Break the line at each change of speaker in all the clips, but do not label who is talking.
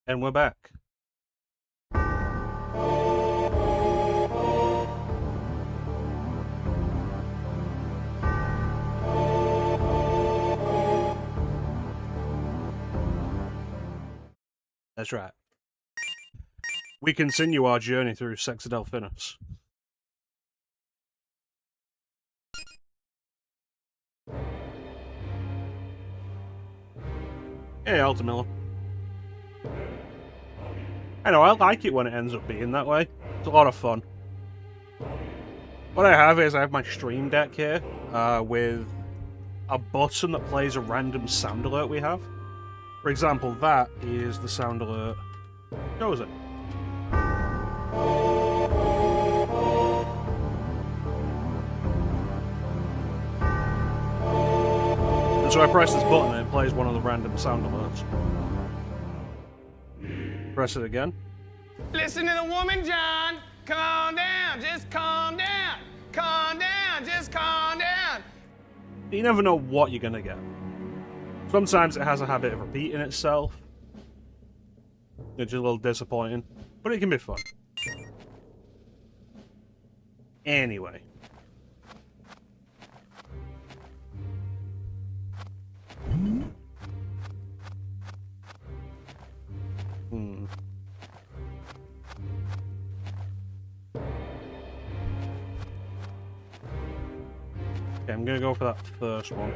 And we're back. That's right. We continue our journey through Sector Delphinus. Hey, Altamilla. I know, I like it when it ends up being that way. It's a lot of fun. What I have is I have my stream deck here with a button that plays a random sound alert we have. For example, that is the sound alert. Shows it. And so I press this button and it plays one of the random sound alerts. Press it again.
Listen to the woman, John. Calm down, just calm down. Calm down, just calm down.
You never know what you're gonna get. Sometimes it has a habit of repeating itself. It's a little disappointing, but it can be fun. Anyway. Okay, I'm gonna go for that first one.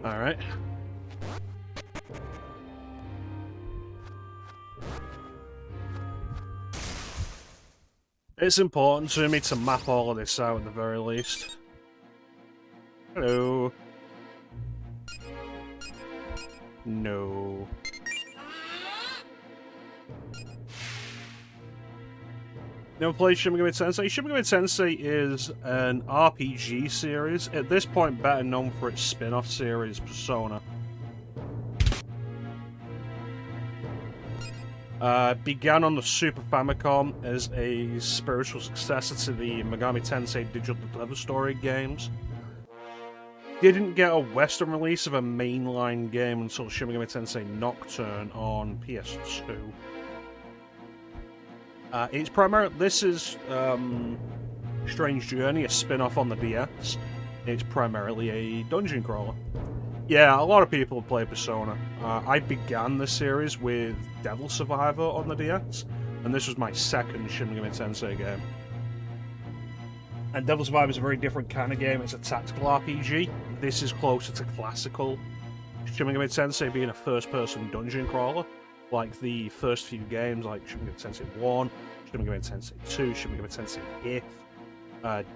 Alright. It's important to me to map all of this out at the very least. Hello. No. Never played Shin Megami Tensei. Shin Megami Tensei is an RPG series, at this point better known for its spin-off series, Persona. Began on the Super Famicom as a spiritual successor to the Megami Tensei digital delivery story games. Didn't get a Western release of a mainline game until Shin Megami Tensei Nocturne on PS2. It's primarily, this is Strange Journey, a spin-off on the DS. It's primarily a dungeon crawler. Yeah, a lot of people have played Persona. I began the series with Devil Survivor on the DS, and this was my second Shin Megami Tensei game. And Devil Survivor is a very different kind of game. It's a tactical RPG. This is closer to classical Shin Megami Tensei being a first-person dungeon crawler. Like the first few games, like Shin Megami Tensei 1, Shin Megami Tensei 2, Shin Megami Tensei If,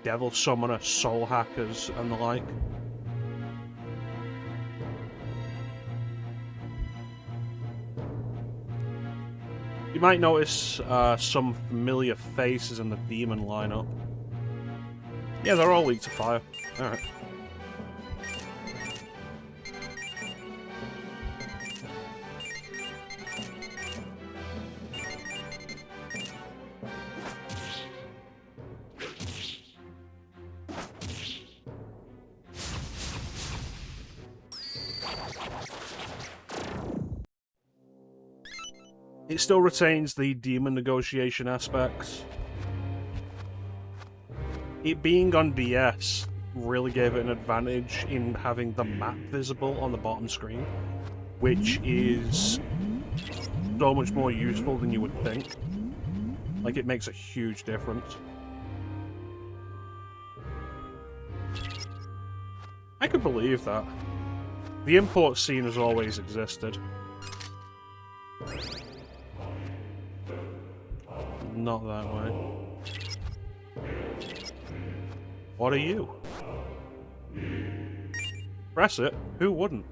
Devil Summoner, Soul Hackers, and the like. You might notice some familiar faces in the demon lineup. Yeah, they're all weak to fire. Alright. It still retains the demon negotiation aspects. It being on DS really gave it an advantage in having the map visible on the bottom screen, which is so much more useful than you would think. Like, it makes a huge difference. I could believe that. The import scene has always existed. Not that way. What are you? Press it. Who wouldn't?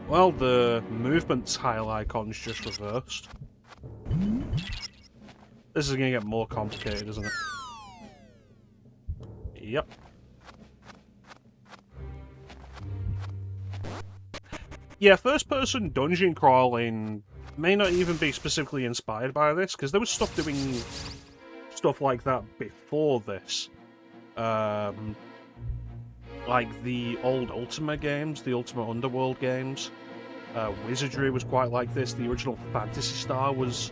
Well, the movement tile icon's just reversed. This is gonna get more complicated, isn't it? Yep. Yeah, first-person dungeon crawling may not even be specifically inspired by this, because there was stuff doing stuff like that before this. Like the old Ultima games, the Ultima Underworld games. Wizardry was quite like this. The original Phantasy Star was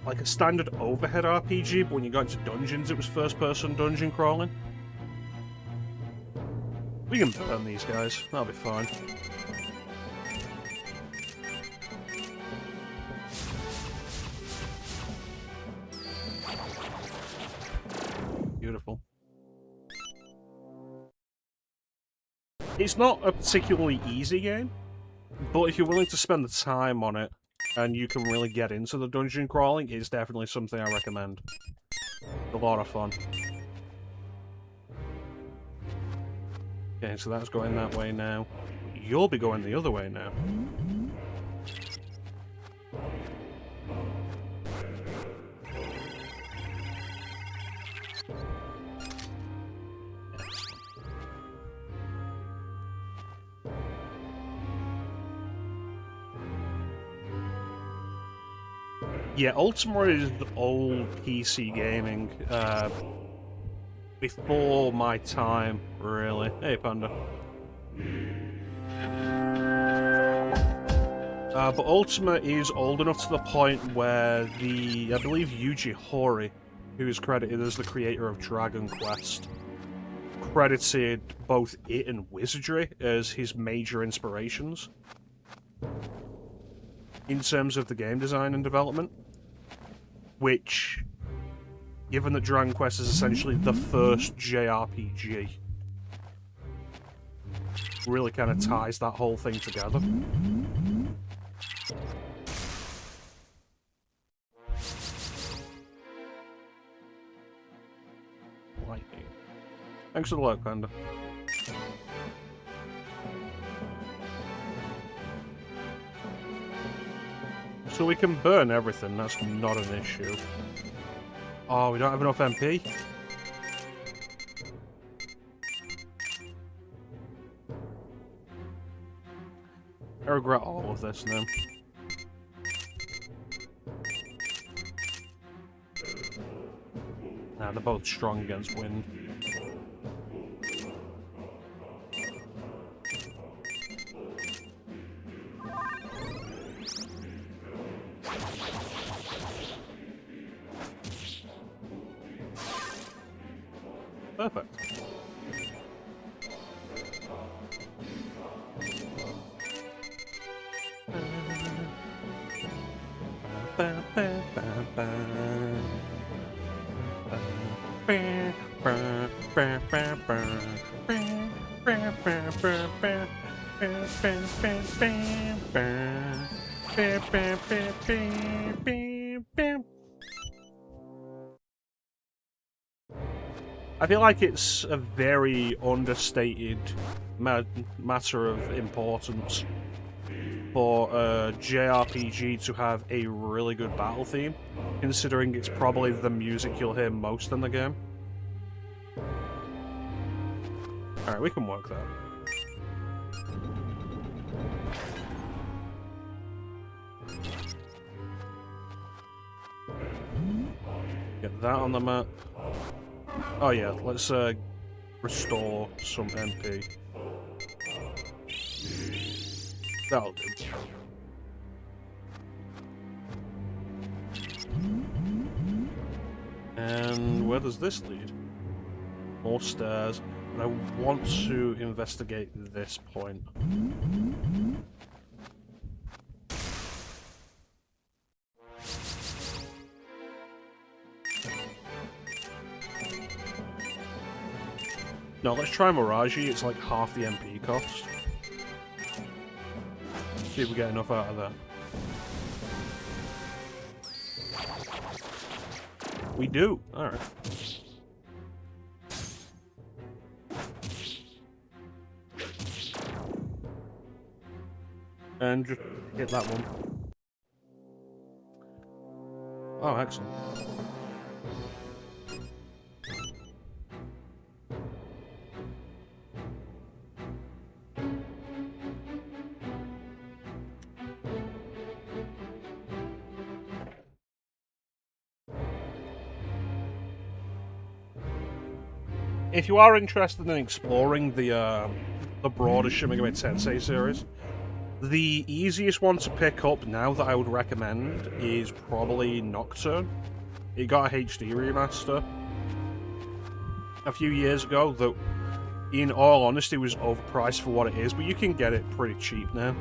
like a standard overhead RPG, but when you got into dungeons, it was first-person dungeon crawling. We can burn these guys. That'll be fine. Beautiful. It's not a particularly easy game, but if you're willing to spend the time on it, and you can really get into the dungeon crawling, it's definitely something I recommend. It's a lot of fun. Okay, so that's going that way now. You'll be going the other way now. Yeah, Ultima is old PC gaming. Before my time, really. Hey, Panda. But Ultima is old enough to the point where I believe Yuji Horii, who is credited as the creator of Dragon Quest, credited both it and Wizardry as his major inspirations in terms of the game design and development, which, given that Dragon Quest is essentially the first JRPG, really kind of ties that whole thing together. Lightning. Thanks for the luck, Panda. So we can burn everything, that's not an issue. Oh, we don't have enough MP? I regret all of this now. Nah, they're both strong against wind. Perfect. I feel like it's a very understated matter of importance for a JRPG to have a really good battle theme, considering it's probably the music you'll hear most in the game. Alright, we can work that. Get that on the map. Oh yeah, let's restore some MP. That'll do. And where does this lead? More stairs. And I want to investigate this point. No, let's try Mirage. It's like half the MP cost. See if we get enough out of that. We do. Alright. And just hit that one. Oh, excellent. if you are interested in exploring the broader Shin Megami Tensei series, the easiest one to pick up now that I would recommend is probably Nocturne. It got a HD remaster a few years ago that, in all honesty, was overpriced for what it is, but you can get it pretty cheap now.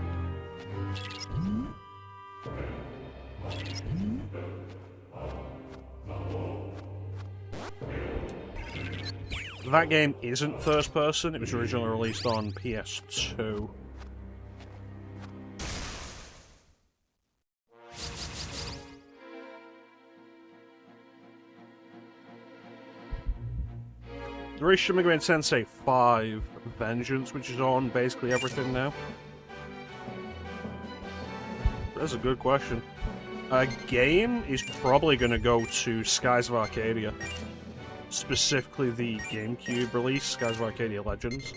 That game isn't first person, it was originally released on PS2. There is Shin Megami Tensei 5 Vengeance, which is on basically everything now. That's a good question. A game is probably going to go to Skies of Arcadia. Specifically the GameCube release, Skies of Arcadia Legends.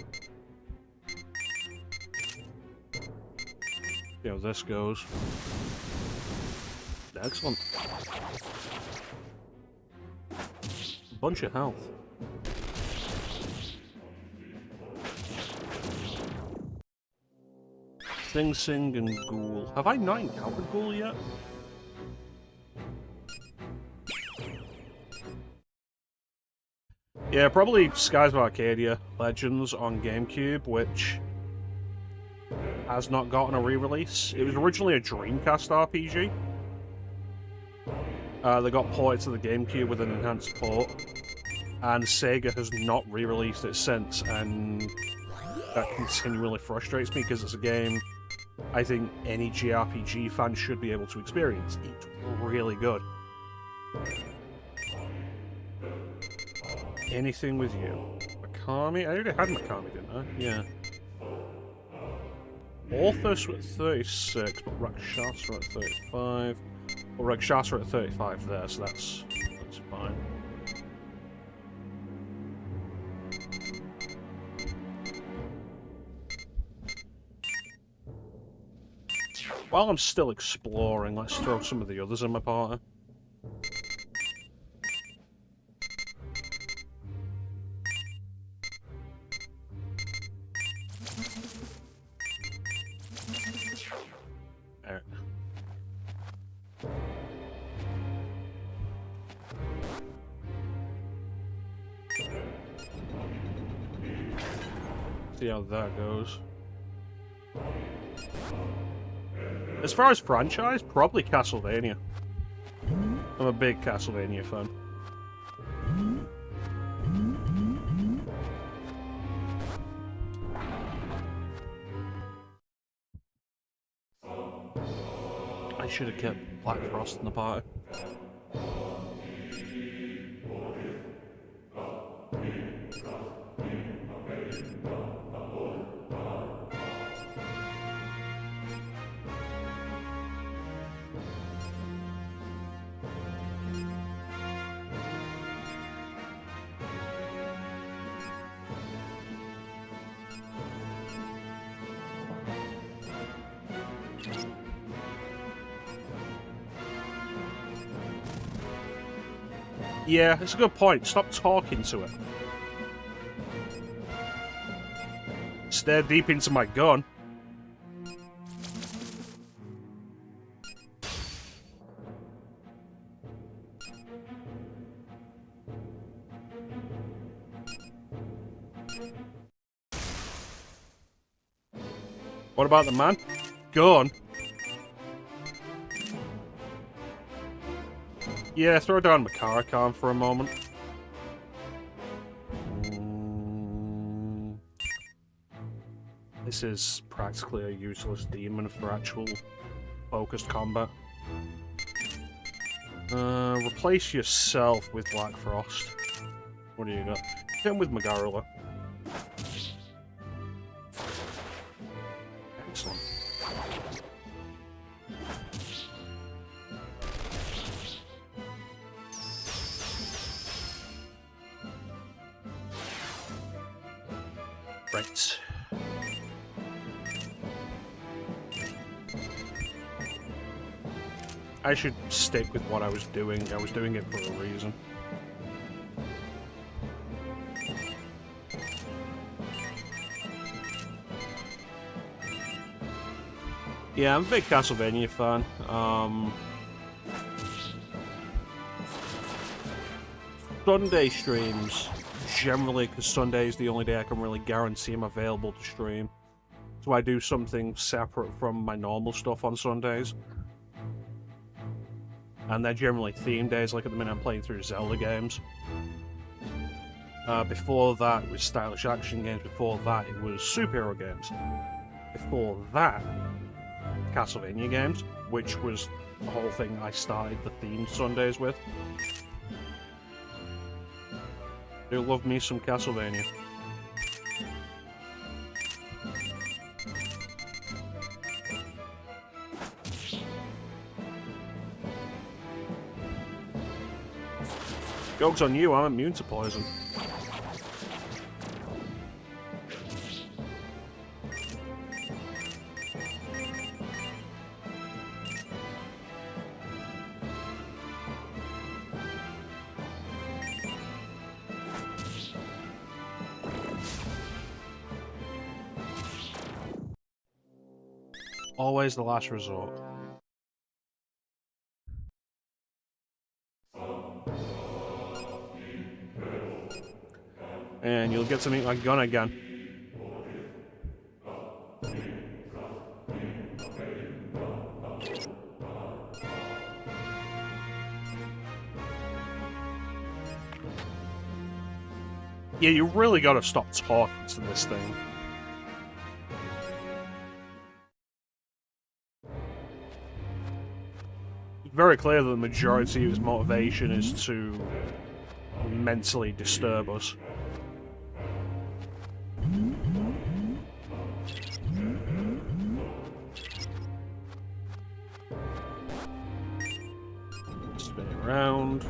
See how this goes. Excellent. Bunch of health. Sing and Ghoul. Have I not encountered Ghoul yet? Yeah, probably Skies of Arcadia Legends on GameCube, which has not gotten a re-release. It was originally a Dreamcast RPG. They got ported to the GameCube with an enhanced port, and Sega has not re-released it since, and that continually frustrates me because it's a game I think any JRPG fan should be able to experience. It's really good. Anything with you? Megami? I already had Megami, didn't I? Yeah. Orthos were at 36, but Rakshasa at 35. Well, Rakshasa at 35 there, so that's fine. While I'm still exploring, let's throw some of the others in my party. There. See how that goes. As far as franchise, probably Castlevania. I'm a big Castlevania fan. I should have kept Black Frost in the party. Yeah, it's a good point. Stop talking to it. Stare deep into my gun. What about the man? Gun. Yeah, throw down Mecha-chrono for a moment. This is practically a useless demon for actual focused combat. Replace yourself with Black Frost. What do you got? Hit him with Megarula. Excellent. Right. I should stick with what I was doing. I was doing it for a reason. Yeah, I'm a big Castlevania fan. Sunday streams, generally, because Sunday is the only day I can really guarantee I'm available to stream. So I do something separate from my normal stuff on Sundays. And they're generally theme days, like at the minute I'm playing through Zelda games. Before that, it was stylish action games. Before that, it was superhero games. Before that, Castlevania games, which was the whole thing I started the themed Sundays with. Do love me some Castlevania. Joke's on you, I'm immune to poison. Always the last resort. And you'll get to meet my gun again. Yeah, you really gotta stop talking to this thing. It's very clear that the majority of his motivation is to mentally disturb us. Spin it around.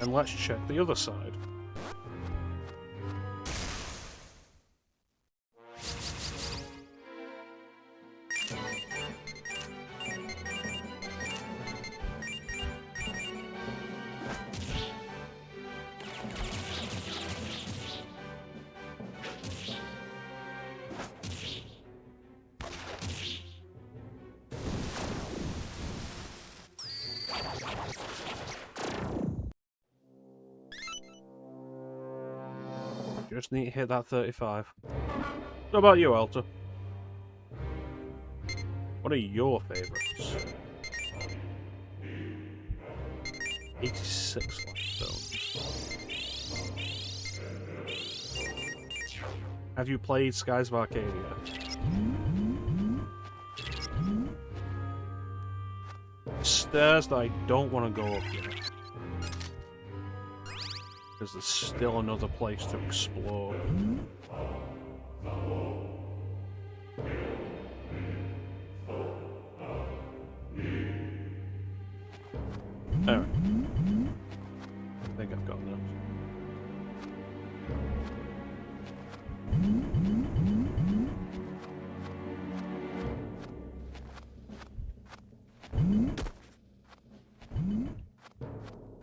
And let's check the other side. Just need to hit that 35. What about you, Alta? What are your favourites? 86 life stones. Have you played Skies of Arcadia? Stairs that I don't want to go up yet. Because there's still another place to explore. Alright. I think I've got enough.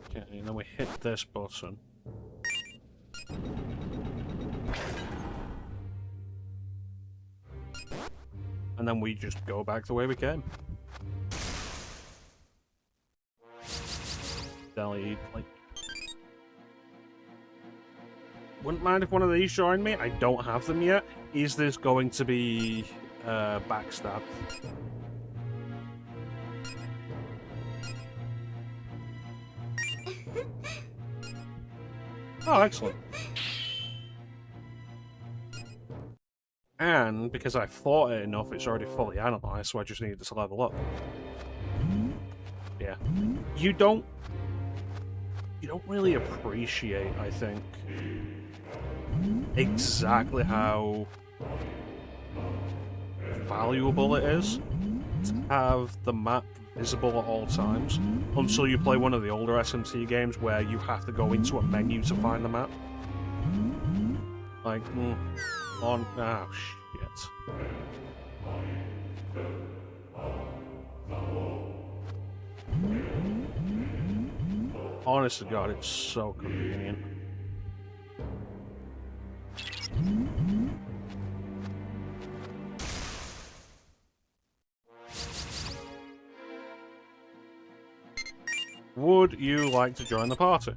Okay, and then we hit this button. And then we just go back the way we came. Delhi, like... Wouldn't mind if one of these joined me. I don't have them yet. Is this going to be backstab? Oh, excellent. And because I fought it enough, it's already fully analyzed, so I just needed to level up. Yeah. You don't really appreciate, I think, exactly how valuable it is to have the map visible at all times until you play one of the older SMT games where you have to go into a menu to find the map. Like, oh shit. Honest to God, it's so convenient. Would you like to join the party?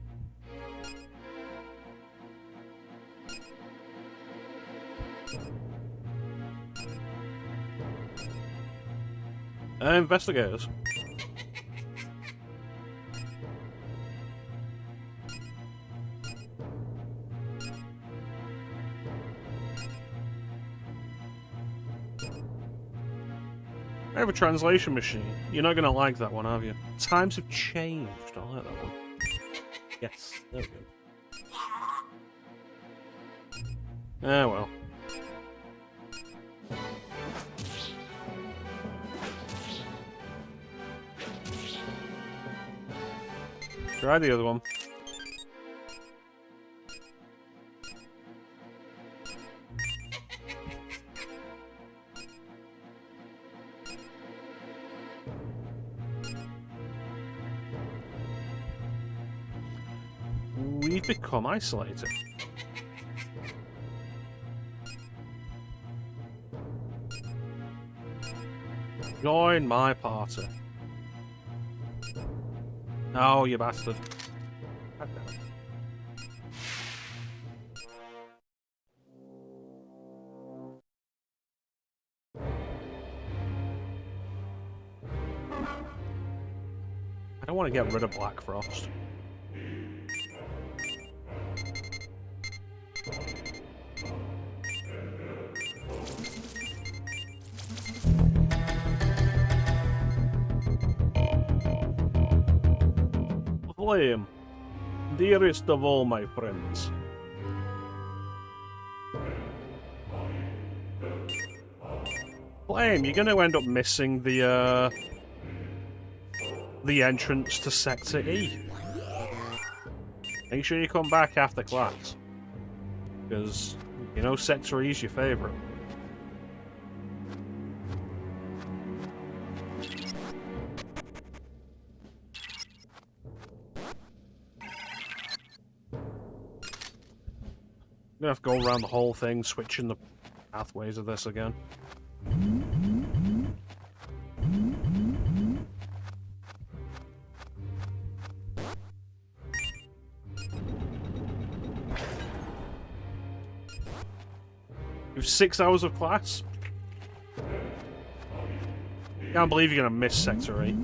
Investigators. I have a translation machine. You're not going to like that one, are you? Times have changed. I like that one. Yes, there we go. Ah, well. Try the other one. We've become isolated. Join my party. Oh, you bastard. God damn it. I don't want to get rid of Black Frost. Flame, dearest of all my friends. Flame, you're going to end up missing the entrance to Sector E. Make sure you come back after class, because you know Sector E is your favourite. I'm gonna have to go around the whole thing, switching the pathways of this again. You have 6 hours of class? Can't believe you're gonna miss Sector 8.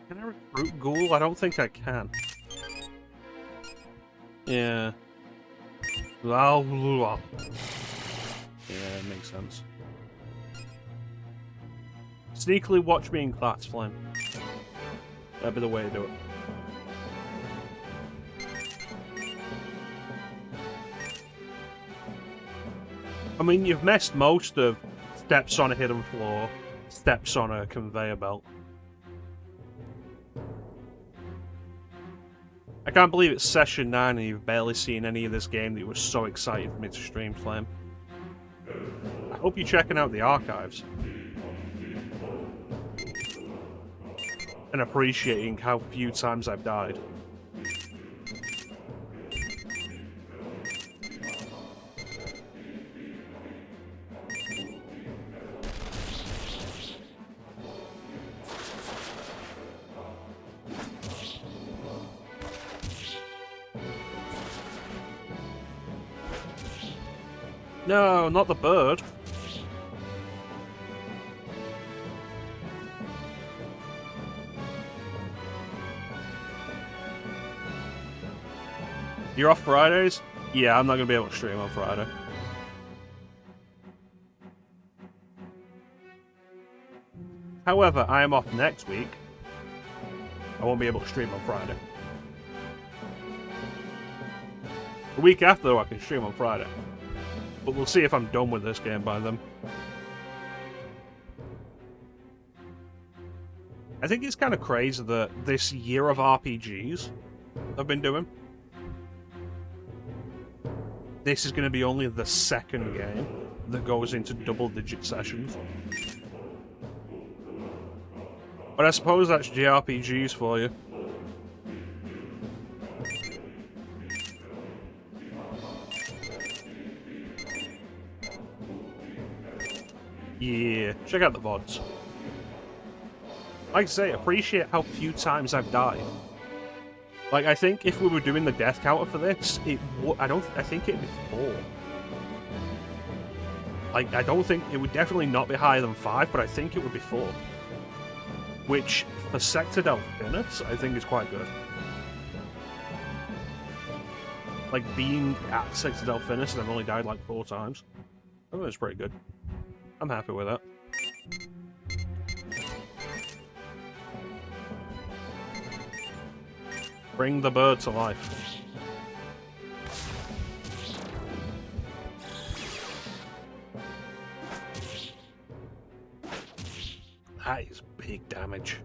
Can I recruit Ghoul? I don't think I can. Yeah. Yeah, it makes sense. Sneakily watch me in class, Flame. That'd be the way to do it. I mean, you've missed most of steps on a hidden floor, steps on a conveyor belt. I can't believe it's session 9 and you've barely seen any of this game that you were so excited for me to stream, Flame. I hope you're checking out the archives. And appreciating how few times I've died. No, not the bird. You're off Fridays? Yeah, I'm not going to be able to stream on Friday. However, I am off next week. I won't be able to stream on Friday. The week after, though, I can stream on Friday. But we'll see if I'm done with this game by then. I think it's kind of crazy that this year of RPGs I've been doing, this is going to be only the second game that goes into double-digit sessions. But I suppose that's JRPGs for you. Yeah, check out the VODs. Like I say, appreciate how few times I've died. Like, I think if we were doing the death counter for this, I think it'd be 4. Like, I don't think, it would definitely not be higher than 5, but I think it would be 4. Which, for Sector Delphinus, I think is quite good. Like, being at Sector Delphinus and I've only died like 4 times. I think that's pretty good. I'm happy with that. Bring the bird to life. That is big damage.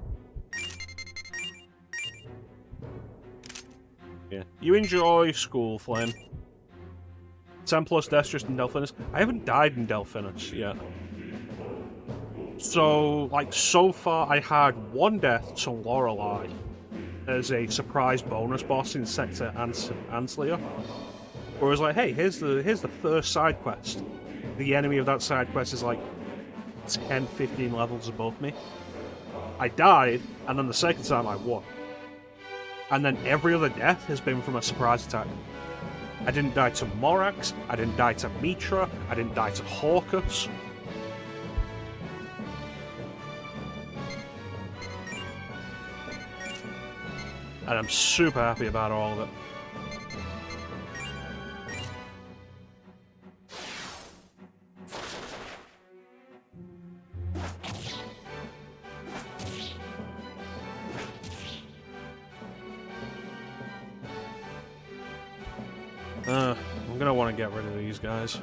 Yeah. You enjoy school, Flame. 10 plus deaths just in Delphinus. I haven't died in Delphinus yet. So, like, so far I had 1 death to Lorelei as a surprise bonus boss in Sector Antlia. Where it was like, hey, here's the first side quest. The enemy of that side quest is like 10, 15 levels above me. I died, and then the second time I won. And then every other death has been from a surprise attack. I didn't die to Morax, I didn't die to Mitra, I didn't die to Hawkus. And I'm super happy about all of it. I'm gonna want to get rid of these guys.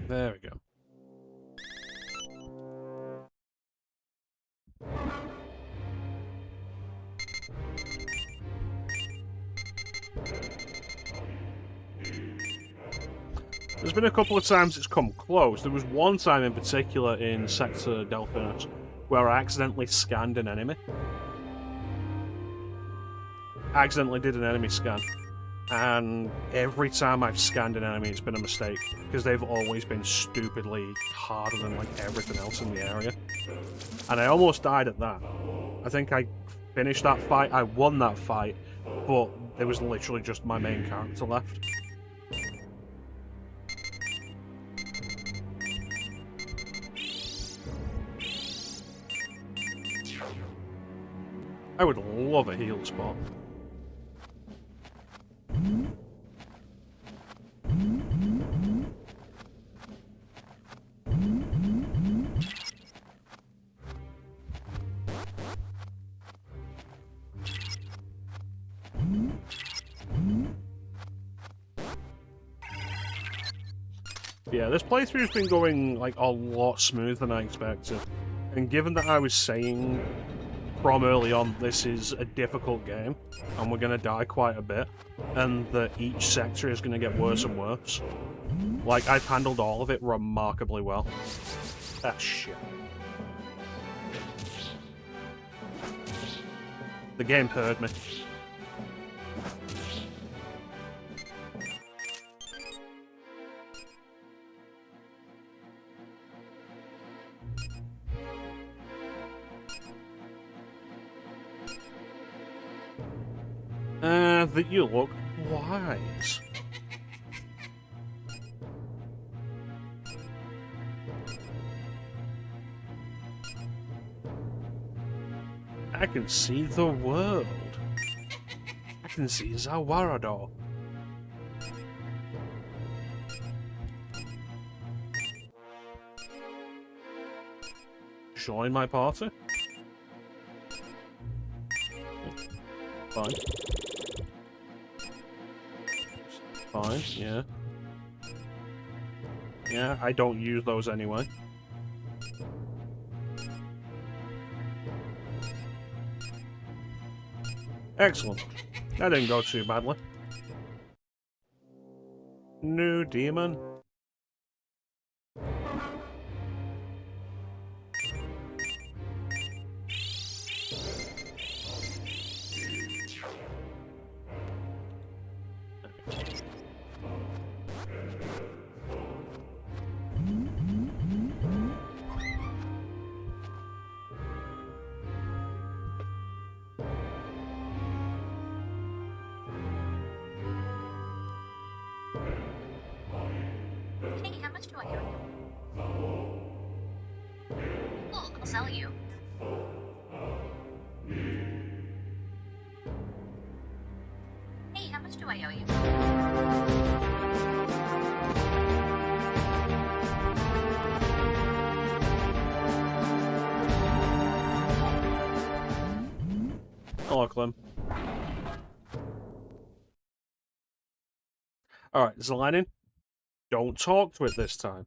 There we go. There's been a couple of times it's come close. There was one time in particular in Sector Delphinus where I accidentally scanned an enemy. I accidentally did an enemy scan. And every time I've scanned an enemy, it's been a mistake. Because they've always been stupidly harder than like everything else in the area. And I almost died at that. I think I finished that fight, I won that fight, but there was literally just my main character left. I would love a heal spot. Yeah, this playthrough's been going like a lot smoother than I expected. And given that I was saying from early on this is a difficult game and we're going to die quite a bit and that each sector is going to get worse and worse, like, I've handled all of it remarkably well. That shit. The game heard me. That you look wise. I can see the world. I can see Zawarador. Join my party? Fine. Fine, yeah. Yeah, I don't use those anyway. Excellent. That didn't go too badly. New demon.
Hey, how much do I owe you? Cool, I'll sell you. Hey, how much do I owe you?
Hello, Clem. Alright, Zelanin. Don't talk to it this time.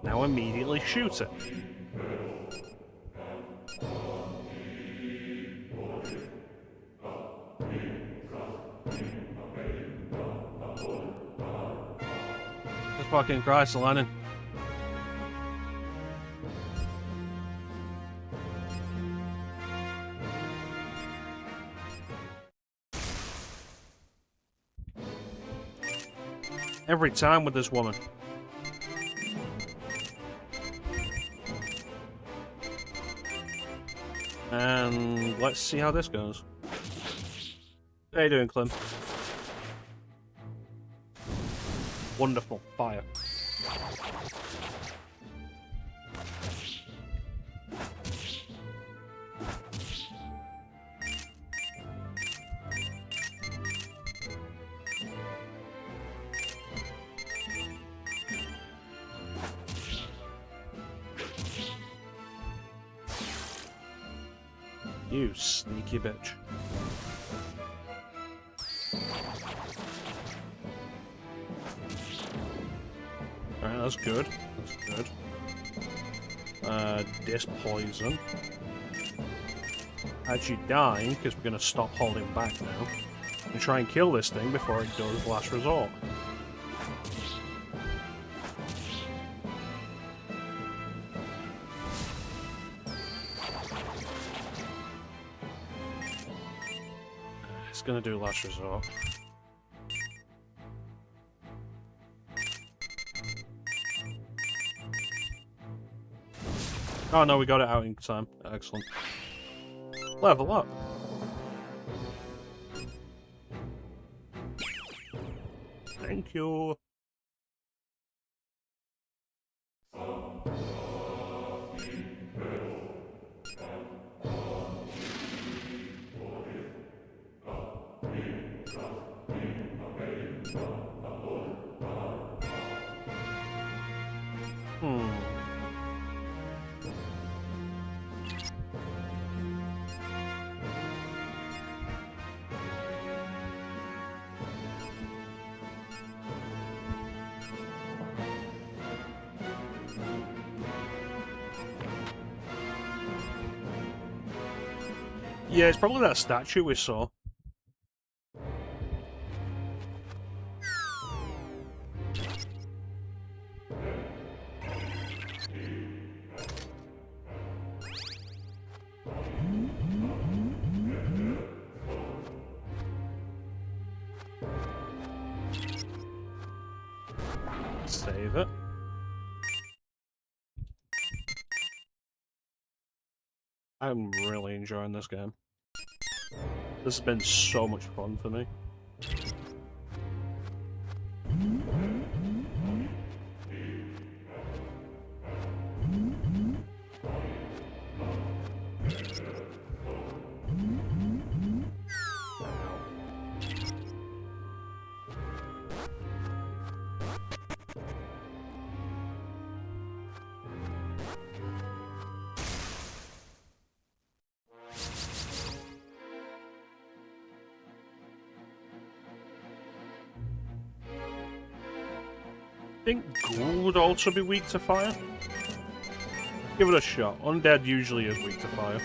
Now immediately shoot it. Jesus fucking Christ, Zelanin. Every time with this woman. And let's see how this goes. How you doing, Clem? Wonderful. Fire. You sneaky bitch. Alright, that's good. That's good. Disc poison. Actually dying, because we're going to stop holding back now. And try and kill this thing before it goes last resort. It's going to do last resort. Oh no, we got it out in time. Excellent. Level up. Thank you. Yeah, it's probably that statue we saw. Save it. I'm really enjoying this game. This has been so much fun for me. think Ghoul would also be weak to fire. Give it a shot. Undead usually is weak to fire.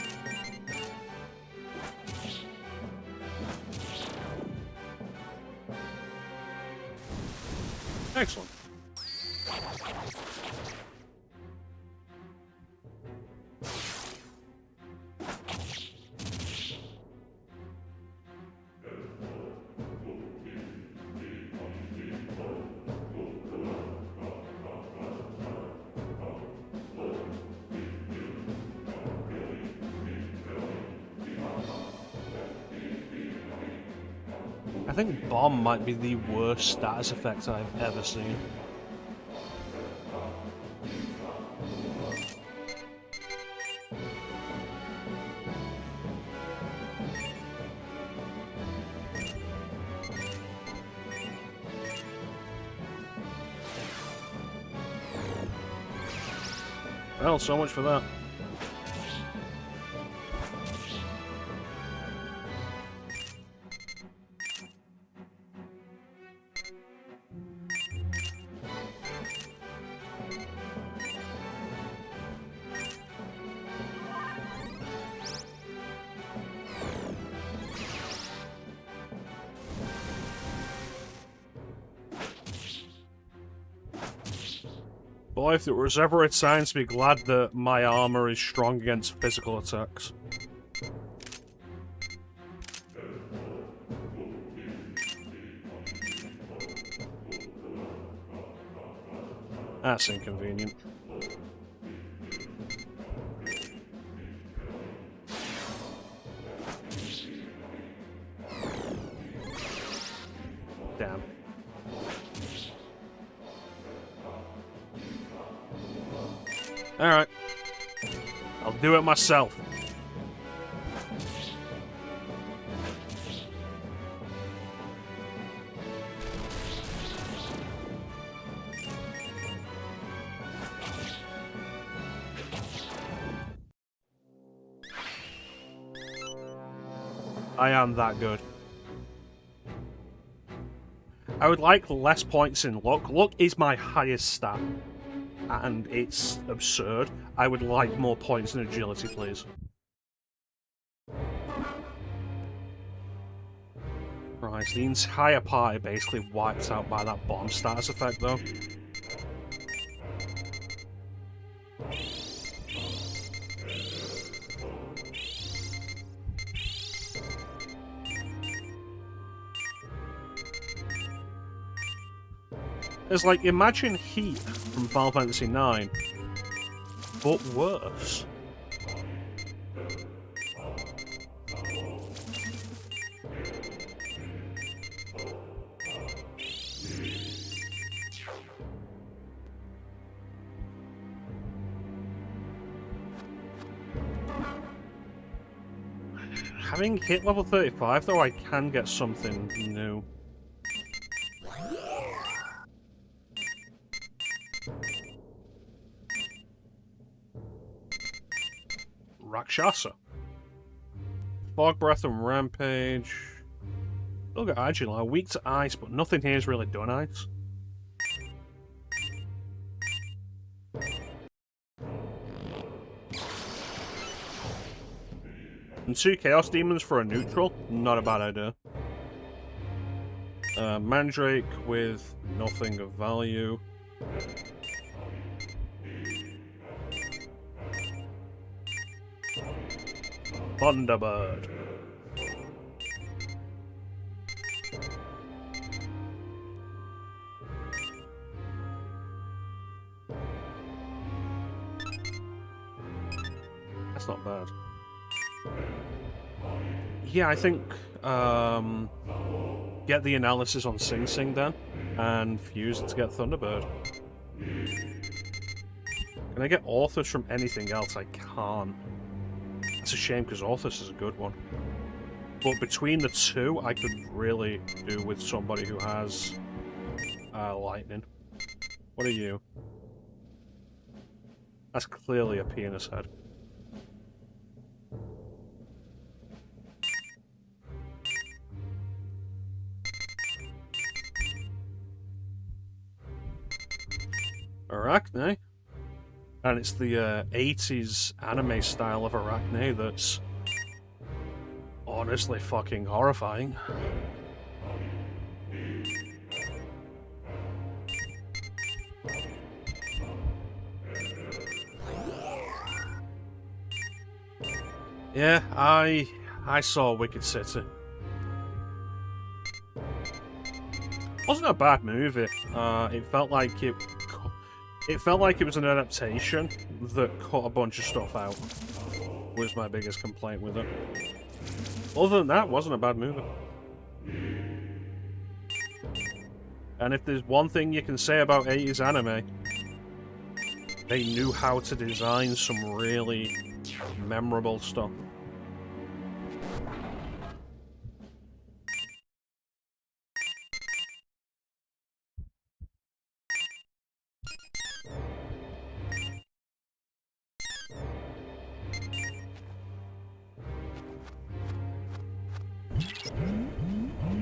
Excellent. I think Bomb might be the worst status effect I've ever seen. Well, so much for that. Boy, if there was ever a time to be glad that my armor is strong against physical attacks. That's inconvenient. Damn. Alright. I'll do it myself. I am that good. I would like less points in luck. Luck is my highest stat. And it's absurd. I would like more points in agility, please. Right, the entire party basically wiped out by that bomb status effect, though. It's like, imagine Heat from Final Fantasy IX, but worse. Having hit level 35, though, I can get something new. Rakshasa. Fog Breath and Rampage. Look at Agila, weak to ice, but nothing here is really done ice. And 2 Chaos Demons for a neutral, not a bad idea. Mandrake with nothing of value. Thunderbird. That's not bad. Yeah, I think get the analysis on Sing Sing then, and fuse it to get Thunderbird. Can I get Orthus from anything else? I can't. It's a shame because Orthus is a good one. But between the two, I could really do with somebody who has lightning. What are you? That's clearly a penis head. Arachne. And it's the 80s anime style of Arachne that's honestly fucking horrifying. Yeah, I saw Wicked City. Wasn't a bad movie. It felt like it was an adaptation that cut a bunch of stuff out. Was my biggest complaint with it. Other than that, wasn't a bad movie. And if there's one thing you can say about 80s anime, they knew how to design some really memorable stuff.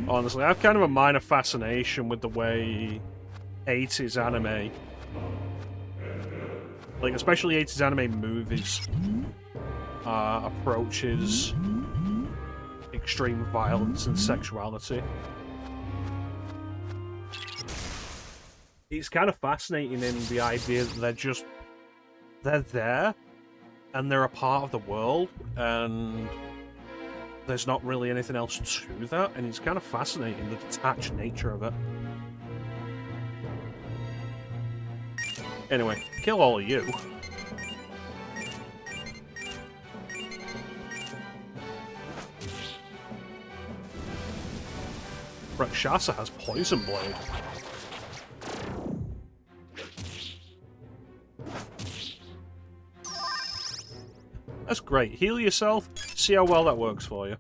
Honestly, I have kind of a minor fascination with the way 80s anime, like especially 80s anime movies, approaches extreme violence and sexuality. It's kind of fascinating in the idea that they're there and they're a part of the world, and there's not really anything else to that, and it's kind of fascinating, the detached nature of it. Anyway, kill all of you. Rakshasa has Poison Blade. That's great. Heal yourself. See how well that works for you.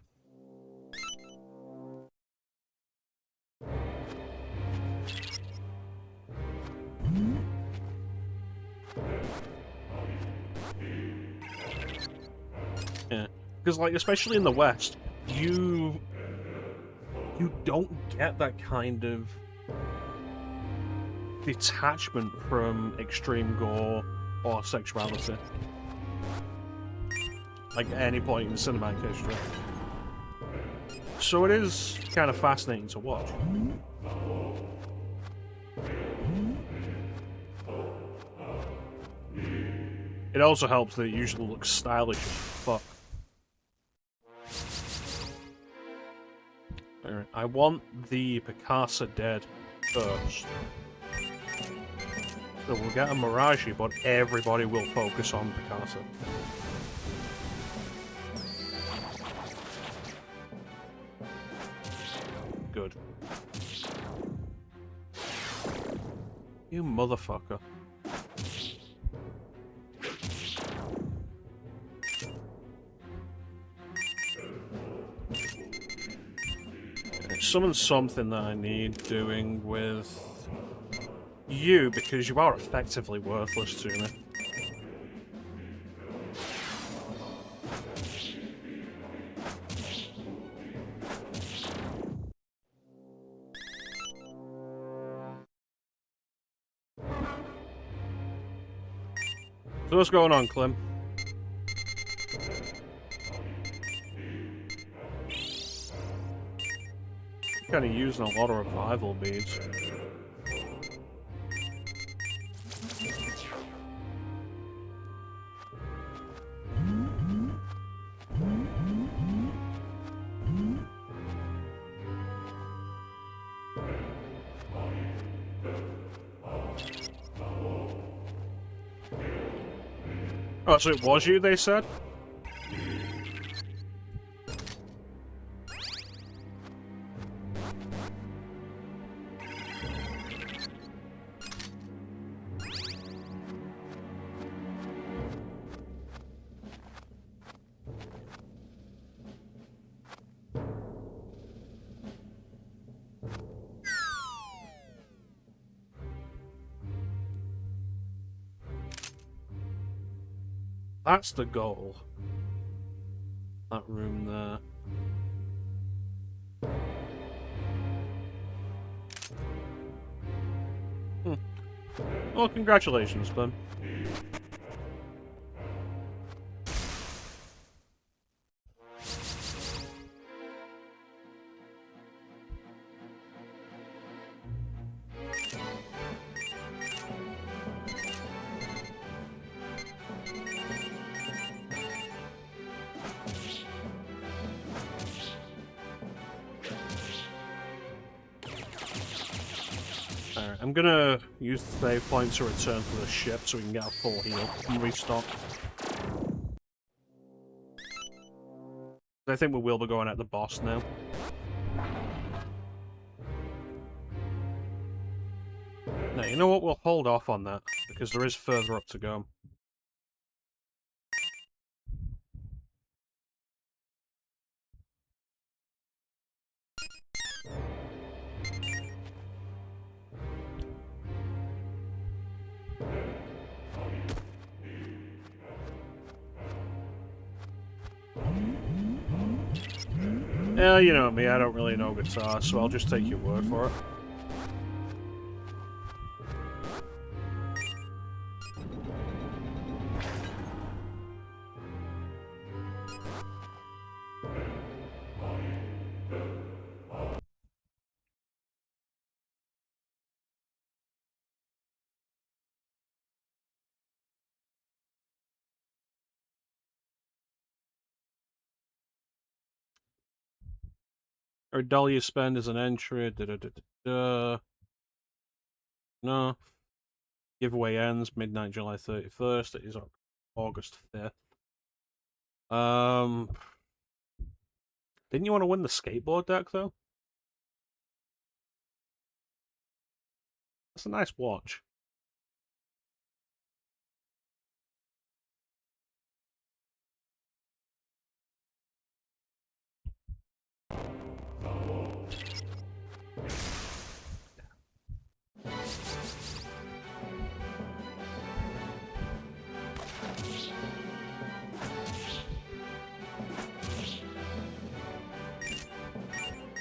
Yeah, because like especially in the West, you don't get that kind of detachment from extreme gore or sexuality. Like at any point in the cinematic history. So it is kind of fascinating to watch. It also helps that it usually looks stylish as fuck. Alright, I want the Picasa dead first. So we'll get a Mirage, but everybody will focus on Picasa. Good. You motherfucker. Summon something that I need doing with you, because you are effectively worthless to me. So what's going on, Clem? Kind of using a lot of revival beads. Oh, so it was you, they said? That's the goal. That room there. Well, congratulations, Ben. Alright, I'm gonna use the save point to return to the ship so we can get a full heal and restock. I think we will be going at the boss now. Now, you know what? We'll hold off on that, because there is further up to go. Yeah, you know me, I don't really know guitar, so I'll just take your word for it. Or dollar you spend is an entry. No. Giveaway ends midnight July 31st. It is August 5th. Didn't you want to win the skateboard deck though? That's a nice watch.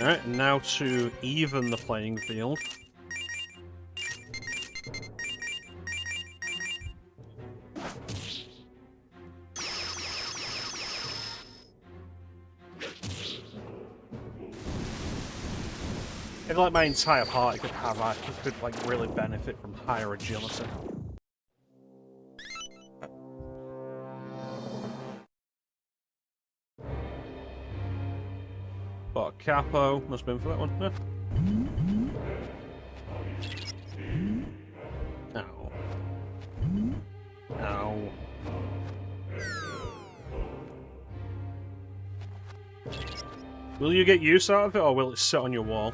Alright, now to even the playing field. If like my entire party could have, I could like really benefit from higher agility. But a capo must have been for that one. Yeah. Ow. Ow. Will you get use out of it, or will it sit on your wall?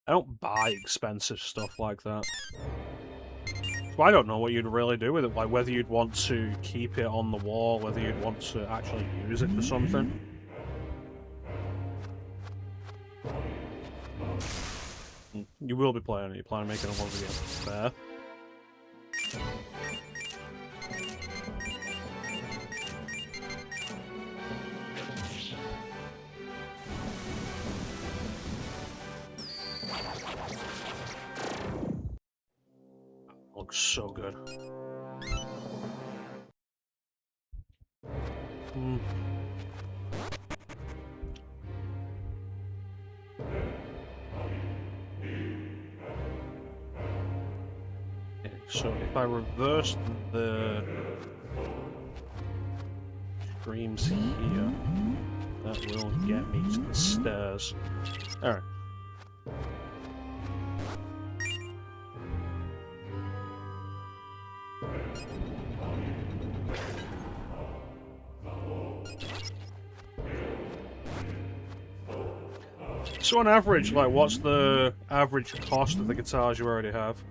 I don't buy expensive stuff like that. So I don't know what you'd really do with it, like whether you'd want to keep it on the wall, whether you'd want to actually use it for something. You will be playing it, you plan on making a whole video. Fair. Looks so good. Okay, so if I reverse the streams here, that will get me to the stairs. Alright. So on average, like, what's the average cost of the guitars you already have?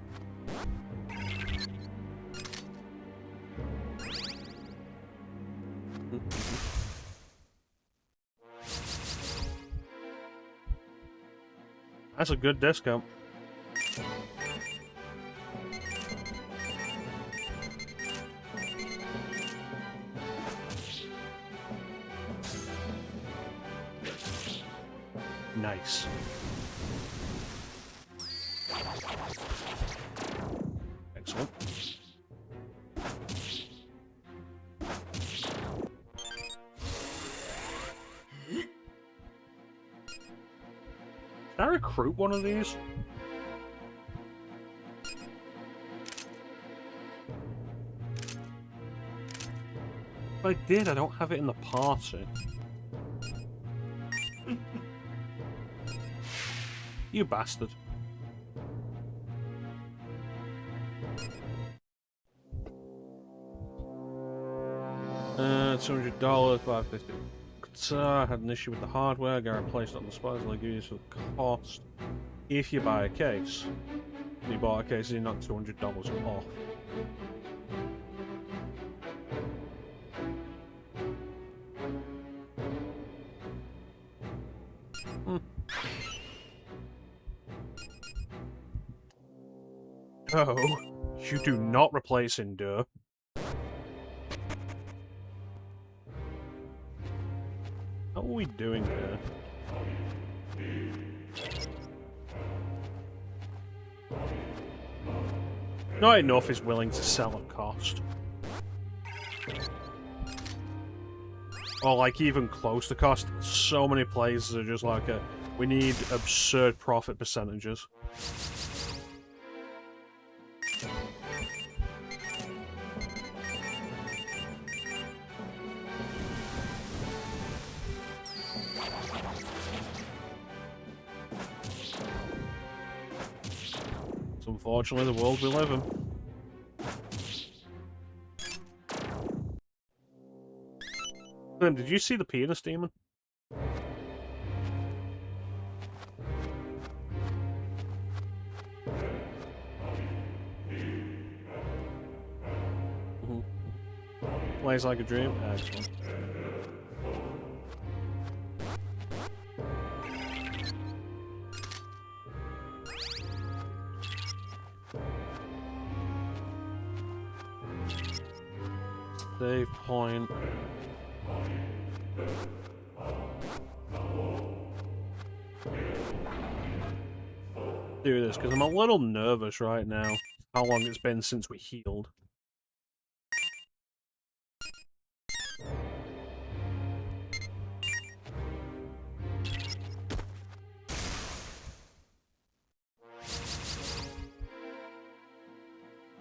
That's a good discount. Nice. Excellent. Can I recruit one of these? If I did, I don't have it in the party. You bastard. $200, $550. I had an issue with the hardware. Got replaced on the supplies like you for the cost. If you buy a case, you bought a case, you knock $200 off. Oh, you do not replace Endure. How are we doing here? Not enough is willing to sell at cost. Or like even close to cost. So many places are just like we need absurd profit percentages. Unfortunately, the world we live in. Did you see the penis demon? Plays like a dream. Excellent. Save point. Do this because I'm a little nervous right now. How long it's been since we healed.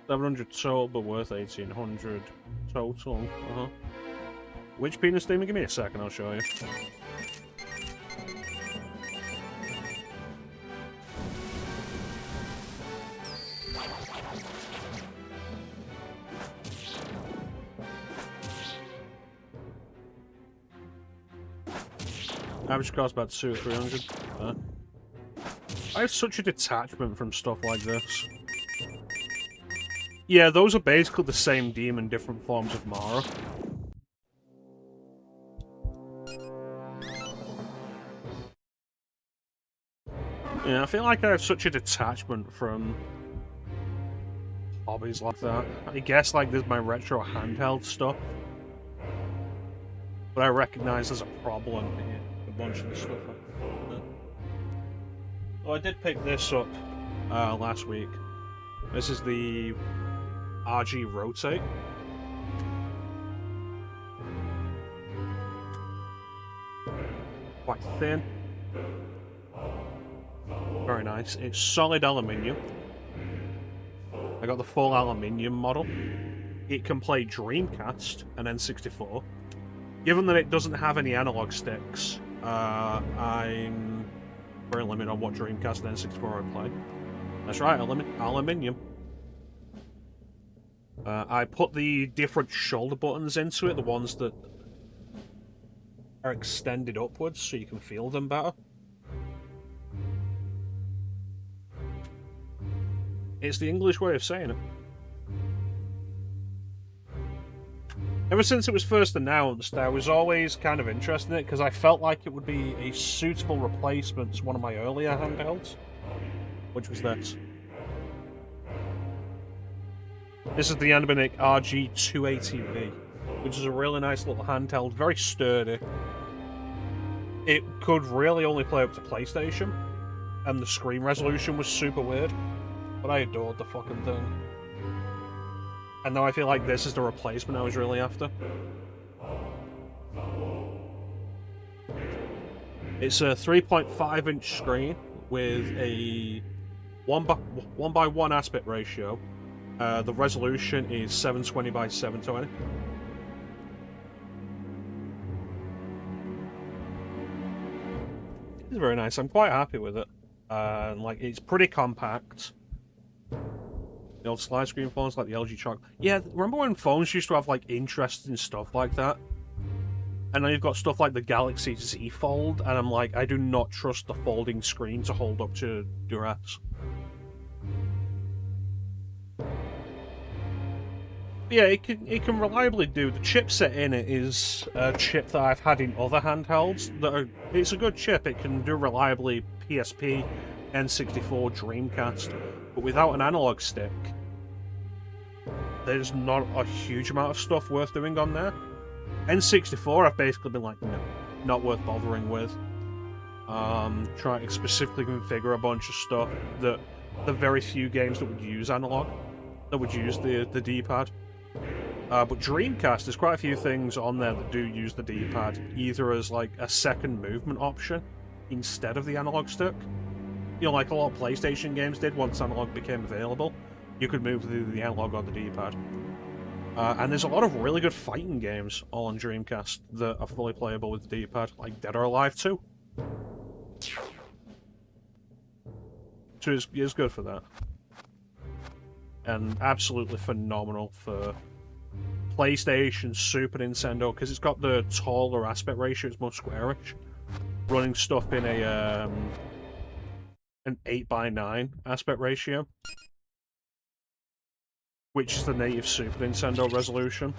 $700 total, but worth $1,800 total. Which penis demon? Give me a second, I'll show you. Average cost about $200 or $300. I have such a detachment from stuff like this. Yeah, those are basically the same demon, different forms of Mara. Yeah, I feel like I have such a detachment from hobbies like that. I guess like there's my retro handheld stuff. But I recognize there's a problem in a bunch of the stuff like that. Oh, I did pick this up last week. This is the RG Rotate. Quite thin. Very nice. It's solid aluminium. I got the full aluminium model. It can play Dreamcast and N64. Given that it doesn't have any analog sticks, I'm very limited on what Dreamcast and N64 I play. That's right, aluminium. I put the different shoulder buttons into it, the ones that are extended upwards so you can feel them better. It's the English way of saying it. Ever since it was first announced, I was always kind of interested in it because I felt like it would be a suitable replacement to one of my earlier handhelds, which was this. This is the Anabinic RG280V, which is a really nice little handheld, very sturdy. it could really only play up to PlayStation, and the screen resolution was super weird, but I adored the fucking thing. And now I feel like this is the replacement I was really after. It's a 3.5-inch screen with a 1:1 aspect ratio. The resolution is 720 by 720. It's very nice. I'm quite happy with it. Like, it's pretty compact. The old slide screen phones like the LG Chalk. Yeah, remember when phones used to have like interesting stuff like that? And now you've got stuff like the Galaxy Z Fold, and I'm like, I do not trust the folding screen to hold up to duress. Yeah, it can reliably do. The chipset in it is a chip that I've had in other handhelds. It's a good chip. It can do reliably PSP, N64, Dreamcast, but without an analog stick, there's not a huge amount of stuff worth doing on there. N64, I've basically been like, no, not worth bothering with. Trying to specifically configure a bunch of stuff that the very few games that would use analog, that would use the D-pad. But Dreamcast, there's quite a few things on there that do use the D-pad, either as like a second movement option instead of the analog stick. You know, like a lot of PlayStation games did once analog became available. You could move the analog or the D-pad. And there's a lot of really good fighting games all on Dreamcast that are fully playable with the D-pad, like Dead or Alive 2. So it's good for that. And absolutely phenomenal for PlayStation, Super Nintendo, because it's got the taller aspect ratio, it's more squarish. Running stuff in an 8:9 aspect ratio, which is the native Super Nintendo resolution.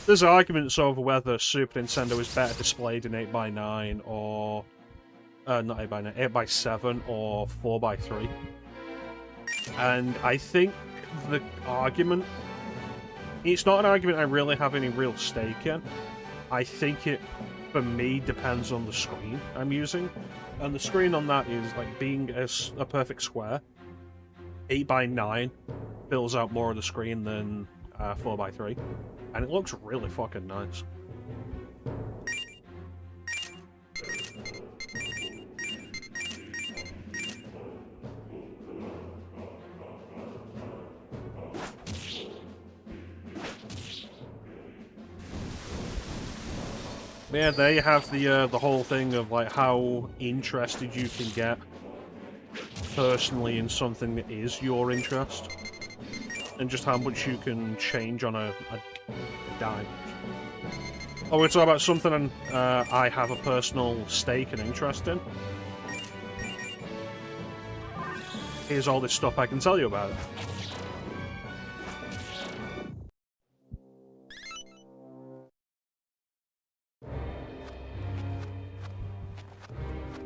There's arguments over whether Super Nintendo is better displayed in 8:9 or... not 8:9, 8:7 or 4:3. And I think the argument... It's not an argument I really have any real stake in. I think it, for me, depends on the screen I'm using. And the screen on that is, like, being a perfect square. 8:9 fills out more of the screen than 4:3. And it looks really fucking nice. Yeah, there you have the whole thing of like how interested you can get personally in something that is your interest, and just how much you can change on a dime. Oh, we're talking about something I have a personal stake and interest in. Here's all this stuff I can tell you about it.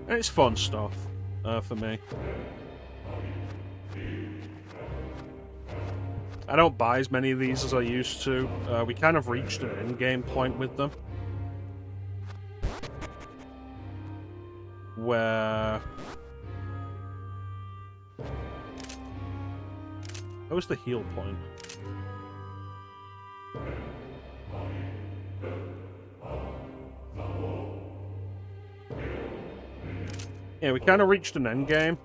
And it's fun stuff, for me. I don't buy as many of these as I used to. We kind of reached an endgame point with them. Where... What was the heal point? Yeah, we kind of reached an endgame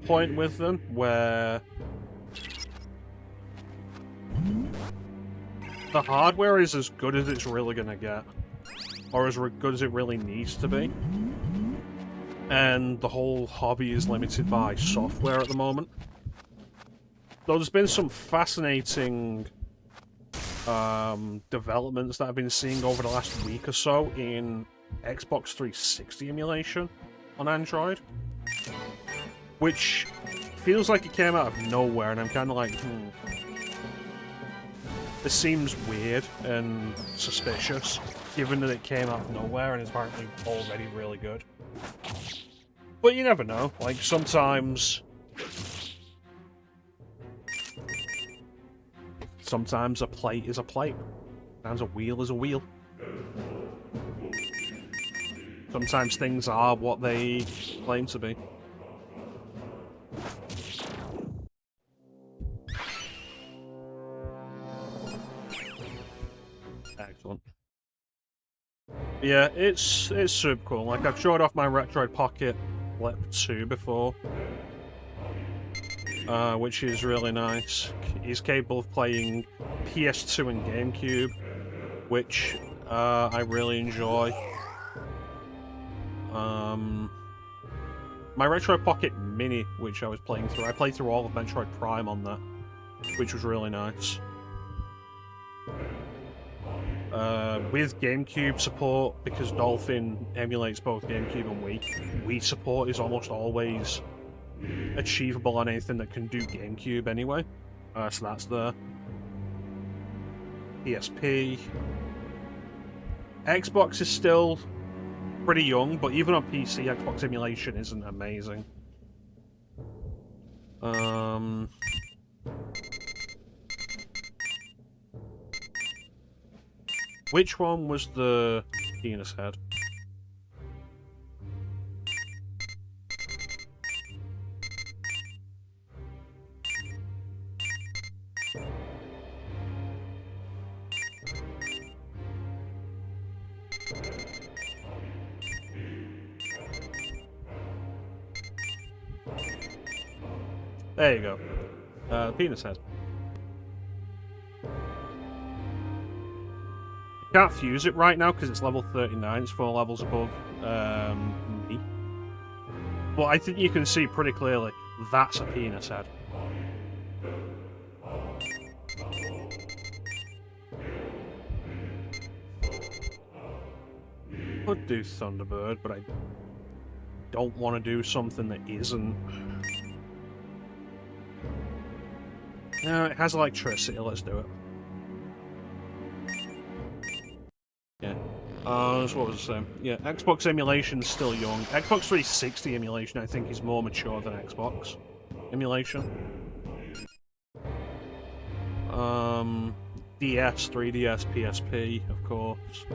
point with them, where the hardware is as good as it's really gonna get, or as good as it really needs to be, and the whole hobby is limited by software at the moment. Though there's been some fascinating developments that I've been seeing over the last week or so in Xbox 360 emulation on Android, which feels like it came out of nowhere, and I'm kind of like, this seems weird and suspicious, given that it came out of nowhere and is apparently already really good. But you never know, like, sometimes sometimes a plate is a plate. Sometimes a wheel is a wheel. Sometimes things are what they claim to be. Excellent. Yeah, it's super cool. Like, I've showed off my Retroid Pocket Flip 2 before, which is really nice. He's capable of playing PS2 and GameCube, which I really enjoy. My Retroid Pocket Mini, which I was playing through, I played through all of Metroid Prime on that, which was really nice. With GameCube support, because Dolphin emulates both GameCube and Wii support is almost always achievable on anything that can do GameCube anyway. So that's the PSP. Xbox is still pretty young, but even on PC, Xbox emulation isn't amazing. Which one was the penis head? There you go. Penis head. Can't fuse it right now because it's level 39. It's 4 levels above me. But I think you can see pretty clearly that's a penis head. Could do Thunderbird, but I don't want to do something that isn't. No, it has electricity. Let's do it. Yeah. So what was I saying? Yeah, Xbox emulation's still young. Xbox 360 emulation, I think, is more mature than Xbox emulation. DS, 3DS, PSP, of course.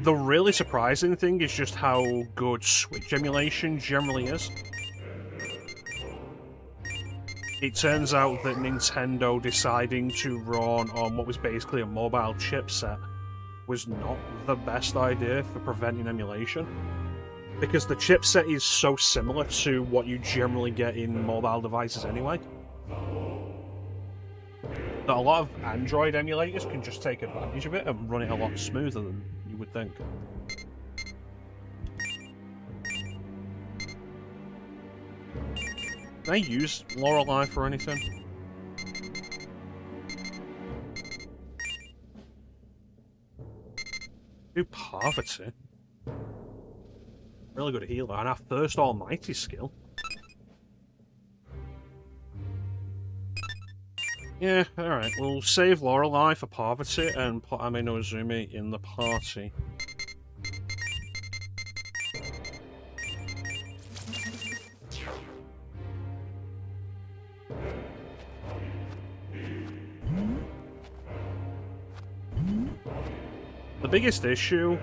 The really surprising thing is just how good Switch emulation generally is. It turns out that Nintendo deciding to run on what was basically a mobile chipset was not the best idea for preventing emulation. Because the chipset is so similar to what you generally get in mobile devices anyway, that a lot of Android emulators can just take advantage of it and run it a lot smoother than you would think. Can I use Lorelei for anything? Do Parvati. Really good healer, and our first almighty skill. Yeah, alright, we'll save Lorelei for Parvati and put Ame no Uzumi in the party. The biggest issue,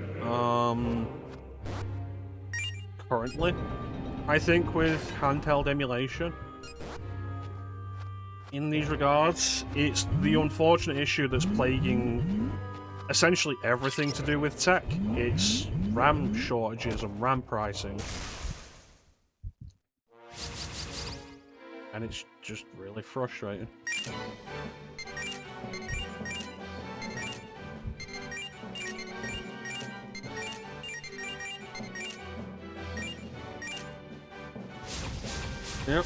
currently, I think, with handheld emulation, in these regards, it's the unfortunate issue that's plaguing essentially everything to do with tech. It's RAM shortages and RAM pricing. And it's just really frustrating. Yep.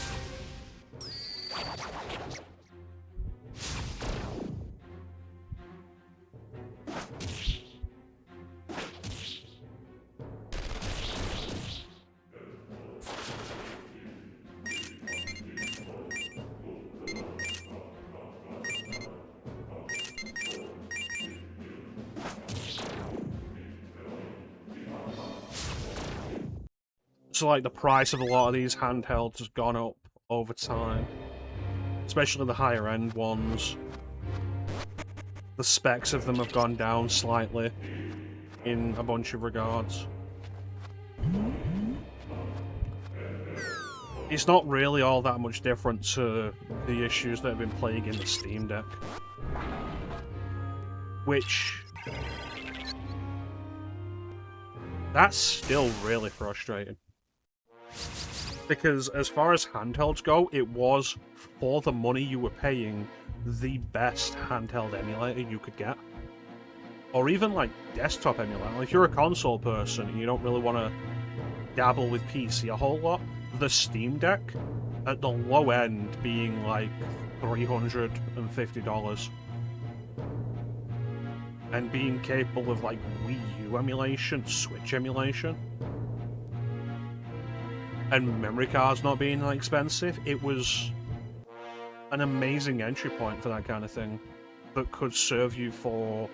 So, like, the price of a lot of these handhelds has gone up over time. especially the higher end ones. The specs of them have gone down slightly in a bunch of regards. It's not really all that much different to the issues that have been plaguing the Steam Deck. Which... that's still really frustrating. Because as far as handhelds go, it was, for the money you were paying, the best handheld emulator you could get. Or even, like, desktop emulator. Like, if you're a console person and you don't really want to dabble with PC a whole lot, the Steam Deck, at the low end, being, like, $350. And being capable of, like, Wii U emulation, Switch emulation, and memory cards not being that expensive, it was an amazing entry point for that kind of thing that could serve you for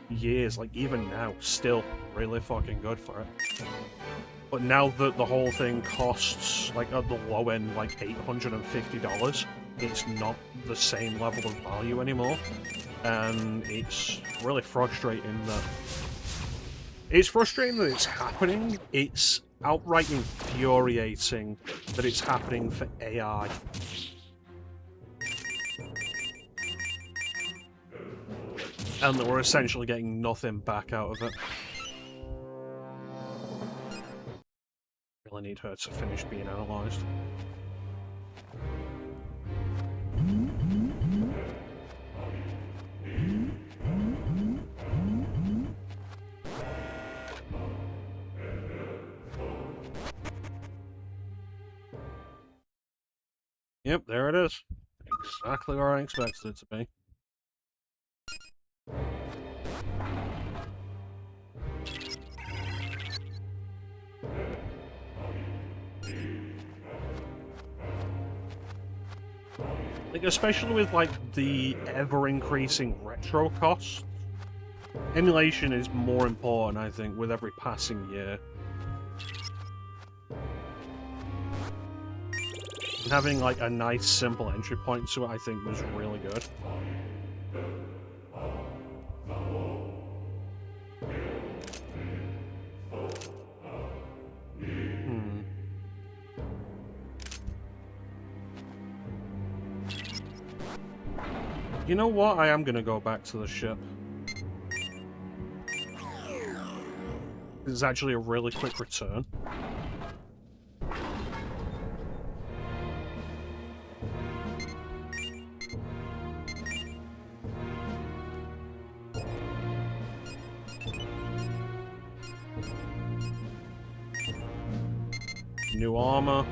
years. Like, even now, still really fucking good for it. But now that the whole thing costs, like, at the low end, like, $850, it's not the same level of value anymore. And it's really frustrating that... it's frustrating that it's happening. It's outright infuriating that it's happening for AI. And that we're essentially getting nothing back out of it. Really need her to finish being analysed. Yep, there it is. Exactly where I expected it to be. Like, especially with, like, the ever-increasing retro costs, emulation is more important, I think, with every passing year. And having, like, a nice, simple entry point to it, I think, was really good. You know what? I am gonna go back to the ship. It's actually a really quick return. New armor.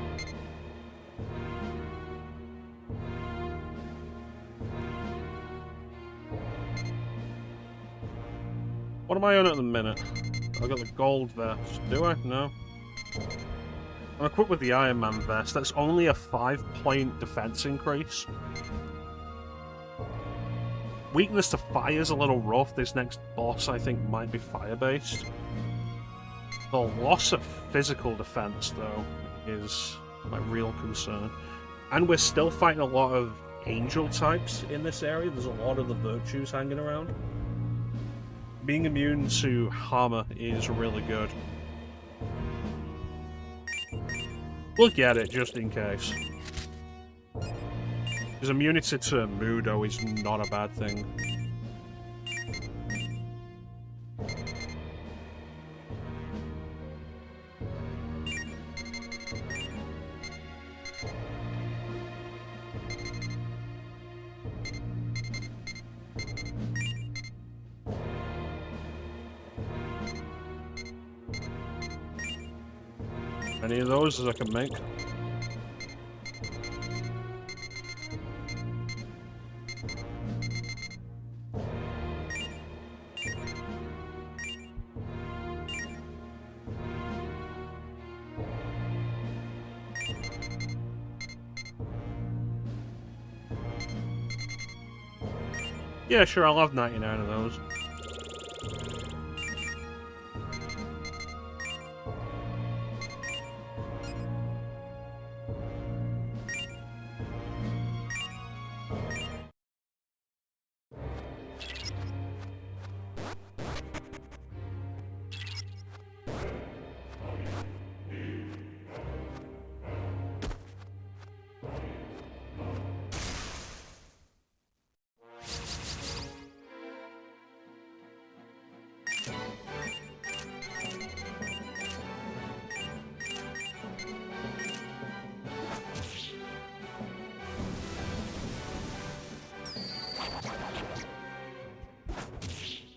What am I on at the minute? I've got the gold vest. Do I? No. I'm equipped with the Iron Man vest. That's only a 5-point defense increase. Weakness to fire is a little rough. This next boss, I think, might be fire-based. The loss of physical defense, though, is my real concern. And we're still fighting a lot of angel types in this area. There's a lot of the virtues hanging around. Being immune to hammer is really good. We'll get it, just in case. Because immunity to Mudo is not a bad thing. Any of those as I can make. Yeah, sure, I'll have 99 of those.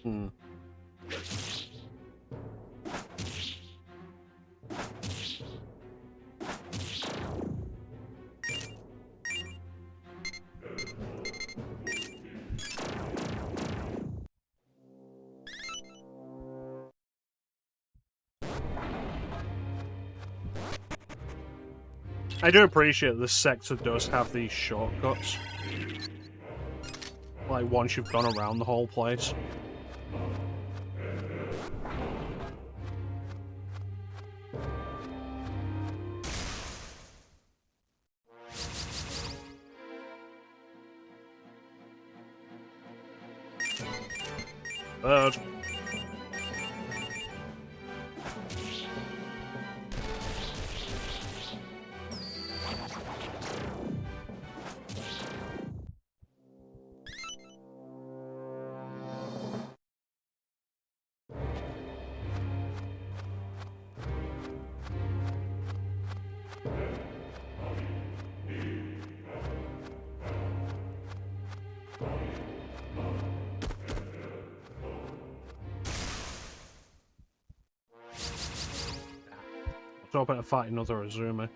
Hmm. I do appreciate this sector does have these shortcuts. Like, once you've gone around the whole place. Bird. So I better fight another Azumi.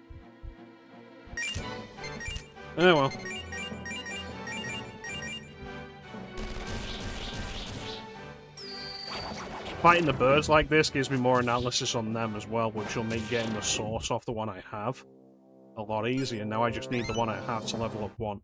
Oh well. Fighting the birds like this gives me more analysis on them as well, which will make getting the source off the one I have a lot easier. Now I just need the one I have to level up once.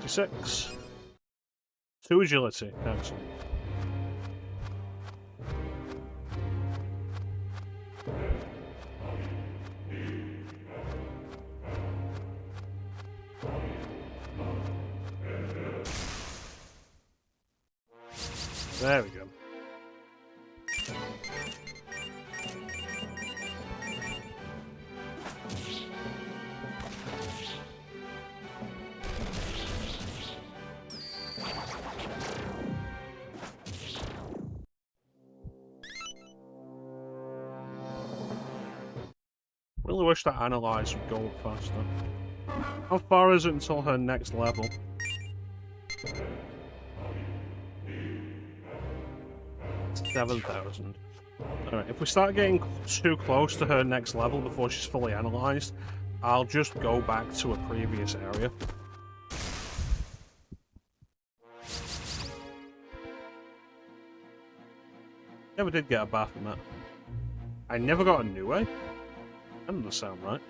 Six. 2 agility. Excellent. There we go. Really wish that analyze would go up faster. How far is it until her next level? $7,000. Alright, if we start getting too close to her next level before she's fully analyzed, I'll just go back to a previous area. Never did get a bath in that. I never got a new way. That doesn't sound right.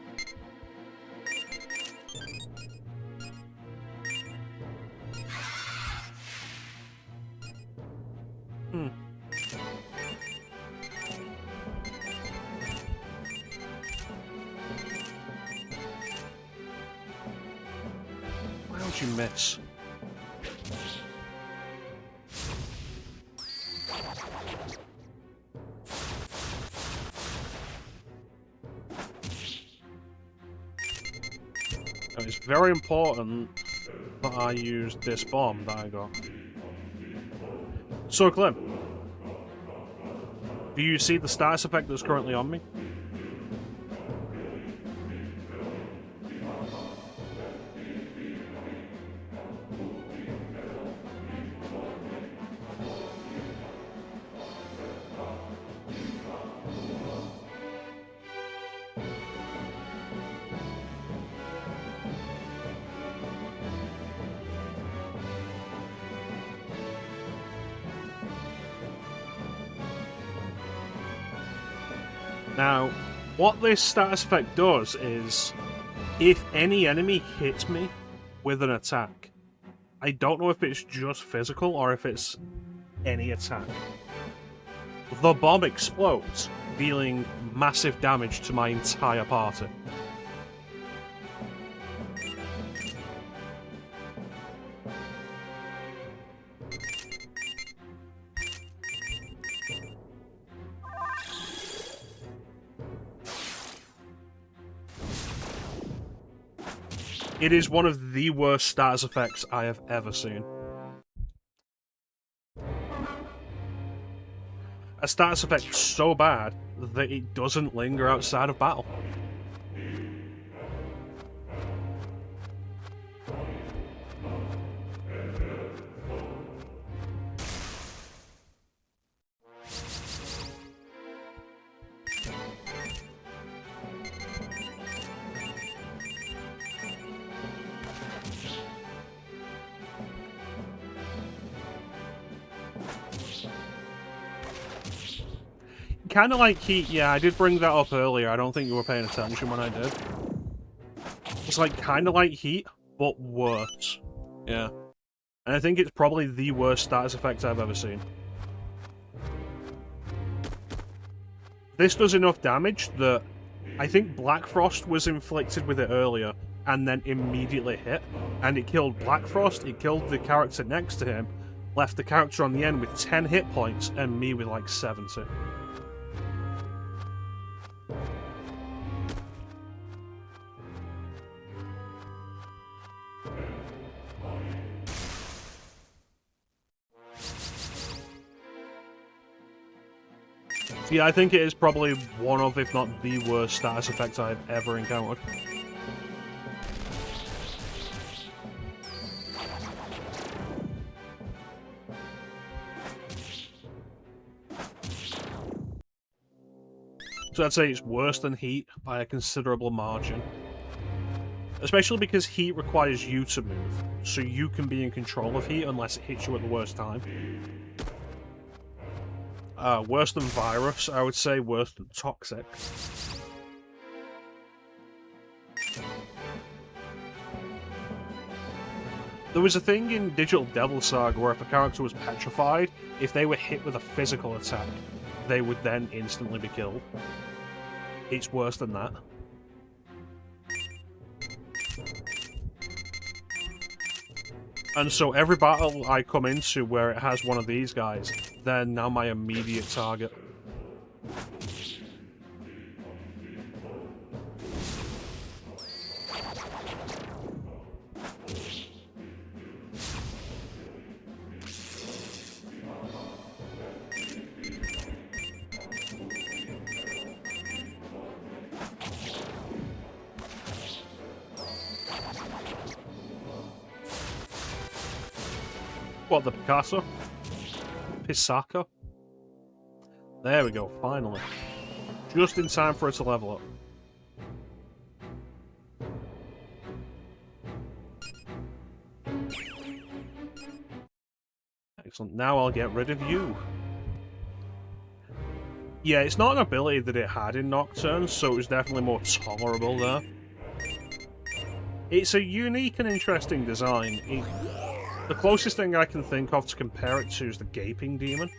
Why would you miss? It's very important that I use this bomb that I got. So, Clem, do you see the status effect that's currently on me? Now, what this status effect does is, if any enemy hits me with an attack, I don't know if it's just physical or if it's any attack, the bomb explodes, dealing massive damage to my entire party. It is one of the worst status effects I have ever seen. A status effect so bad that it doesn't linger outside of battle. Kind of like heat, yeah, I did bring that up earlier. I don't think you were paying attention when I did. It's like kind of like heat, but worse. Yeah. And I think it's probably the worst status effect I've ever seen. This does enough damage that I think Black Frost was inflicted with it earlier and then immediately hit. And it killed Black Frost, it killed the character next to him, left the character on the end with 10 hit points and me with like 70. Yeah, I think it is probably one of, if not the worst status effects I've ever encountered. So I'd say it's worse than heat by a considerable margin. Especially because heat requires you to move, so you can be in control of heat unless it hits you at the worst time. Worse than virus, I would say worse than toxic. There was a thing in Digital Devil Saga where if a character was petrified, if they were hit with a physical attack, they would then instantly be killed. It's worse than that. And so every battle I come into where it has one of these guys, they're now my immediate target. What, the Picasso? Pisaka? There we go, finally. Just in time for it to level up. Excellent, now I'll get rid of you. Yeah, it's not an ability that it had in Nocturne, so it was definitely more tolerable there. It's a unique and interesting design. The closest thing I can think of to compare it to is the Gaping Demon.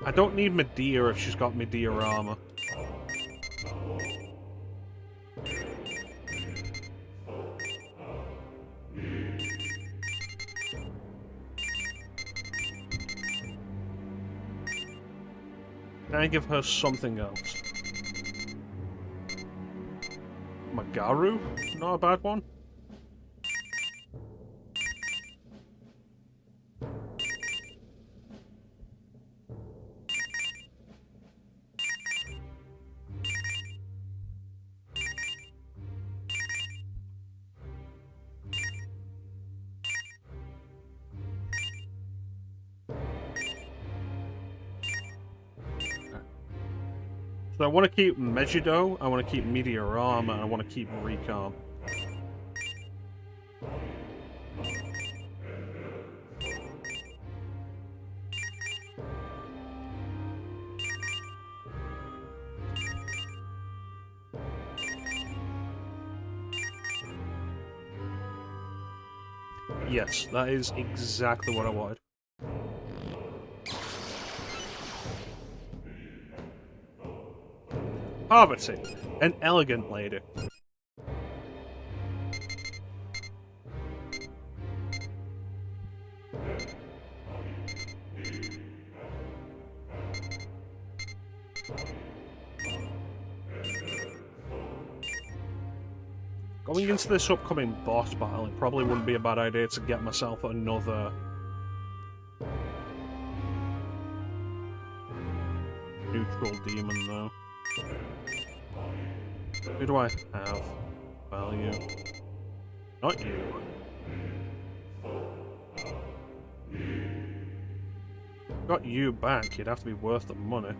I don't need Medea if she's got Medea armor. Can I give her something else? Magaru? Not a bad one. So I want to keep Megiddo, I want to keep Meteorama, and I want to keep Recom. Yes, that is exactly what I wanted. Parvati, an elegant lady. Going into this upcoming boss battle, it probably wouldn't be a bad idea to get myself another neutral demon, though. Who do I have? Value. Not you. Got you back, you'd have to be worth the money.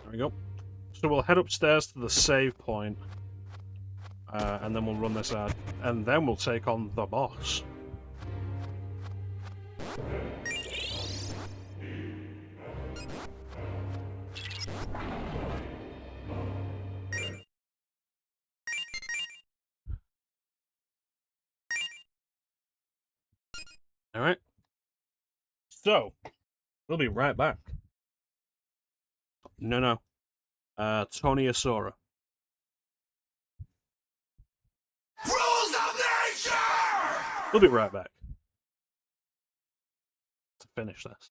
There we go. So we'll head upstairs to the save point, and then we'll run this ad, and then we'll take on the boss. Alright. So, we'll be right back. No. Tony Asura.
Rules of nature!
We'll be right back to finish this.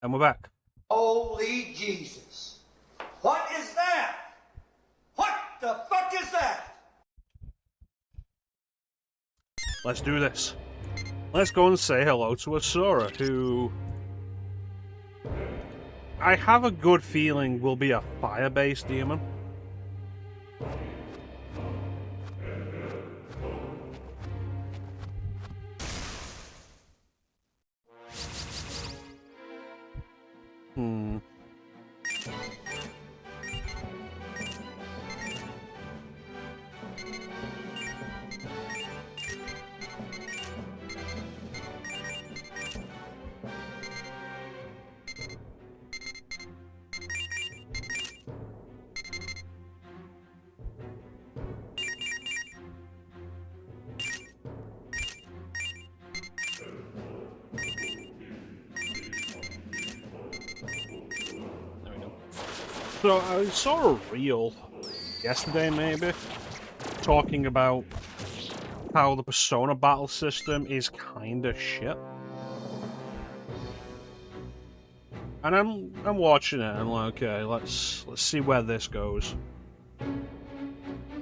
And we're back.
Holy Jesus. What is that? What the fuck is that?
Let's do this. Let's go and say hello to Asura, who I have a good feeling will be a fire-based demon. So I saw a reel yesterday, maybe, talking about how the Persona battle system is kinda shit. And I'm watching it and I'm like, okay, let's see where this goes.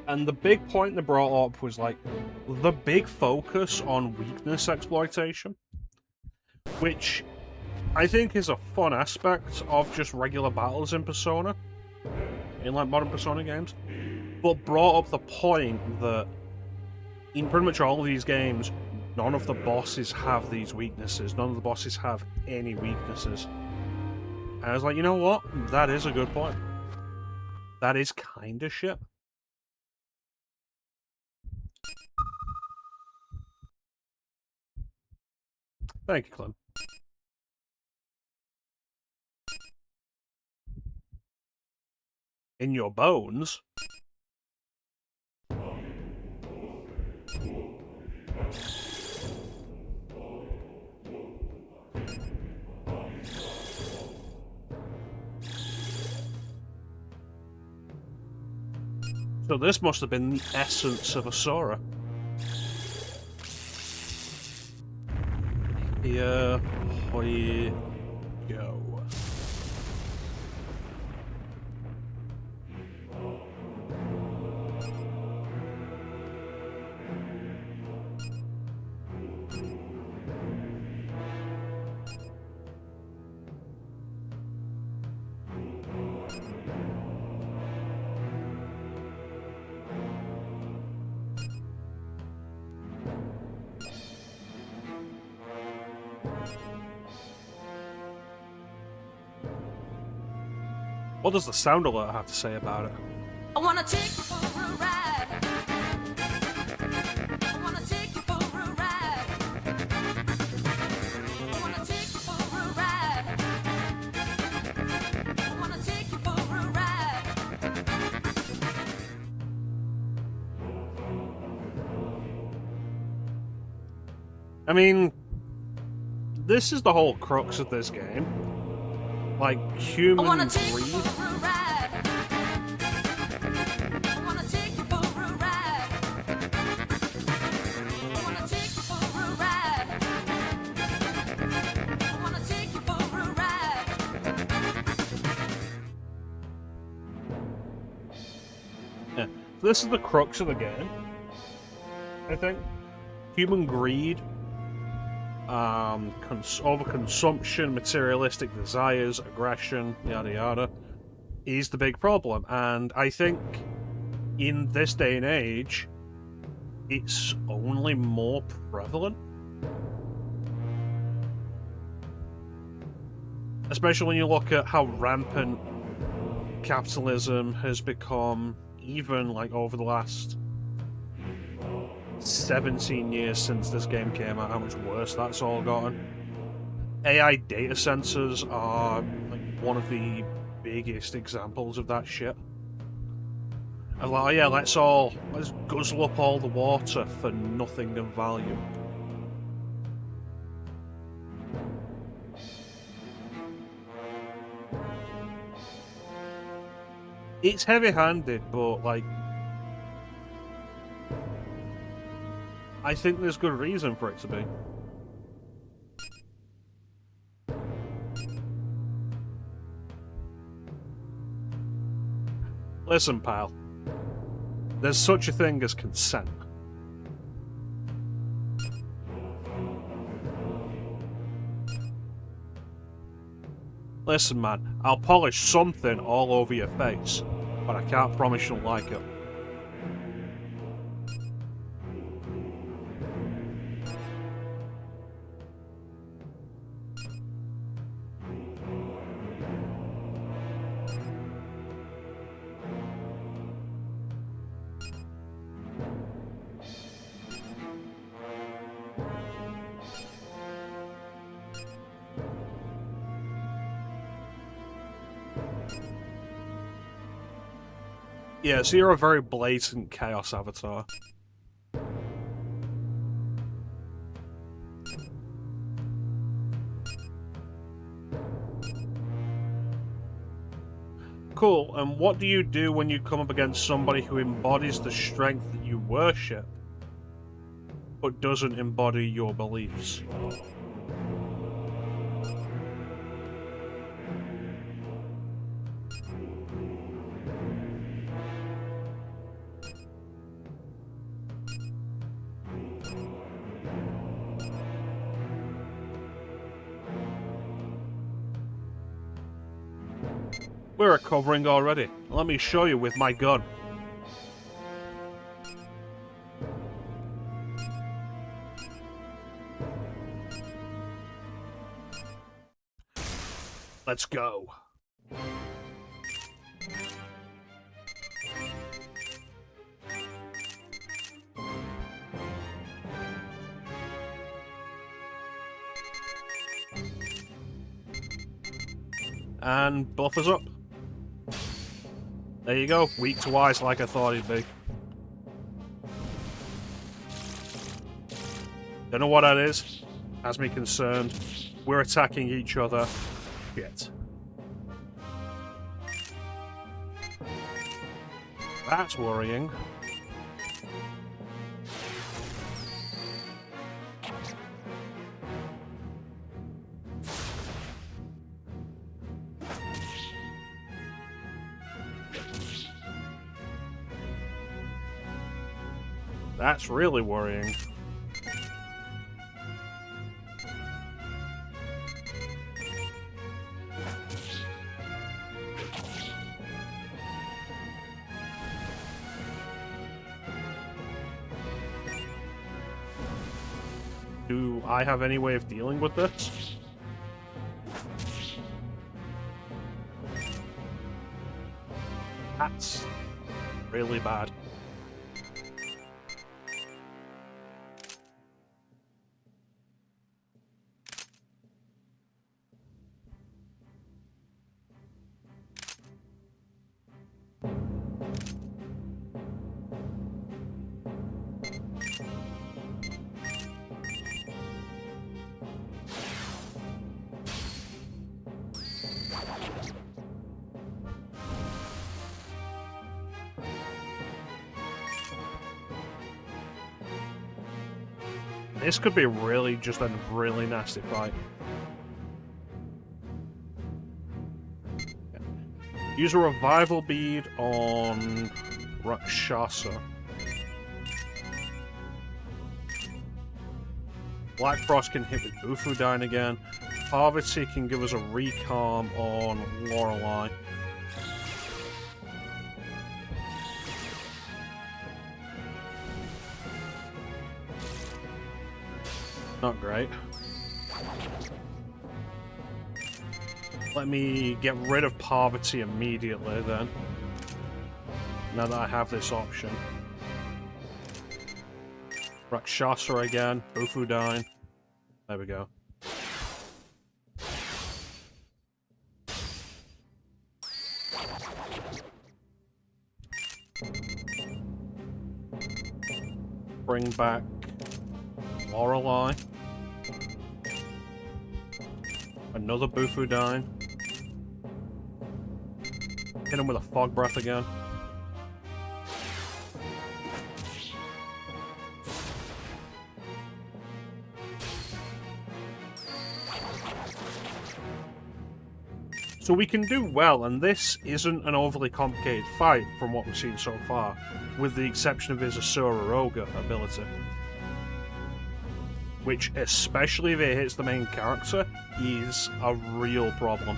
And the big point they brought up was like the big focus on weakness exploitation, which I think is a fun aspect of just regular battles in Persona, in like modern Persona games, but brought up the point that in pretty much all of these games, none of the bosses have these weaknesses. None of the bosses have any weaknesses. And I was like, you know what? That is a good point. That is kinda shit. Thank you, Clem. In your bones? So this must have been the essence of Asura. Here we go. What does the sound alert have to say about it?
I wanna take you for a ride. I wanna take you for a ride. I wanna take you for a ride. I wanna take you for a ride.
I mean, this is the whole crux of this game. Like, human
I wanna take you
greed.
for a ride. I wanna take you for a ride. I wanna take you for a ride. I wanna take you for a ride.
Yeah. This is the crux of the game, I think. Human greed, overconsumption, materialistic desires, aggression, yada yada, is the big problem. And I think in this day and age, it's only more prevalent. Especially when you look at how rampant capitalism has become, even like over the last 17 years since this game came out, how much worse that's all gotten. AI data centers are like one of the biggest examples of that shit. Of like, oh yeah, let's guzzle up all the water for nothing of value. It's heavy-handed, but like, I think there's good reason for it to be. Listen, pal. There's such a thing as consent. Listen, man, I'll polish something all over your face, but I can't promise you'll like it. Yeah, so you're a very blatant chaos avatar. Cool, and what do you do when you come up against somebody who embodies the strength that you worship, but doesn't embody your beliefs? We're recovering already. Let me show you with my gun. Let's go. And buffers up. There you go, weak to ice like I thought he'd be. Don't know what that is. Has me concerned. We're attacking each other. Shit. That's worrying. That's really worrying. Do I have any way of dealing with this? That's really bad. This could be really just a really nasty fight. Use a revival bead on Rakshasa. Black Frost can hit with Bufudine again. Parvati can give us a recalm on Lorelei. Not great. Let me get rid of Parvati immediately then. Now that I have this option. Rakshasa again, Bufudine. There we go. Bring back Lorelei. Another Bufudine. Hit him with a fog breath again. So we can do well, and this isn't an overly complicated fight from what we've seen so far, with the exception of his Asura Roga ability. Which, especially if it hits the main character, is a real problem.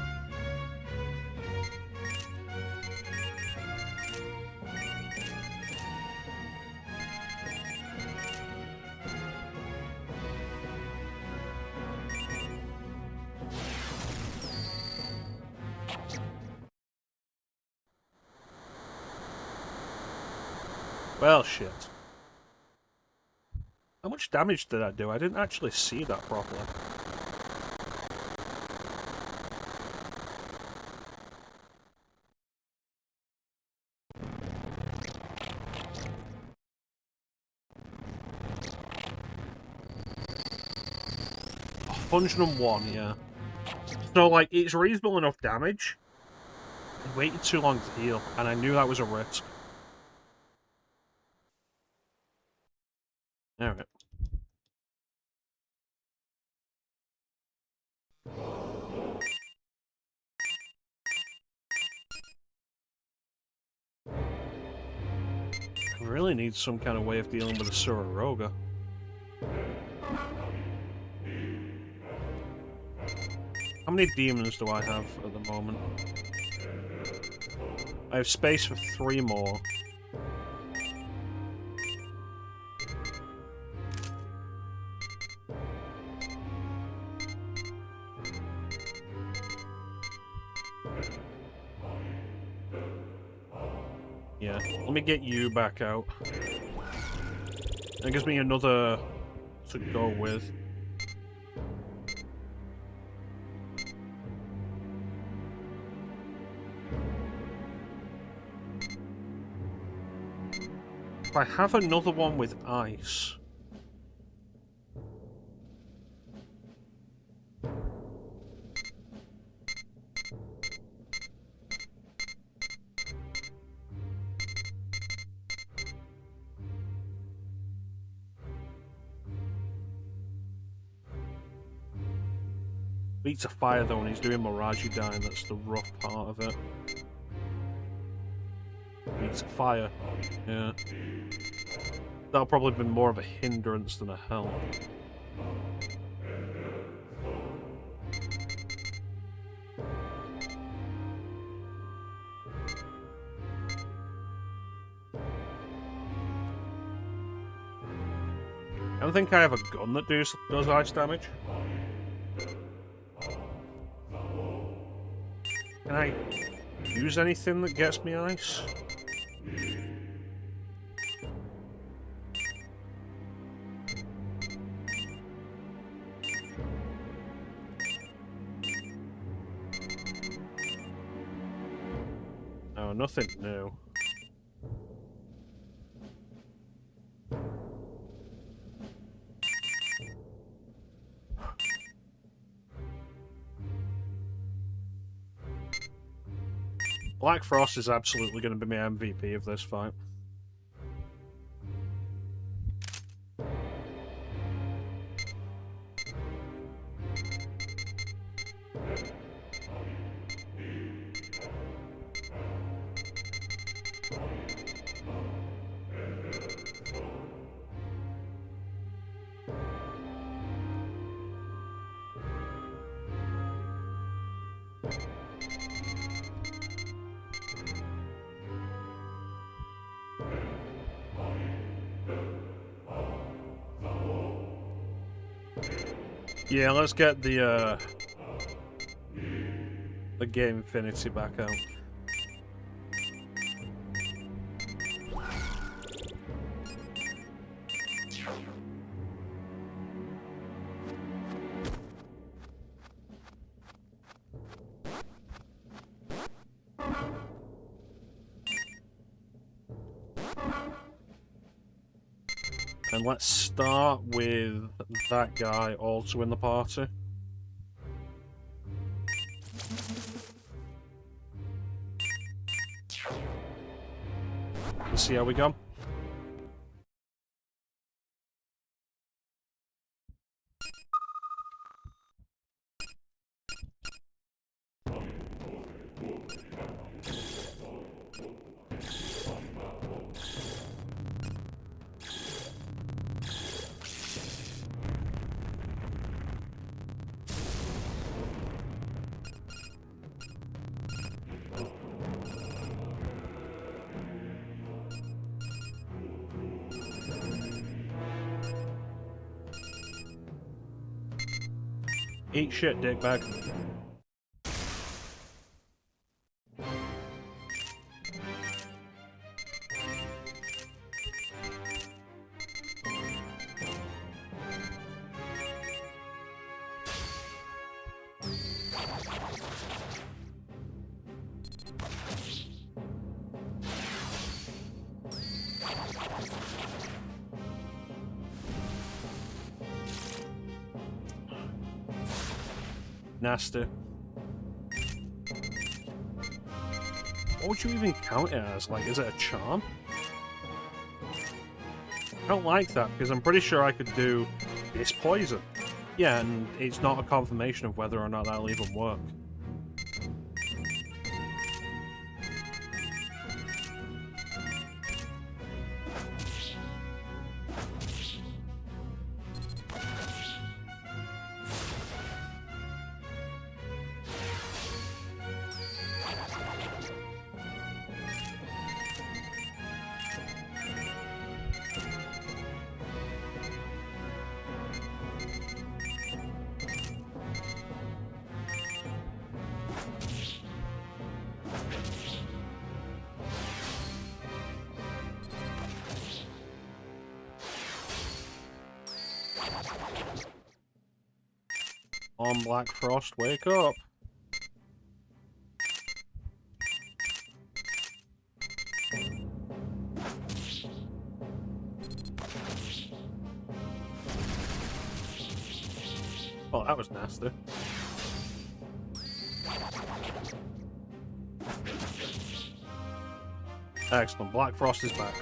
Well, shit. How much damage did I do? I didn't actually see that properly. Oh, 101, yeah. So, like, it's reasonable enough damage. I waited too long to heal, and I knew that was a risk. Alright. I really need some kind of way of dealing with a Roga. How many demons do I have at the moment? I have space for 3 more. Yeah, let me get you back out. That gives me another to go with. If I have another one with ice... Beats a fire though, and he's doing Mirage Dying, that's the rough part of it. Beats a fire, yeah. That'll probably be more of a hindrance than a help. I don't think I have a gun that does ice damage. Can I use anything that gets me ice? Oh, nothing new. Black Frost is absolutely going to be my MVP of this fight. Yeah, let's get the Game Infinity back out. And let's start with that guy also in the party. Let's see how we go. Eat shit, dickbag. Nasty. What would you even count it as? Like, is it a charm? I don't like that, because I'm pretty sure I could do this poison. Yeah, and it's not a confirmation of whether or not that'll even work. On Black Frost, wake up! Oh, that was nasty. Excellent, Black Frost is back.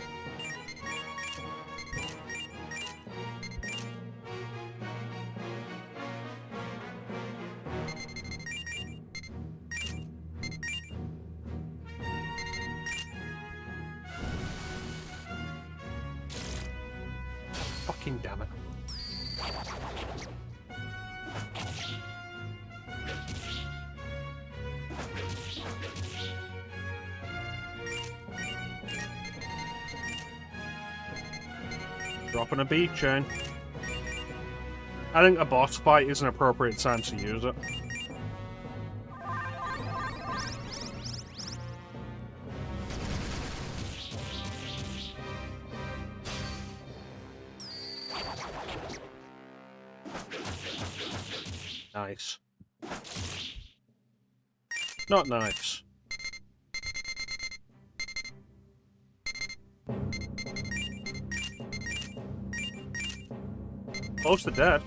Fucking damn it. Dropping a beat chain. I think a boss fight is an appropriate time to use it. Nice. Not nice. Close to dead.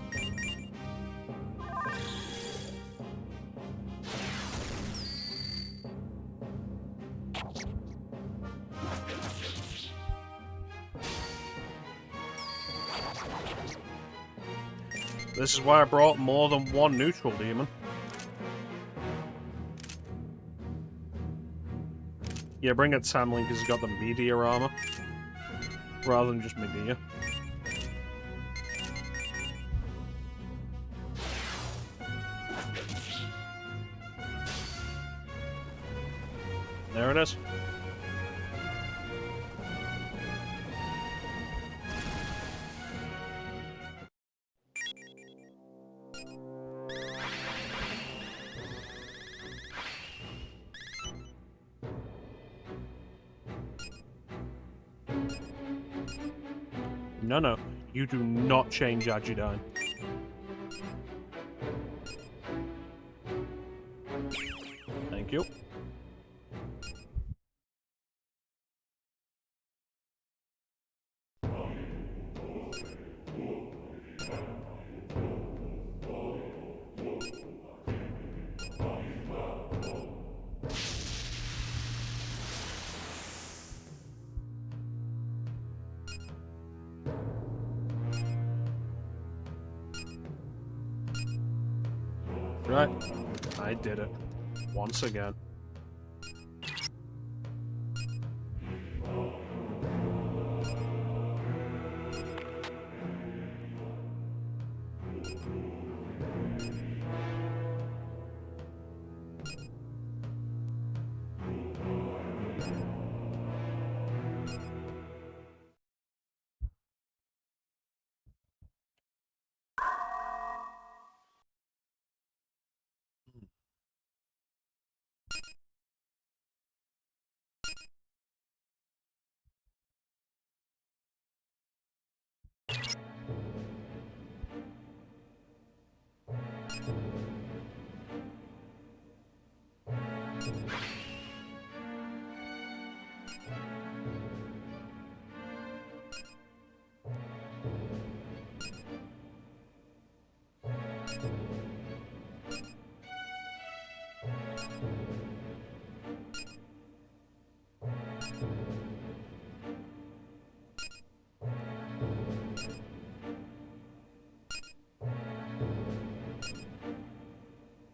This is why I brought more than one neutral demon. Yeah, bring a Tamlin because he's got the meteor armor. Rather than just Medea. There it is. No, you do not change Agidine. Thank you. Right, I did it. Once again.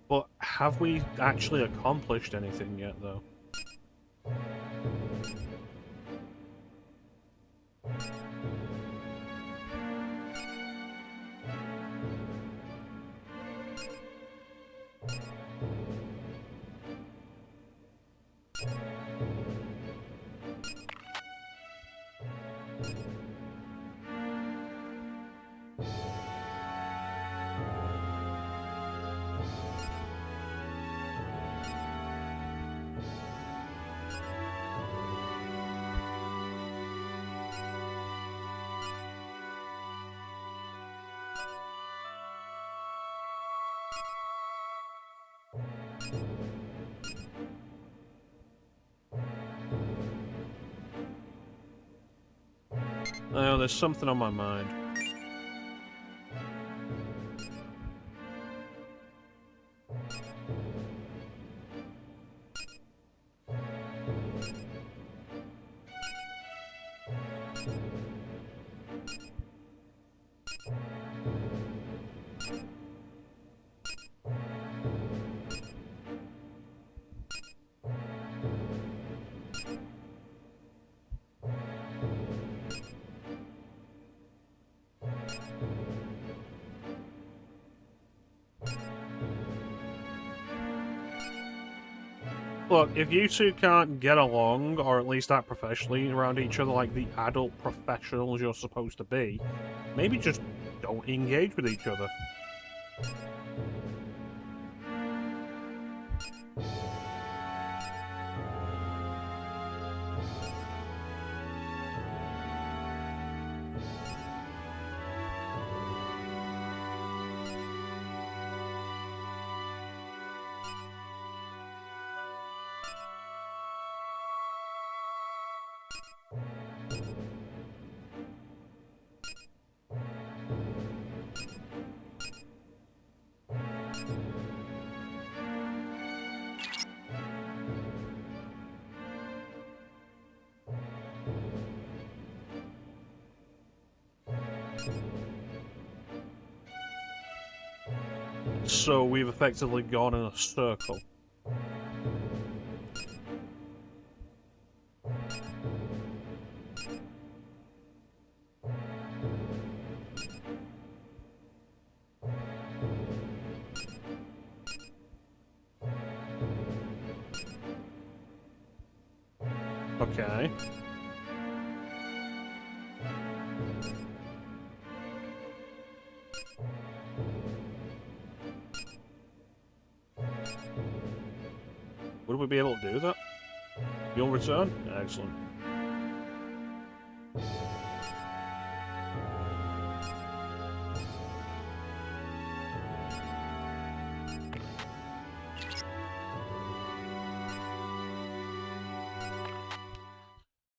But have we actually accomplished anything yet, though? Oh, there's something on my mind. Look, if you two can't get along, or at least act professionally around each other like the adult professionals you're supposed to be, maybe just don't engage with each other. So we've effectively gone in a circle. Okay. Would we be able to do that? You'll return? Excellent.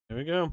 Here we go.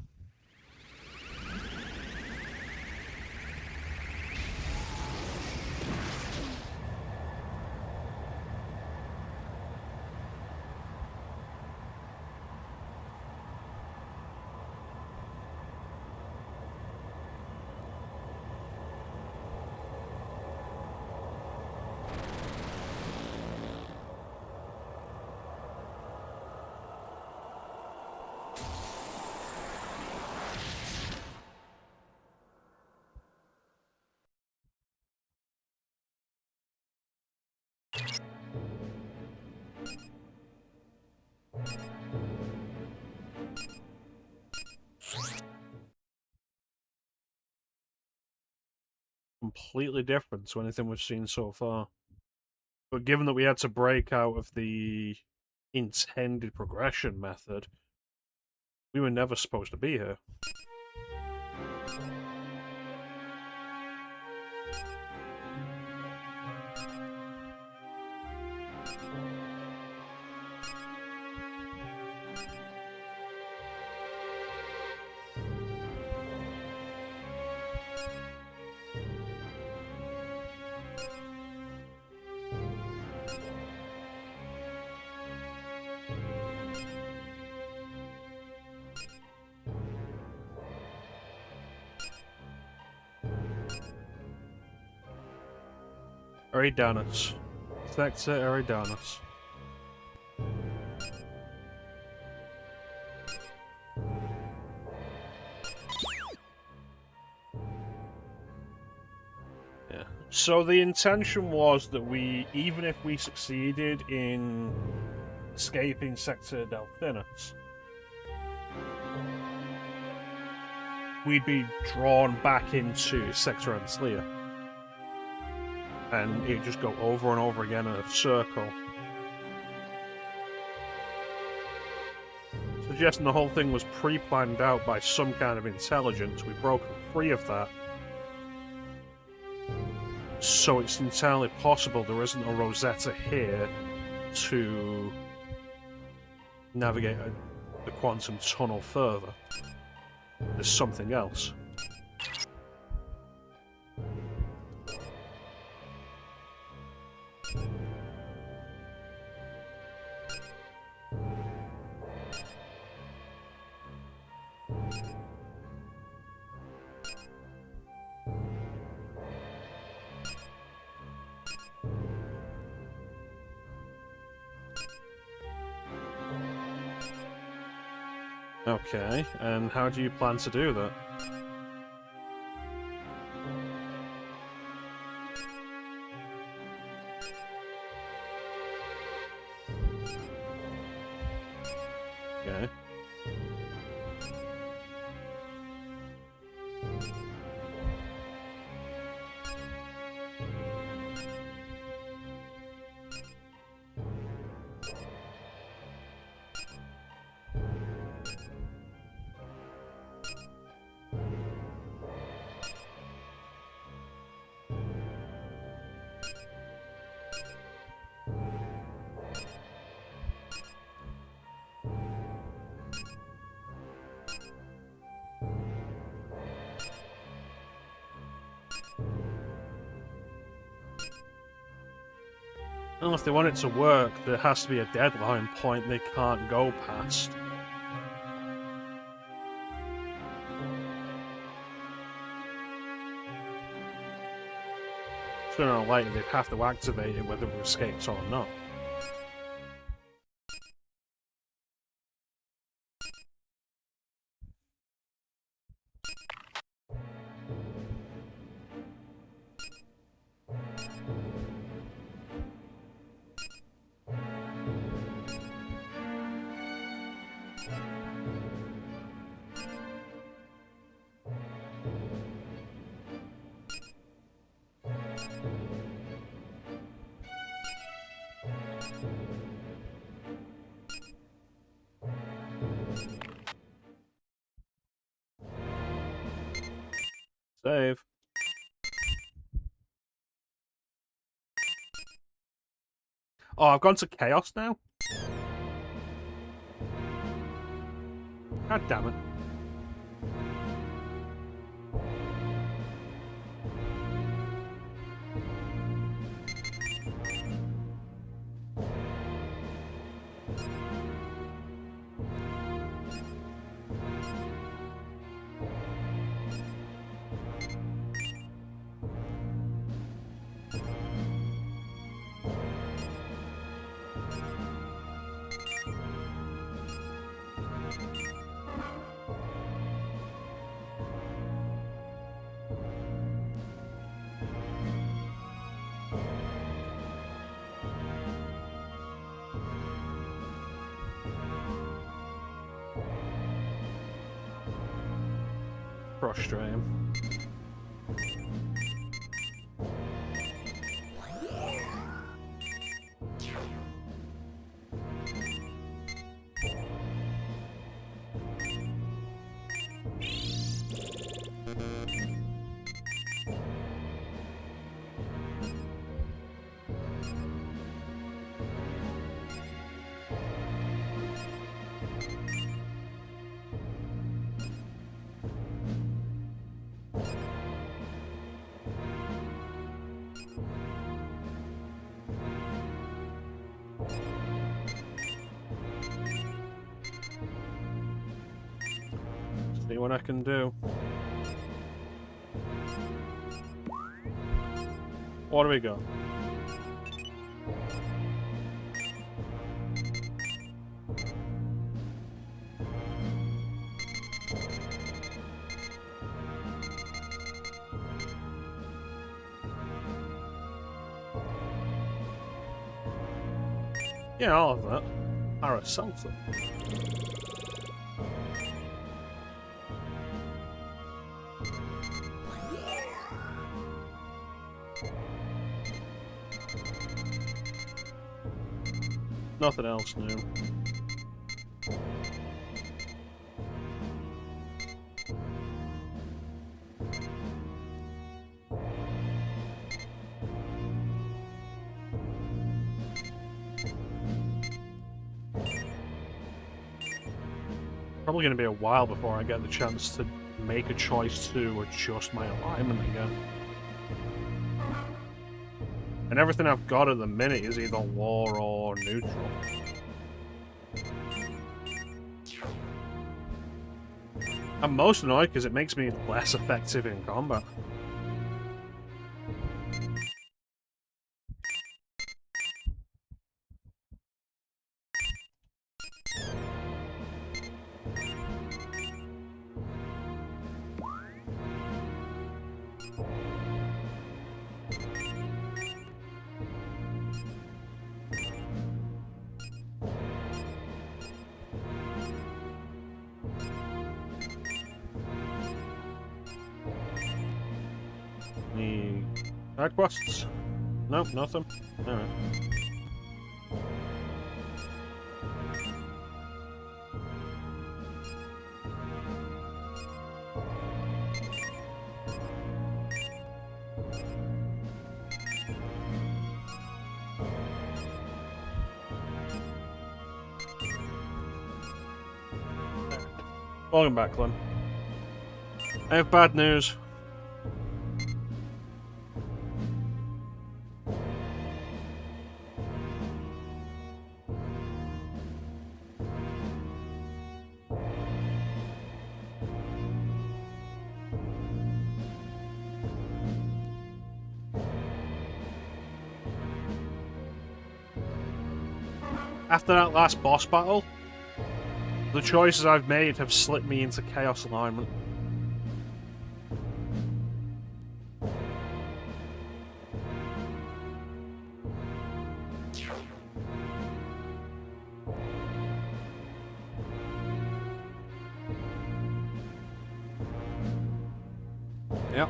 Completely different to anything we've seen so far. But given that we had to break out of the intended progression method, we were never supposed to be here. Eridanus. Sector Eridanus. Yeah. So the intention was that even if we succeeded in escaping Sector Delphinus, we'd be drawn back into Sector Eridanus. And it'd just go over and over again in a circle. Suggesting the whole thing was pre-planned out by some kind of intelligence. We've broken free of that. So it's entirely possible there isn't a Rosetta here to navigate the quantum tunnel further. There's something else. Okay, and how do you plan to do that? Okay. Well, if they want it to work, there has to be a deadline point they can't go past. Sooner or later, they'd have to activate it whether we're escaped or not. Save. Oh, I've gone to Chaos now? God damn it. Frustrating. See what I can do. What do we got? Yeah, I'll have that. Paracelta. Nothing else new. Probably going to be a while before I get the chance to make a choice to adjust my alignment again. And everything I've got at the minute is either war or neutral. I'm most annoyed because it makes me less effective in combat. Any side quests? Nope, nothing. Alright. Welcome back, Clem. I have bad news. After that last boss battle, the choices I've made have slipped me into chaos alignment. Yep.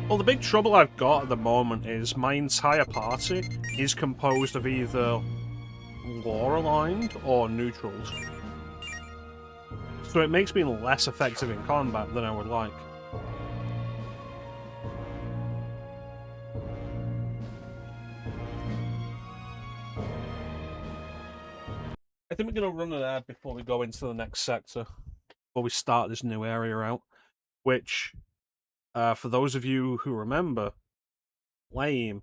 Well, the big trouble I've got at the moment is my entire party is composed of either lore-aligned or neutrals. So it makes me less effective in combat than I would like. I think we're going to run an ad before we go into the next sector, before we start this new area out, which... for those of you who remember, Flame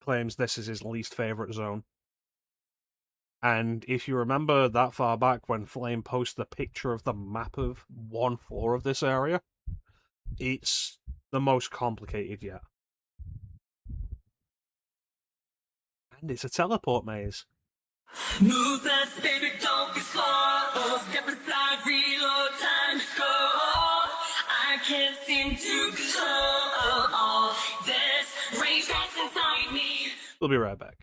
claims this is his least favourite zone. And if you remember that far back when Flame posted a picture of the map of one floor of this area, it's the most complicated yet. And it's a teleport maze.
Move fast, baby, don't be slow. Step aside, reload, time to go. I can't seem to control all this rage that's inside me.
We'll be right back.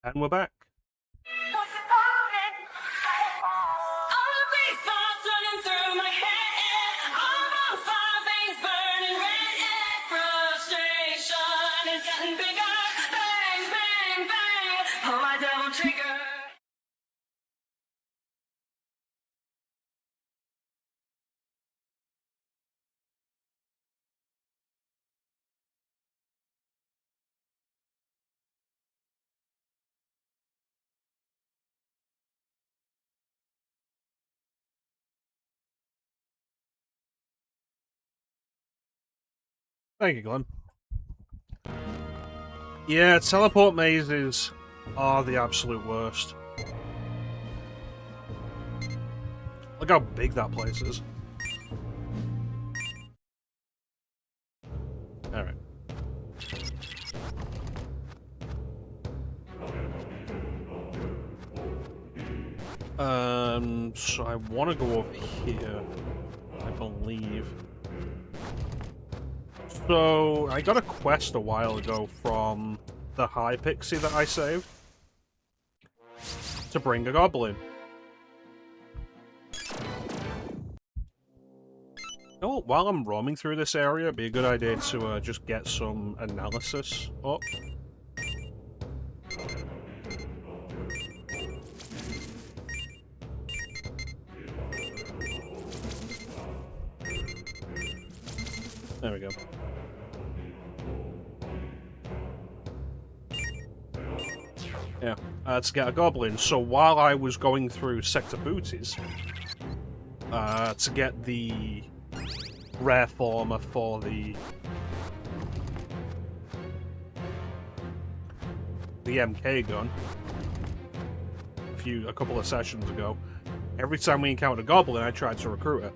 And we're back.
All of these thoughts running through my head. All my fire veins burning red. Frustration is getting bigger. Bang, bang, bang. Pull my devil trigger.
Thank you, Glenn. Yeah, teleport mazes are the absolute worst. Look how big that place is. Alright. So I want to go over here, I believe. So, I got a quest a while ago from the High Pixie that I saved to bring a goblin. Oh, while I'm roaming through this area, it'd be a good idea to just get some analysis up. There we go. Yeah, to get a goblin. So while I was going through Sector Booties, to get the rare former for the MK gun a couple of sessions ago, every time we encountered a goblin, I tried to recruit it.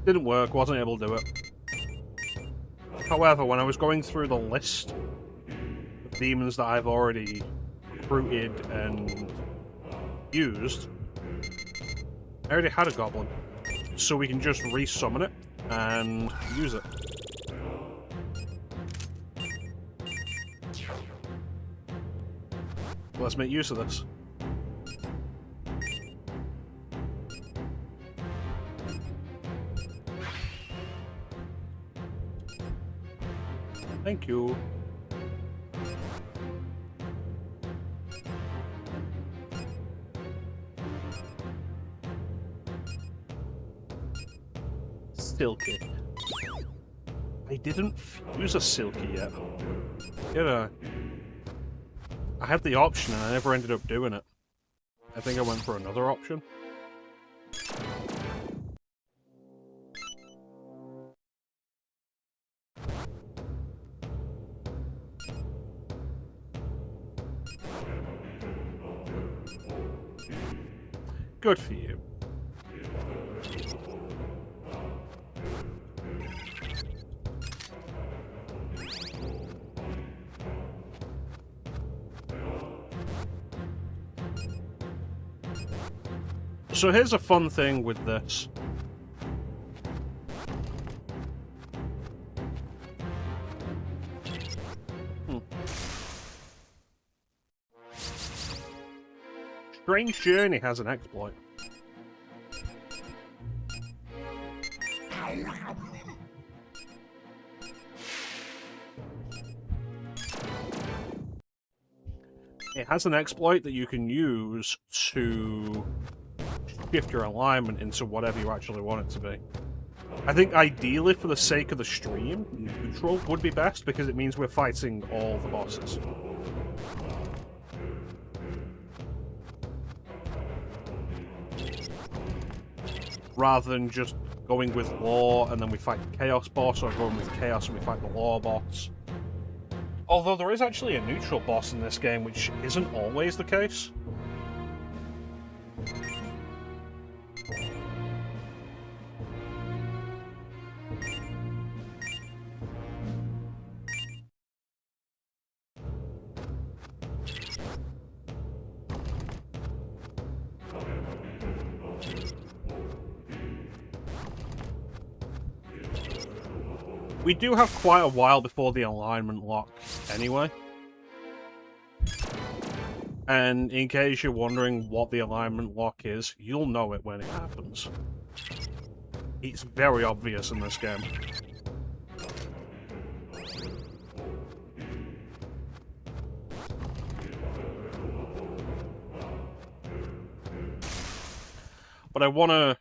Didn't work, wasn't able to do it. However, when I was going through the list of demons that I've already recruited and used, I already had a goblin. So we can just resummon it and use it. Let's make use of this. Thank you. Silky. I didn't fuse a Silky yet. Yeah, I had the option and I never ended up doing it. I think I went for another option. Good for you. So here's a fun thing with this. Strange Journey has an exploit. It has an exploit that you can use to shift your alignment into whatever you actually want it to be. I think ideally, for the sake of the stream, neutral would be best because it means we're fighting all the bosses. Rather than just going with Law and then we fight the Chaos boss, or going with Chaos and we fight the Law boss. Although there is actually a neutral boss in this game, which isn't always the case. We do have quite a while before the alignment lock anyway. And in case you're wondering what the alignment lock is, you'll know it when it happens. It's very obvious in this game. But I wanna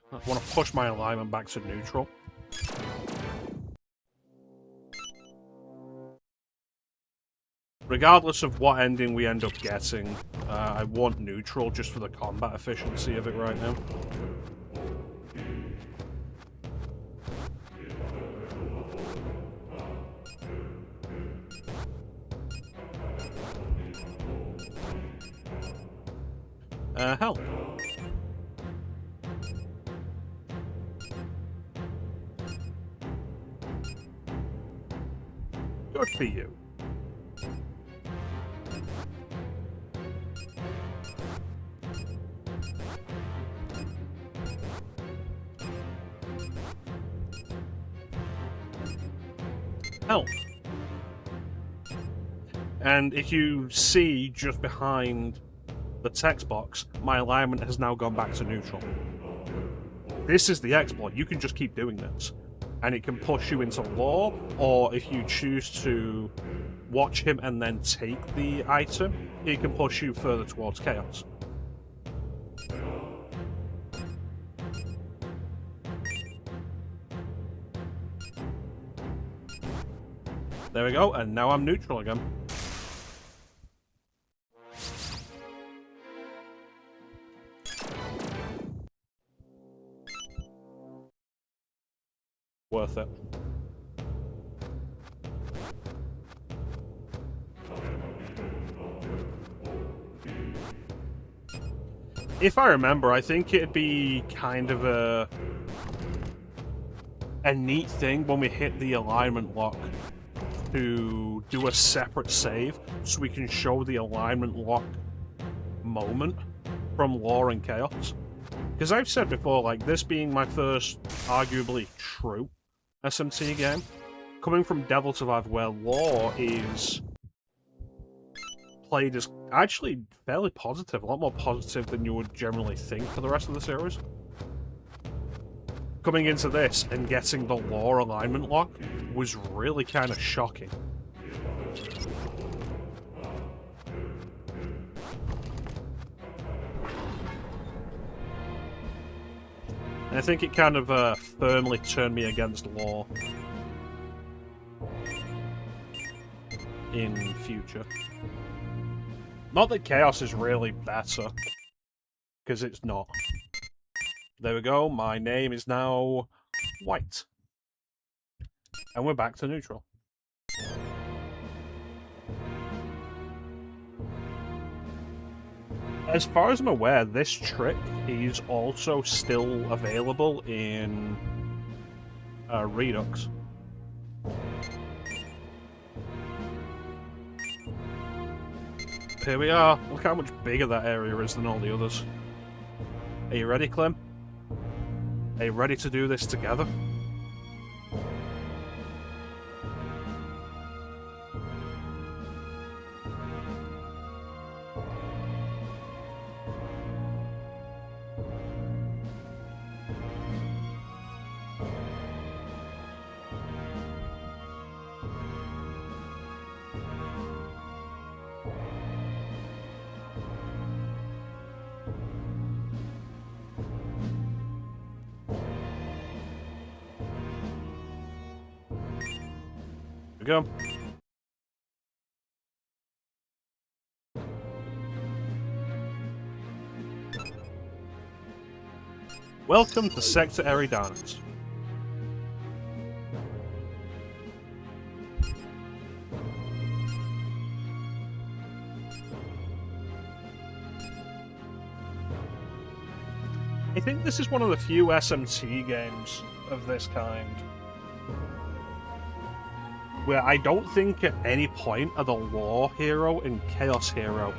push my alignment back to neutral. Regardless of what ending we end up getting, I want neutral just for the combat efficiency of it right now. Help. Good for you. Help. And if you see just behind the text box, my alignment has now gone back to neutral. This is the exploit. You can just keep doing this. And it can push you into lore, or if you choose to watch him and then take the item, it can push you further towards chaos. There we go, and now I'm neutral again. Worth it. If I remember, I think it'd be kind of a neat thing when we hit the alignment lock to do a separate save so we can show the alignment lock moment from lore and chaos. Because I've said before, like, this being my first arguably true SMT game, coming from Devil Survivor where lore is played as actually fairly positive, a lot more positive than you would generally think for the rest of the series. Coming into this and getting the lore alignment lock was really kind of shocking. And I think it kind of firmly turned me against lore in future. Not that chaos is really better, because it's not. There we go, my name is now white. And we're back to neutral. As far as I'm aware, this trick is also still available in Redux. Here we are. Look how much bigger that area is than all the others. Are you ready, Clem? Are you ready to do this together? We go. Welcome to Sector Eridanus. I think this is one of the few SMT games of this kind where I don't think at any point are the Lore hero and Chaos hero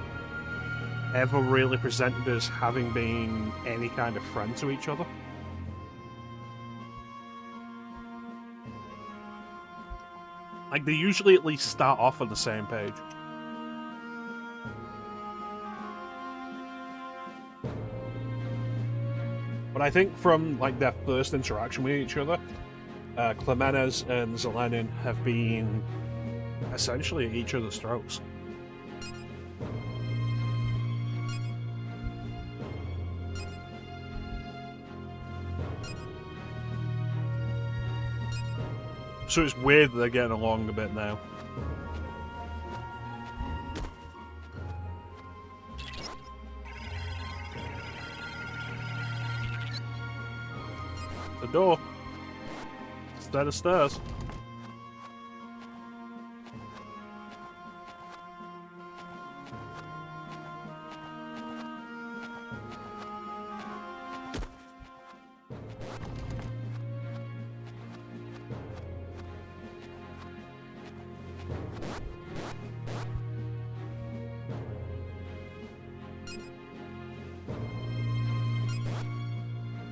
ever really presented as having been any kind of friend to each other. Like, they usually at least start off on the same page. But I think from, like, their first interaction with each other, Clemenes and Zelenin have been essentially at each other's throats. So it's weird that they're getting along a bit now. The door. Instead of stairs.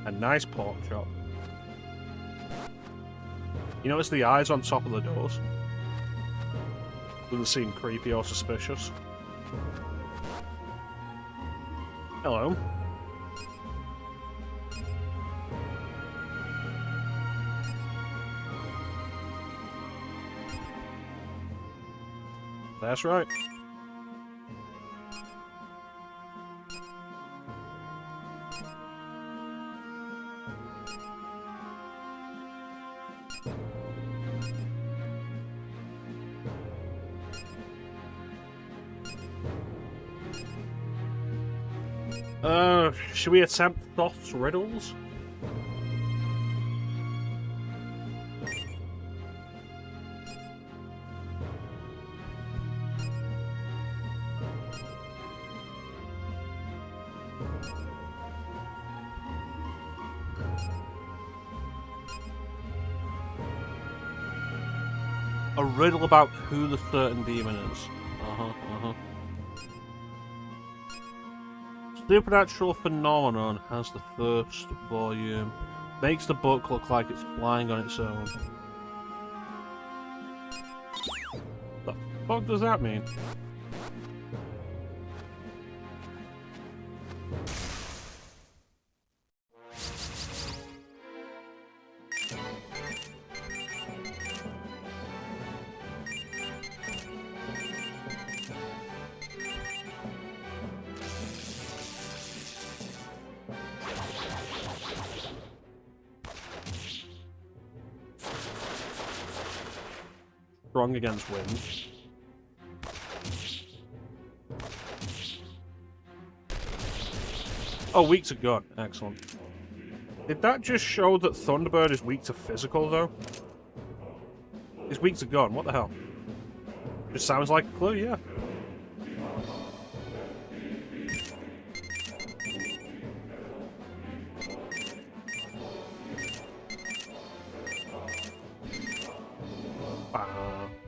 A nice pork chop. You notice the eyes on top of the doors? Doesn't seem creepy or suspicious. Hello. That's right. Should we attempt Thoth's riddles? A riddle about who the certain demon is. Supernatural phenomenon has the first volume. Makes the book look like it's flying on its own. The fuck does that mean? Strong against wind. Oh, weak to gun. Excellent. Did that just show that Thunderbird is weak to physical, though? It's weak to gun. What the hell? Just sounds like a clue, yeah.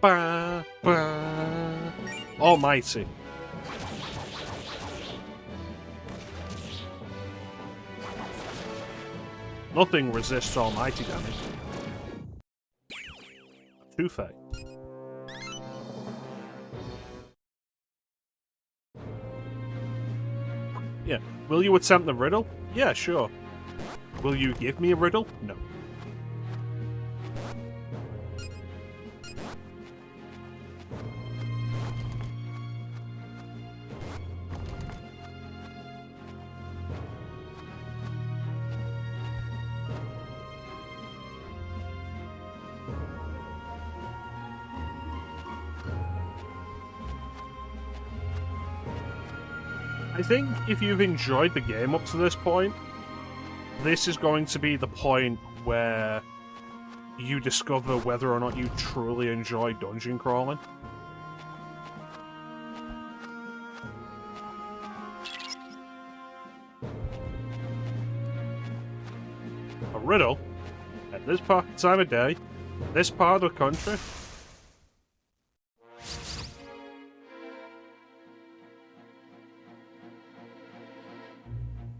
Ba, ba. Almighty. Nothing resists almighty damage. Two-Fey. Yeah. Will you attempt the riddle? Yeah, sure. Will you give me a riddle? No. I think if you've enjoyed the game up to this point, this is going to be the point where you discover whether or not you truly enjoy dungeon crawling. A riddle? At this time of day? This part of the country?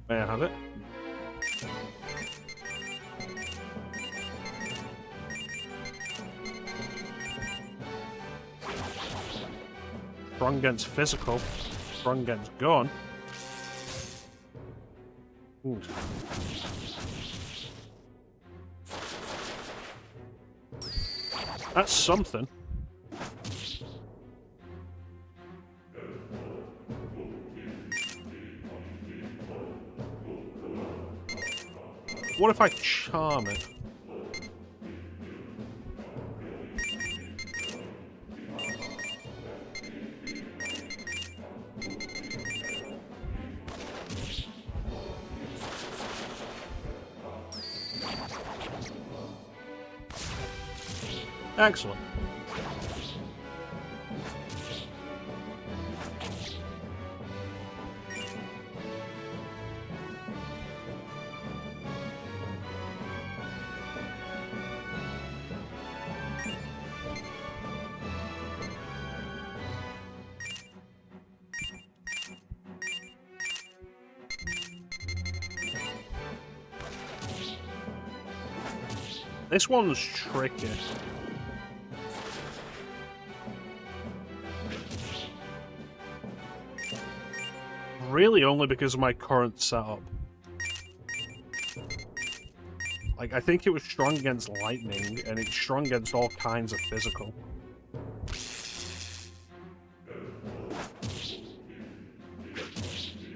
May I have it? Strong against physical. Strong against gun. Ooh. That's something. What if I charm it? Excellent. This one's tricky. Really only because of my current setup. Like, I think it was strong against lightning, and it's strong against all kinds of physical.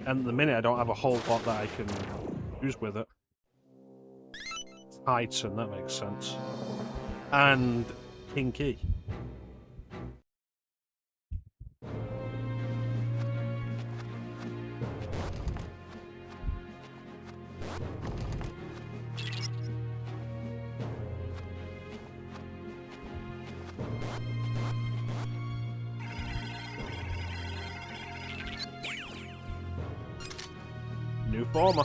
And at the minute, I don't have a whole lot that I can use with it. Titan, that makes sense. And Kinky. New former.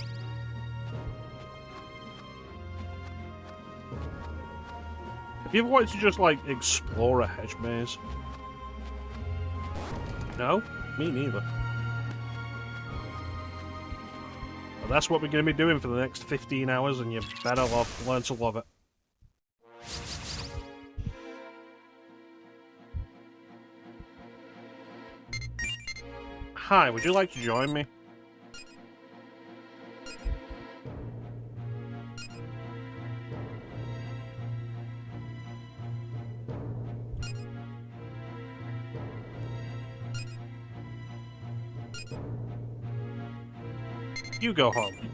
Have you ever wanted to just, like, explore a hedge maze? No? Me neither. Well, that's what we're going to be doing for the next 15 hours, and you better learn to love it. Hi, would you like to join me? You go home.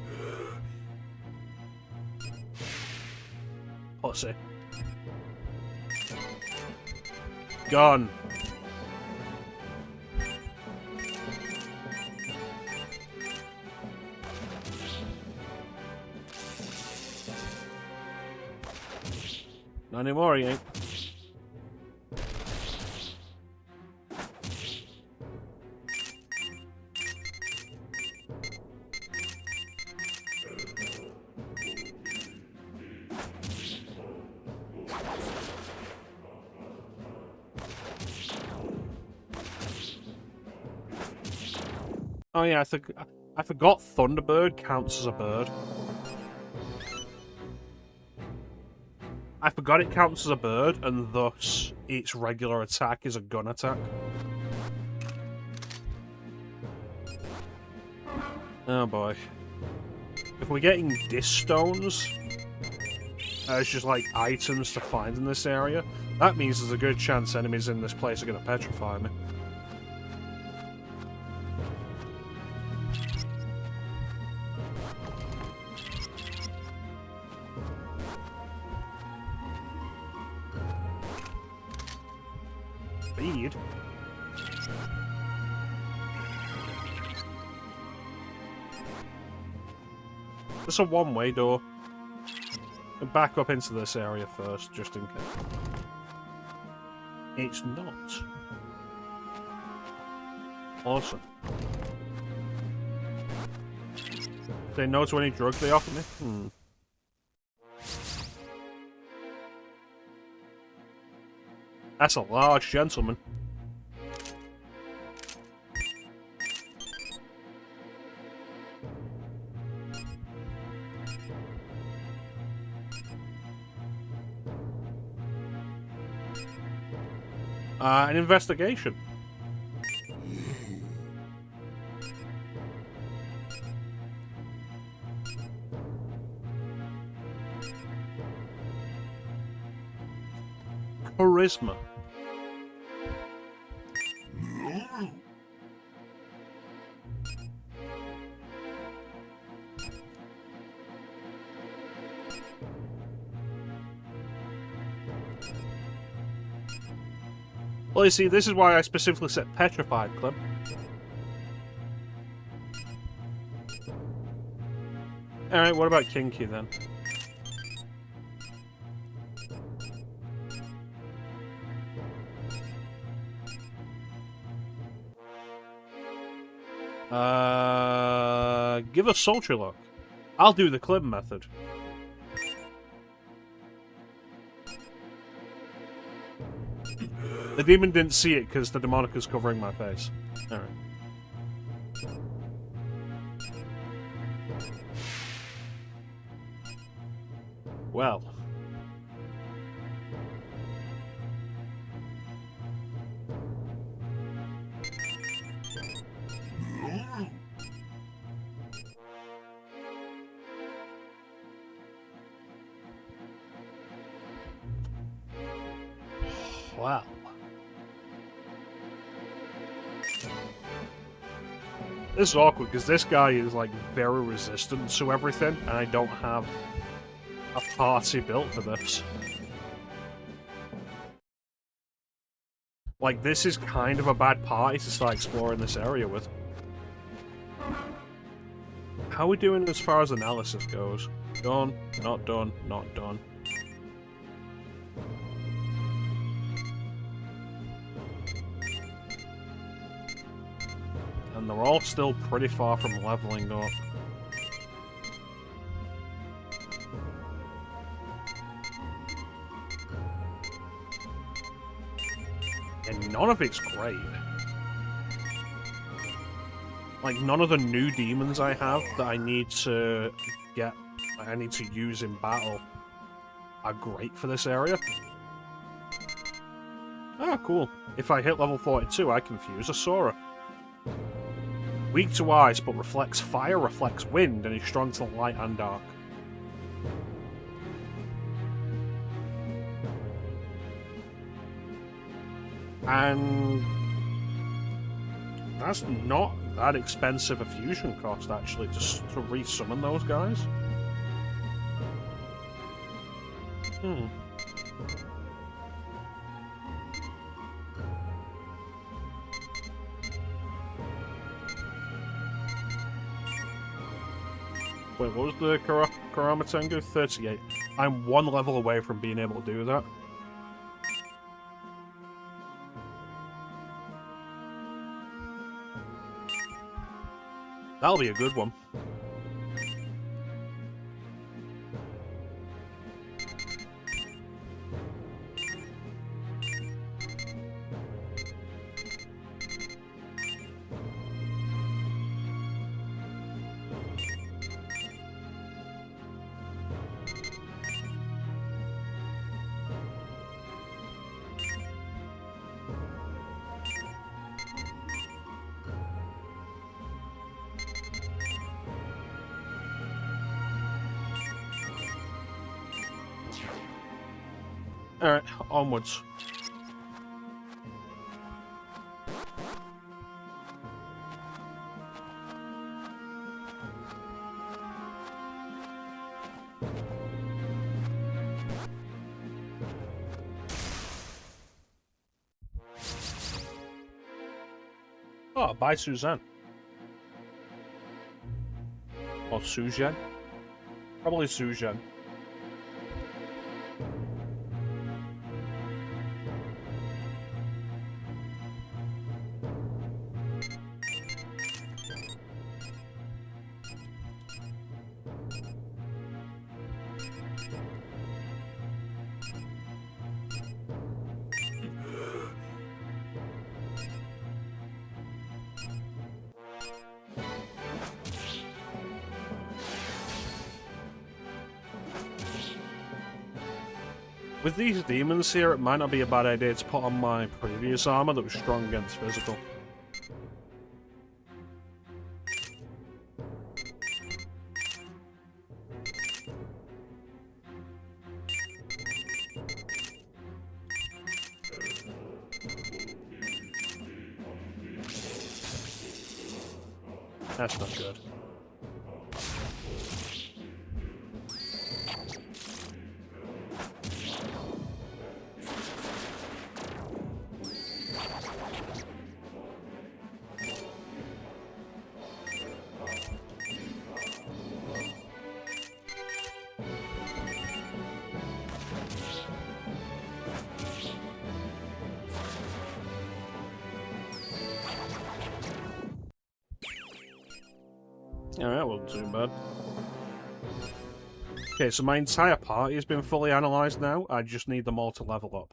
Pussy. Gone. Not anymore, he ain't. Oh yeah, I forgot Thunderbird counts as a bird. I forgot it counts as a bird, and thus its regular attack is a gun attack. Oh boy. If we're getting disc stones as just like items to find in this area, that means there's a good chance enemies in this place are going to petrify me. Speed. It's a one-way door. Back up into this area first, just in case. It's not. Awesome. Say no to any drugs they offer me? That's a large gentleman. An investigation. charisma. Well, you see, this is why I specifically said petrified, Clip. Alright, what about kinky then? Give a sultry look. I'll do the Clip method. The demon didn't see it because the demonic is covering my face. Alright. Well. Wow. This is awkward because this guy is like very resistant to everything, and I don't have a party built for this. Like, this is kind of a bad party to start exploring this area with. How are we doing as far as analysis goes? Done, not done, not done. And they're all still pretty far from leveling up. And none of it's great. Like, none of the new demons I have that I need to get, I need to use in battle, are great for this area. Ah, cool. If I hit level 42, I can fuse a Sora. Weak to ice, but reflects fire, reflects wind, and is strong to light and dark. And that's not that expensive a fusion cost, actually, just to re-summon those guys. Wait, what was the Kurama Tengu? 38. I'm one level away from being able to do that. That'll be a good one. Alright, onwards. Oh, bye Suzanne. Or Suzanne? Probably Suzanne. With these demons here, it might not be a bad idea to put on my previous armor that was strong against physical. That's not good. Alright, wasn't too bad. Okay, so my entire party has been fully analysed now. I just need them all to level up.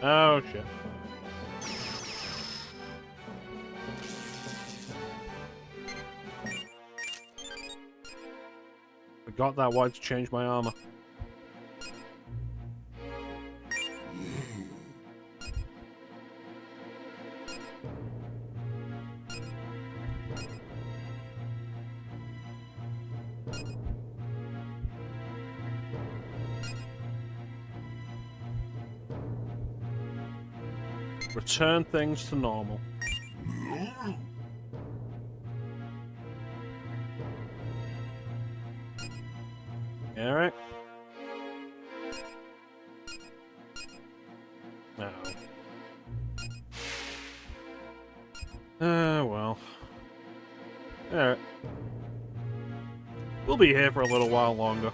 Oh shit. Forgot that I wanted to change my armor. Return things to normal. Alright. No. Well. Alright. We'll be here for a little while longer.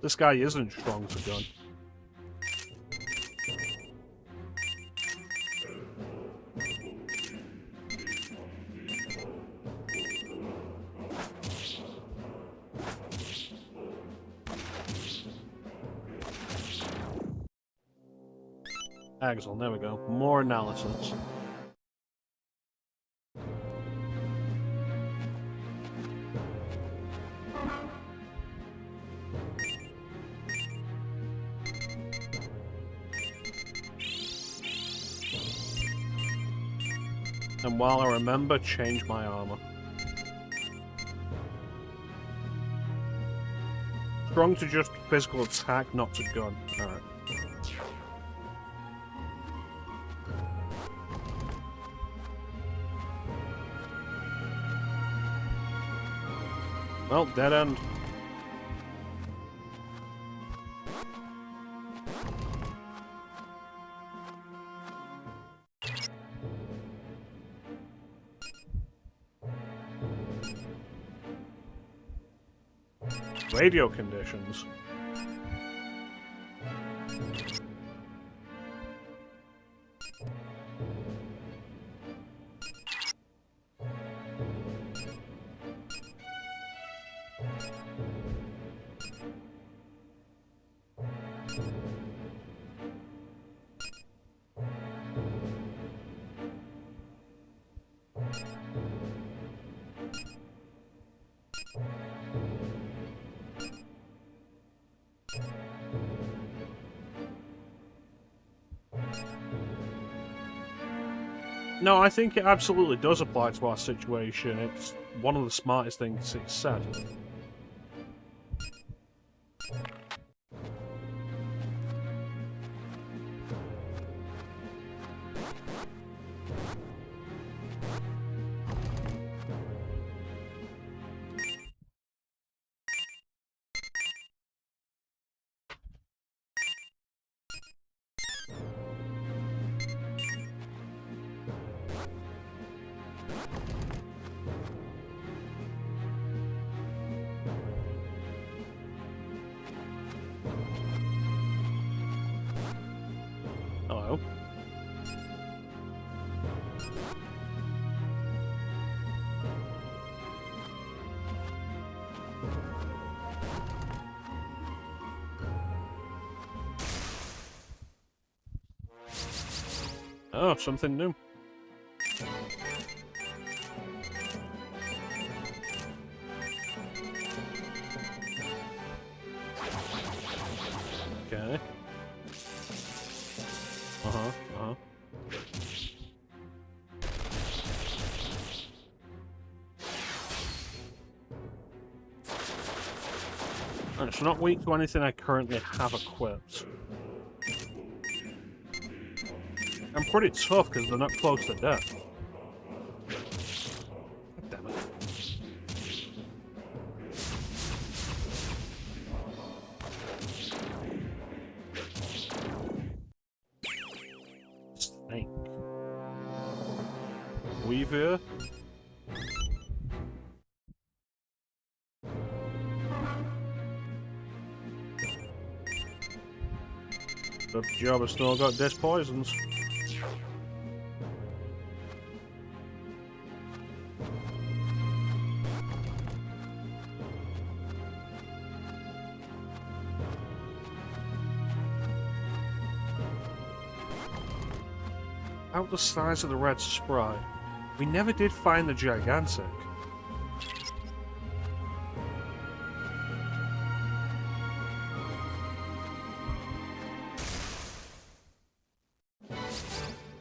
This guy isn't strong with a gun. Axel, there we go. More analysis. And while I remember, change my armor. Strong to just physical attack, not to gun. Alright. Well, dead end. Radio conditions. No, I think it absolutely does apply to our situation. It's one of the smartest things it's said. Hello. Oh, something new. Okay. It's not weak to anything I currently have equipped. I'm pretty tough because they're not close to death. God damn it. Snake. Weaver. Good job, I still got death poisons. About the size of the red sprite. We never did find the gigantic.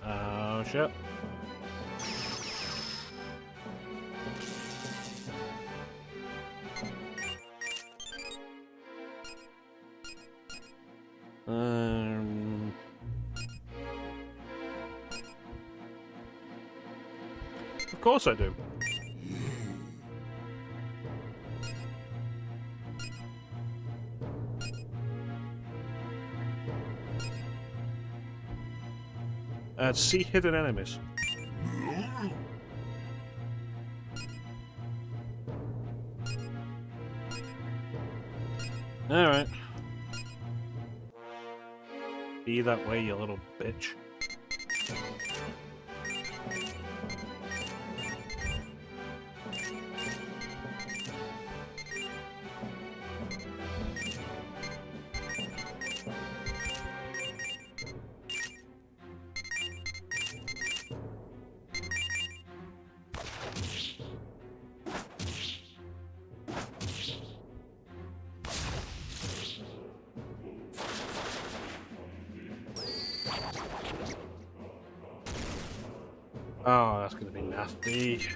Oh shit. Of course I do. See hidden enemies. Alright. Be that way, you little bitch. Oh, that's gonna be nasty.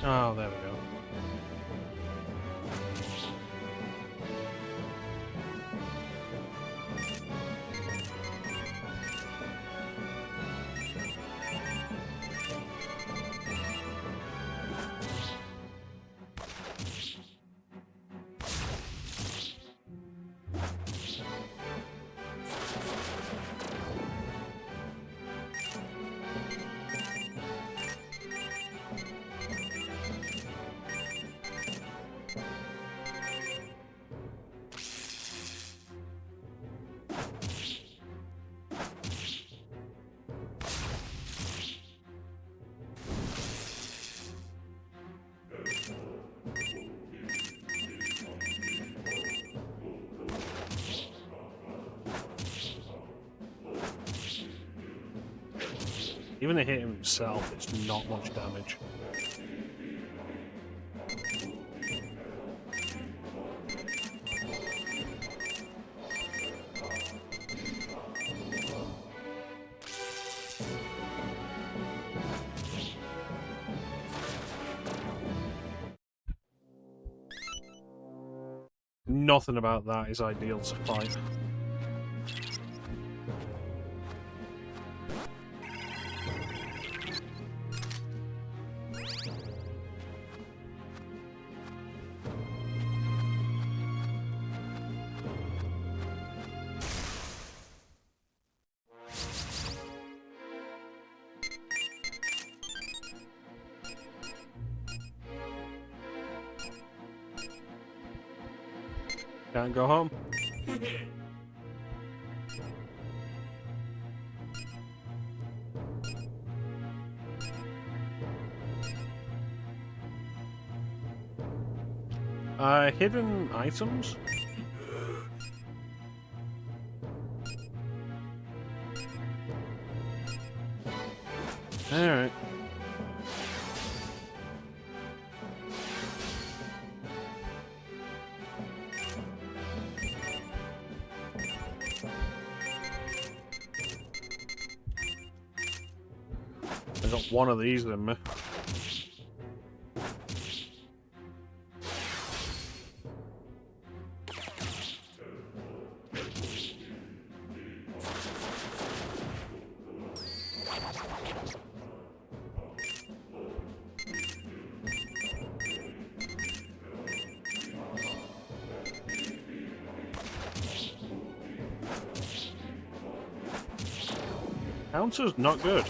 Oh, there we go. Even to hit himself, it's not much damage. Nothing about that is ideal to fight. Can't go home. Hidden items? Alright. I got one of these in me. Counter's not good.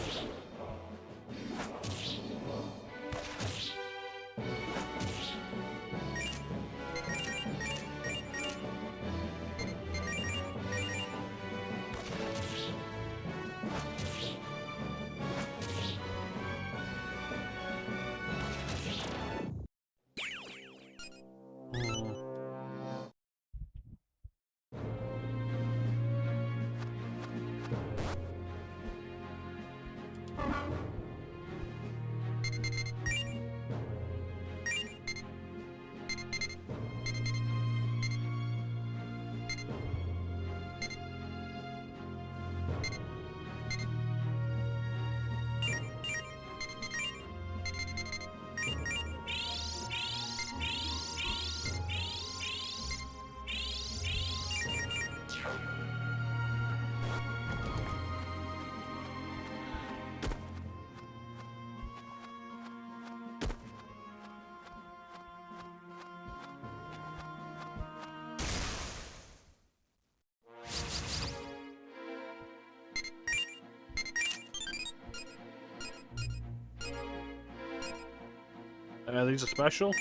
These are special.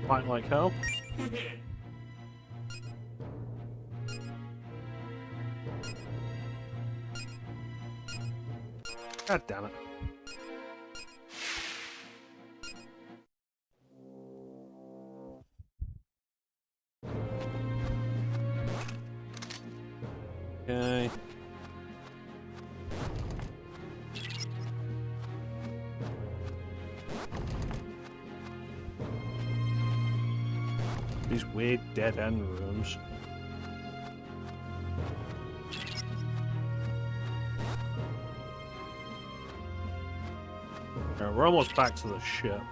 Fight like hell. God damn it. Okay. These weird dead-end rooms. Alright, we're almost back to the ship.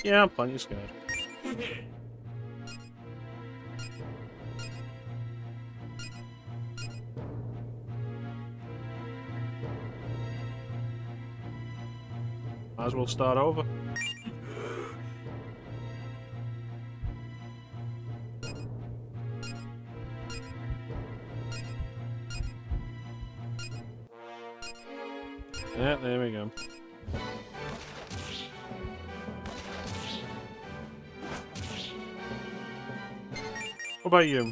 Yeah, I'm plenty scared. Might as well start over. Yeah, there we go. What about you?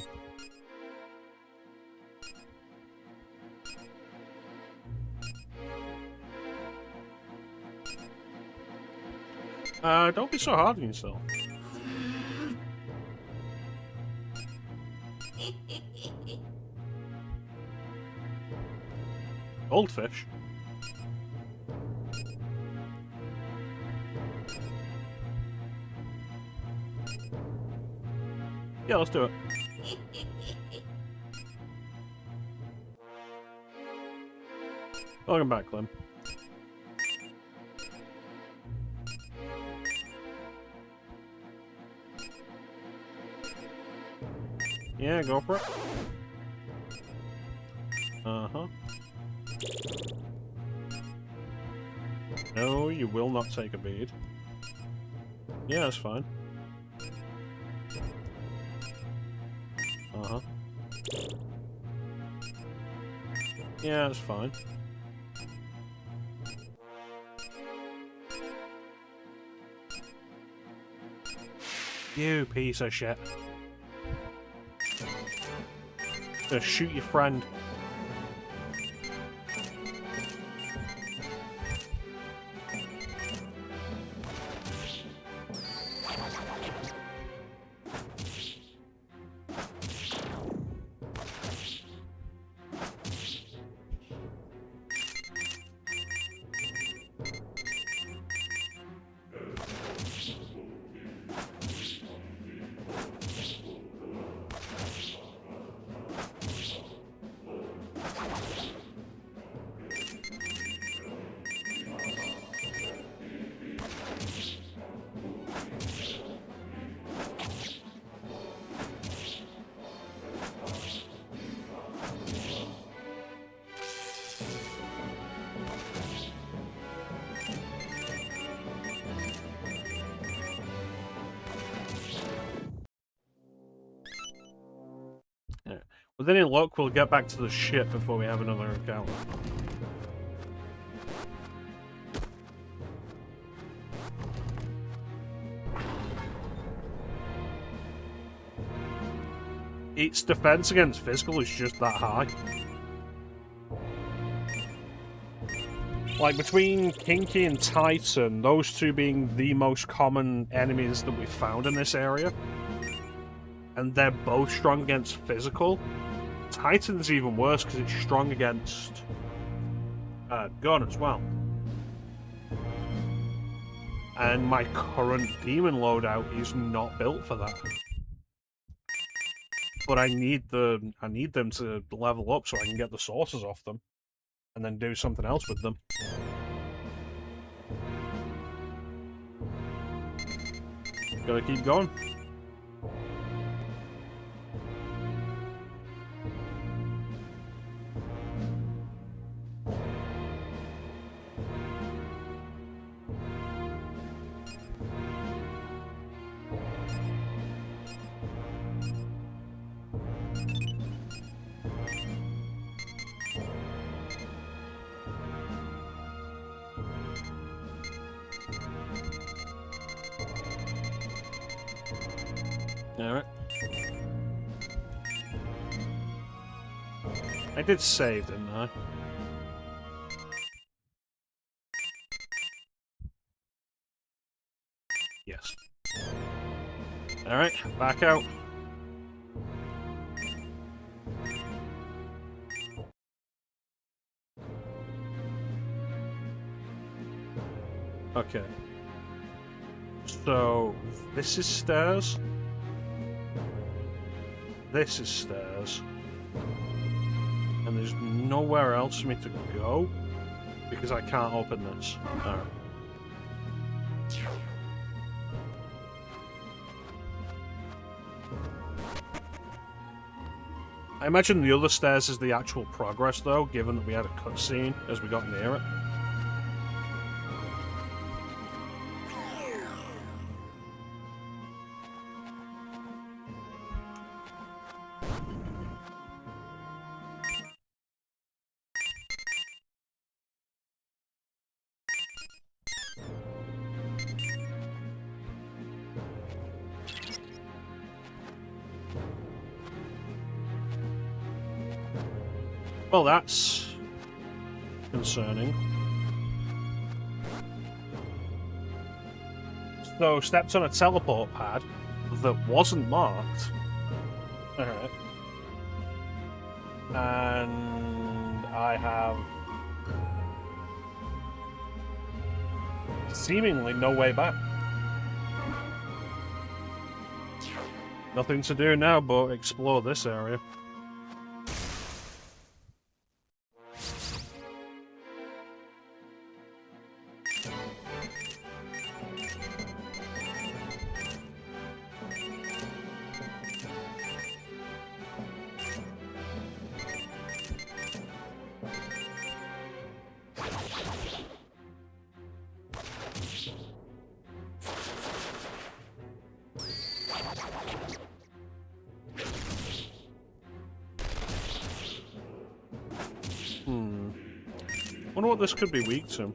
Don't be so hard on yourself. Goldfish? Yeah, let's do it. Welcome back, Clem. Yeah, go for it. Uh-huh. No, you will not take a bead. Yeah, that's fine. Uh-huh. Yeah, that's fine. You piece of shit. Just shoot your friend. With any luck, we'll get back to the ship before we have another encounter. Its defense against physical is just that high. Like, between Kinky and Titan, those two being the most common enemies that we've found in this area, and they're both strong against physical. Titan's even worse because it's strong against gun as well. And my current demon loadout is not built for that. But I need them to level up so I can get the sources off them, and then do something else with them. Gotta keep going. Alright. I did save, didn't I? Yes. Alright, back out. Okay. So, this is stairs. This is stairs. And there's nowhere else for me to go because I can't open this. Alright. I imagine the other stairs is the actual progress though, given that we had a cutscene as we got near it. Well, that's concerning. So, stepped on a teleport pad that wasn't marked. Alright. And I have seemingly no way back. Nothing to do now but explore this area. Wonder what this could be weak to.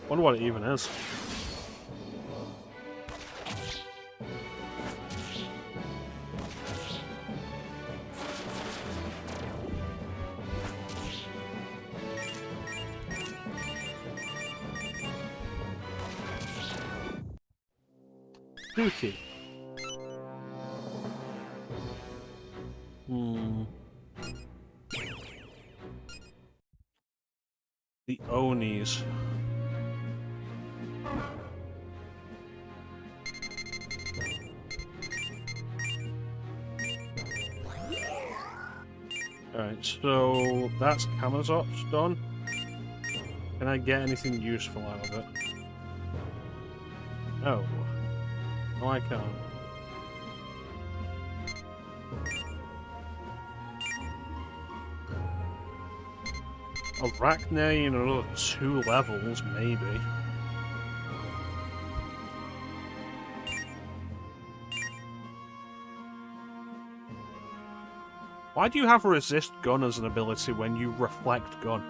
Wonder what it even is. Dookie. The Onis. Alright, so that's Kamazot's done. Can I get anything useful out of it? No. No, I can't. Arachne in another 2 levels, maybe. Why do you have resist gun as an ability when you reflect gun?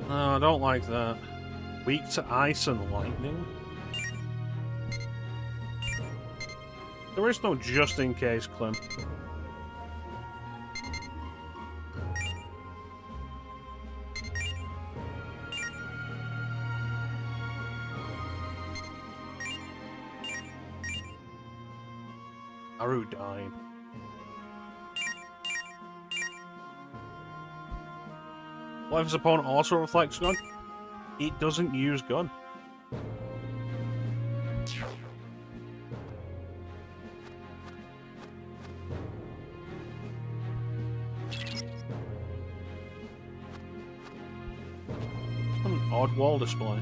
No, I don't like that. Weak to ice and lightning? There is no just in case, Clem. Aru died. What if his opponent also reflects gun? It doesn't use gun. An odd wall display.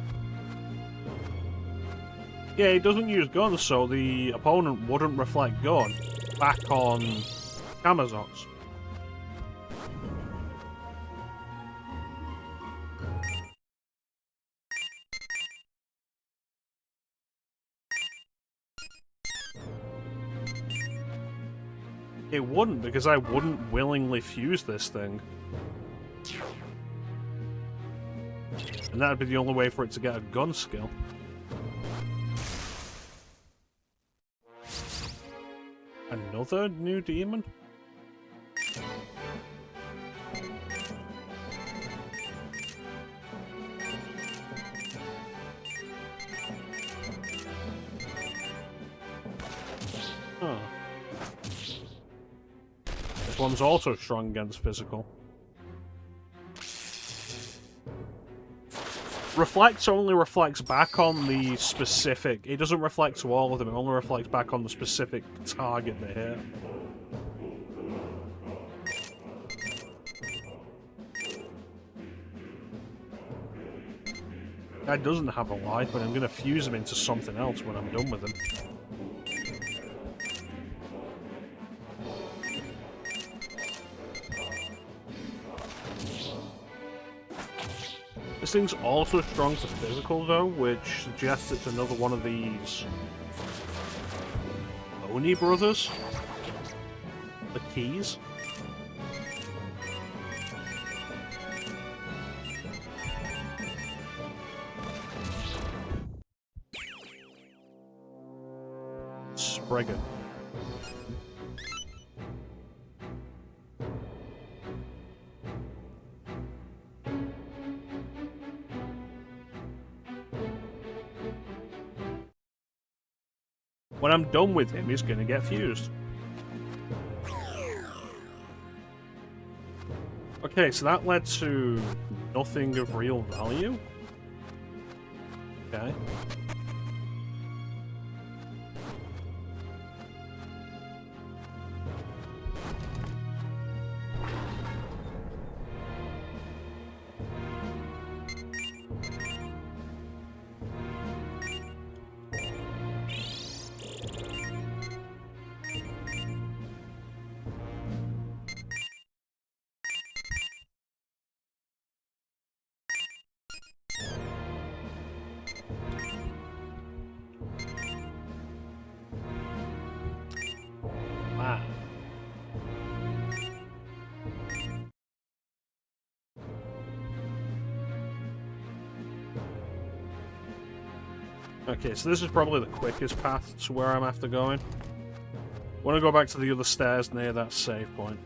Yeah, it doesn't use gun, so the opponent wouldn't reflect gun back on Kamazot's. It wouldn't, because I wouldn't willingly fuse this thing. And that'd be the only way for it to get a gun skill. Another new demon? Huh. This one's also strong against physical. Reflects only reflects back on the specific. It doesn't reflect to all of them, it only reflects back on the specific target they hit. Guy doesn't have a life, but I'm going to fuse him into something else when I'm done with him. This thing's also strong to physical though, which suggests it's another one of these Oni brothers. The keys. Spriggan. When I'm done with him, he's gonna get fused. Okay, so that led to nothing of real value. Okay. Okay, so this is probably the quickest path to where I'm after going. Want to go back to the other stairs near that save point.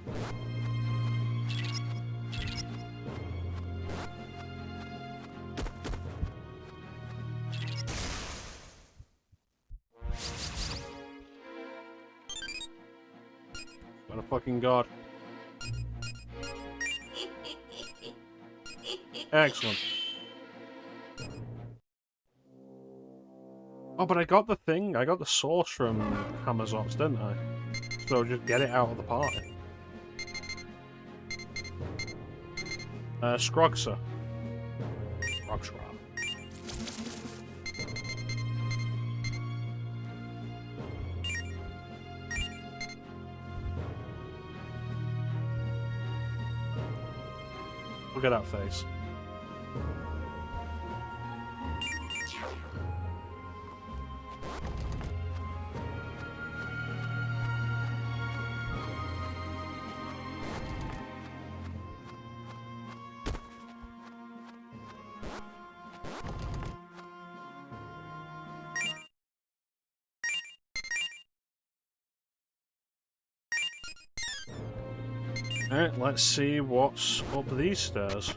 What a fucking god. Excellent. Oh, but I got the thing. I got the source from Hammerzots, didn't I? So just get it out of the party. Scrogsa. Scrogsra. Look at that face. Alright, let's see what's up these stairs.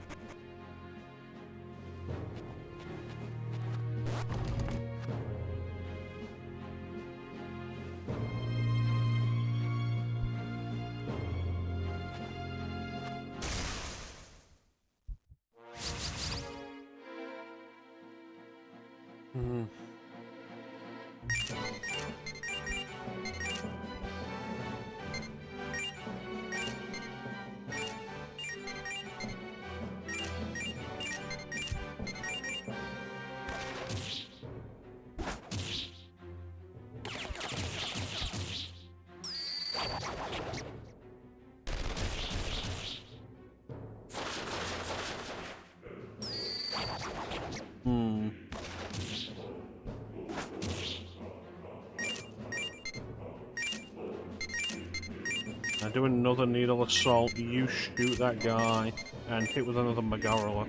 I do another needle assault, you shoot that guy, and hit with another Megarula.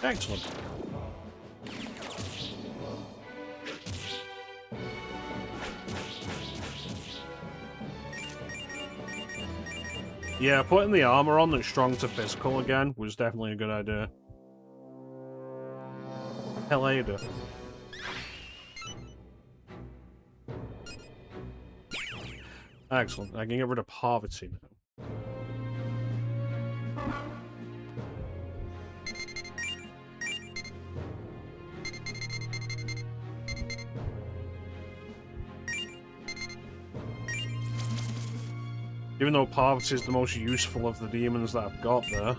Excellent. Yeah, putting the armor on that's strong to physical again was definitely a good idea. Helada. Excellent. I can get rid of poverty now. Even though poverty is the most useful of the demons that I've got there.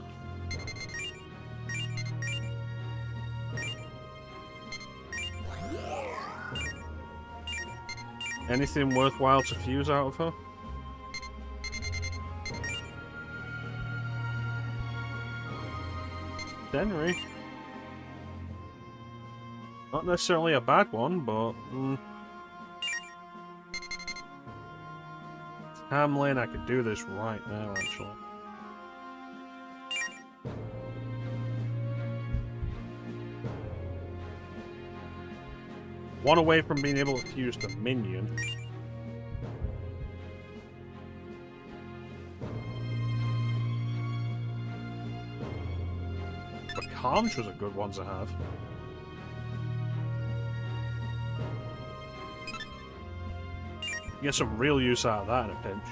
Anything worthwhile to fuse out of her? Denry. Not necessarily a bad one, but... Hamlin, I could do this right now, actually. One away from being able to fuse the minion. But Calm's was a good one to have. Get some real use out of that in a pinch.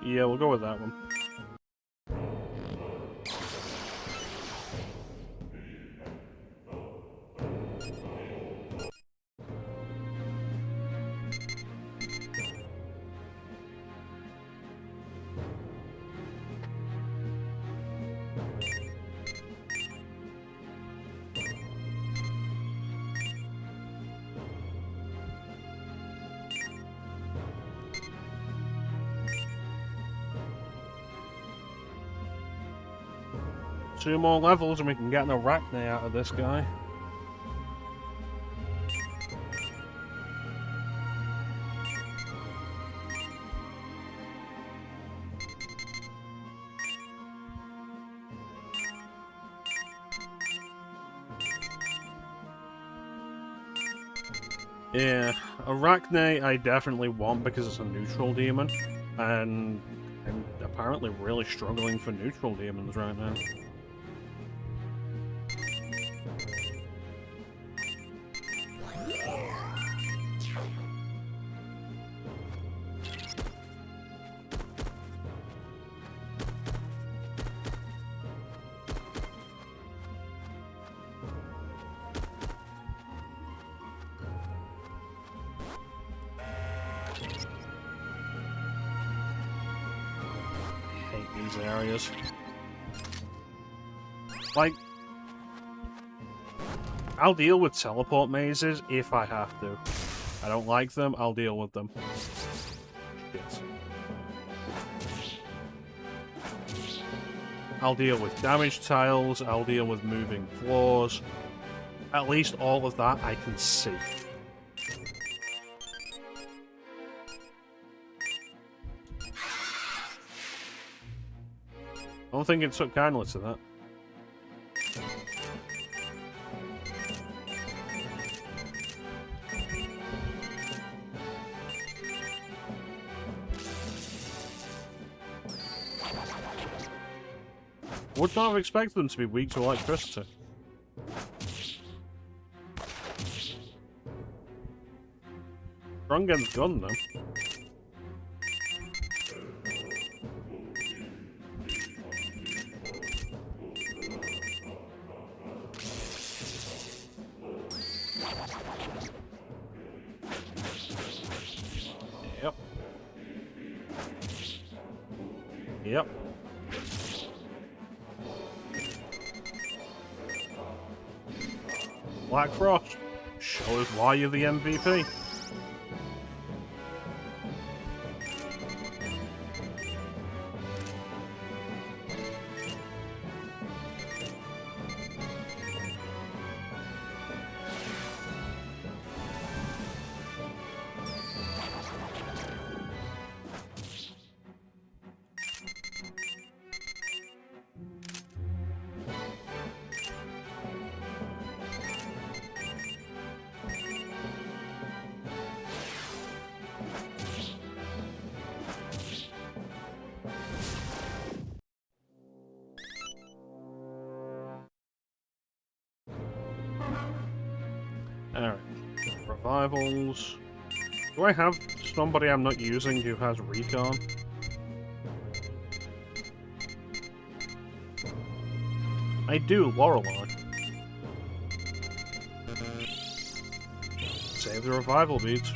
Yeah, we'll go with that one. Two more levels and we can get an Arachne out of this guy. Yeah, Arachne I definitely want because it's a neutral demon, and I'm apparently really struggling for neutral demons right now. These areas. Like, I'll deal with teleport mazes if I have to. I don't like them, I'll deal with them. Shit. I'll deal with damage tiles, I'll deal with moving floors. At least all of that I can see. I don't think it took kindly to that. Would not have expected them to be weak to electricity. Strong against gun, though. Yep. Yep. Black Frost, show us why you're the MVP. Alright, revivals. Do I have somebody I'm not using who has recon? I do, Lorelei. Save the revival beads.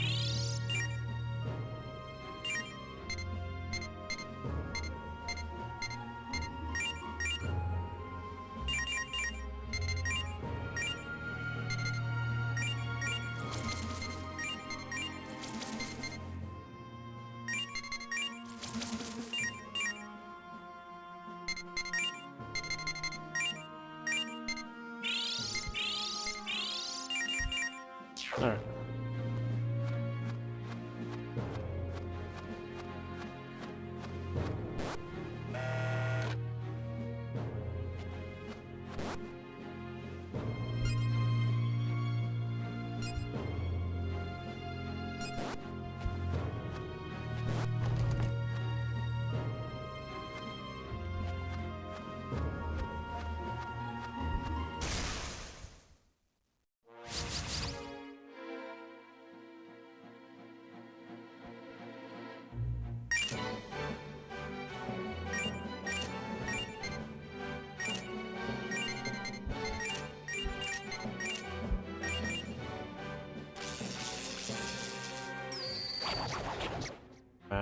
Alright.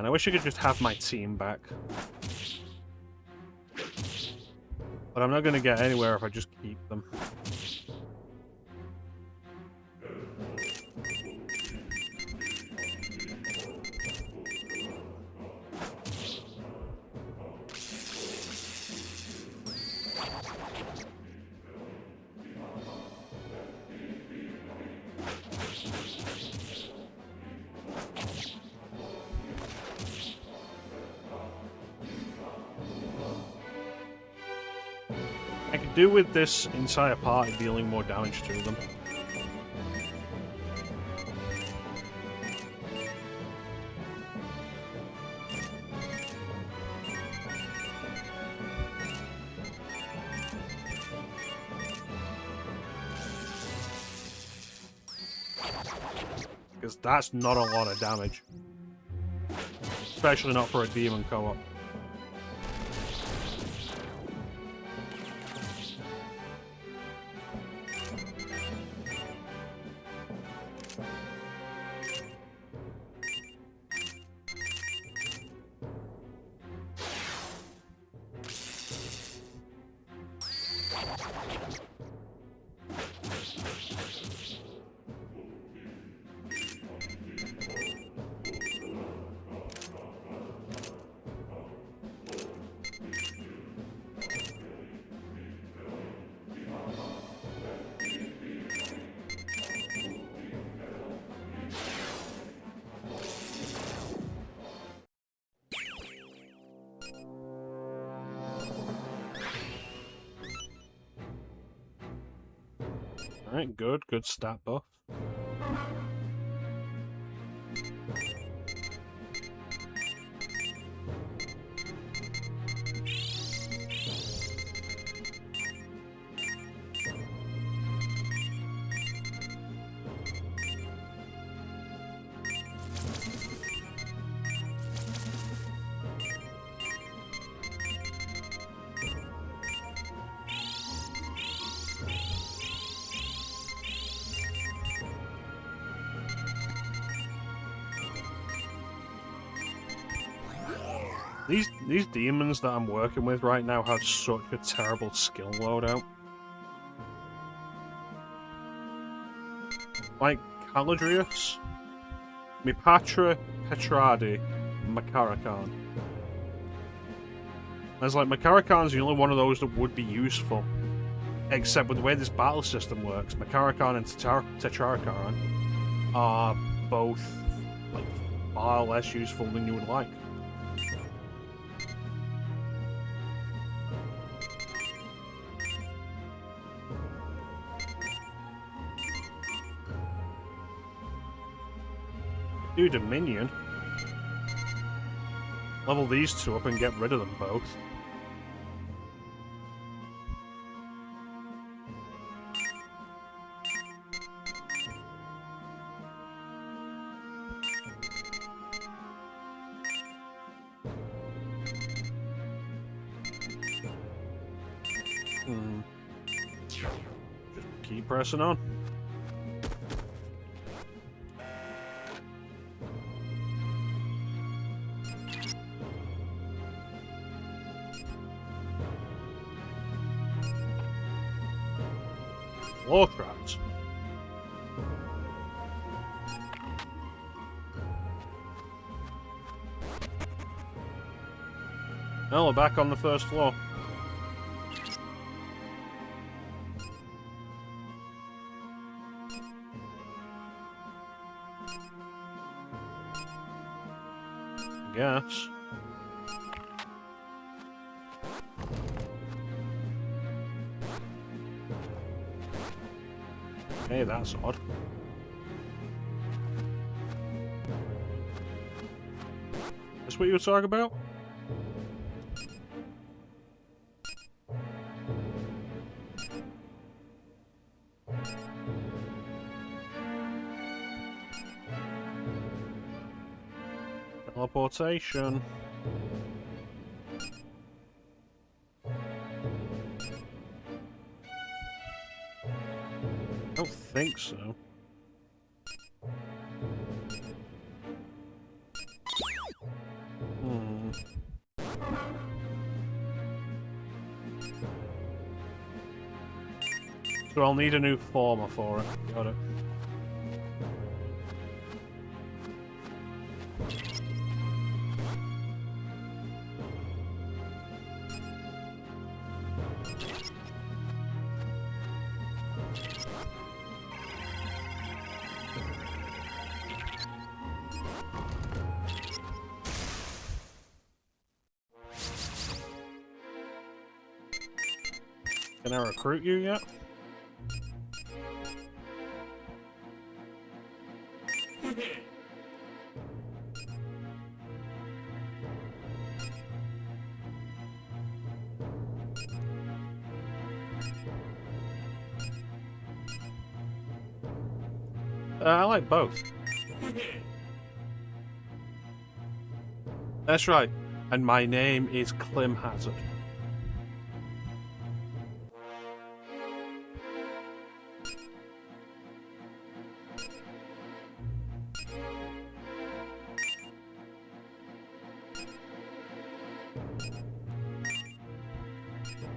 Man, I wish I could just have my team back. But I'm not going to get anywhere if I just keep them. I could do with this entire party dealing more damage to them. Because that's not a lot of damage. Especially not for a demon co-op. Alright, good stat buff. These demons that I'm working with right now have such a terrible skill loadout. Like Caladrius, Mipatra, Petrardi, Makarakan. There's like Makarakan's the only one of those that would be useful. Except with the way this battle system works, Makarakan and Tetrarcharon are both like far less useful than you would like. Do Dominion. Level these two up and get rid of them both. Just keep pressing on. Floor traps. Well, we're back on the first floor. Guess. Hey, that's odd. That's what you were talking about? Teleportation. I don't think so. So I'll need a new former for it. Got it. Can I recruit you yet? I like both. That's right. And my name is Clim Hazard.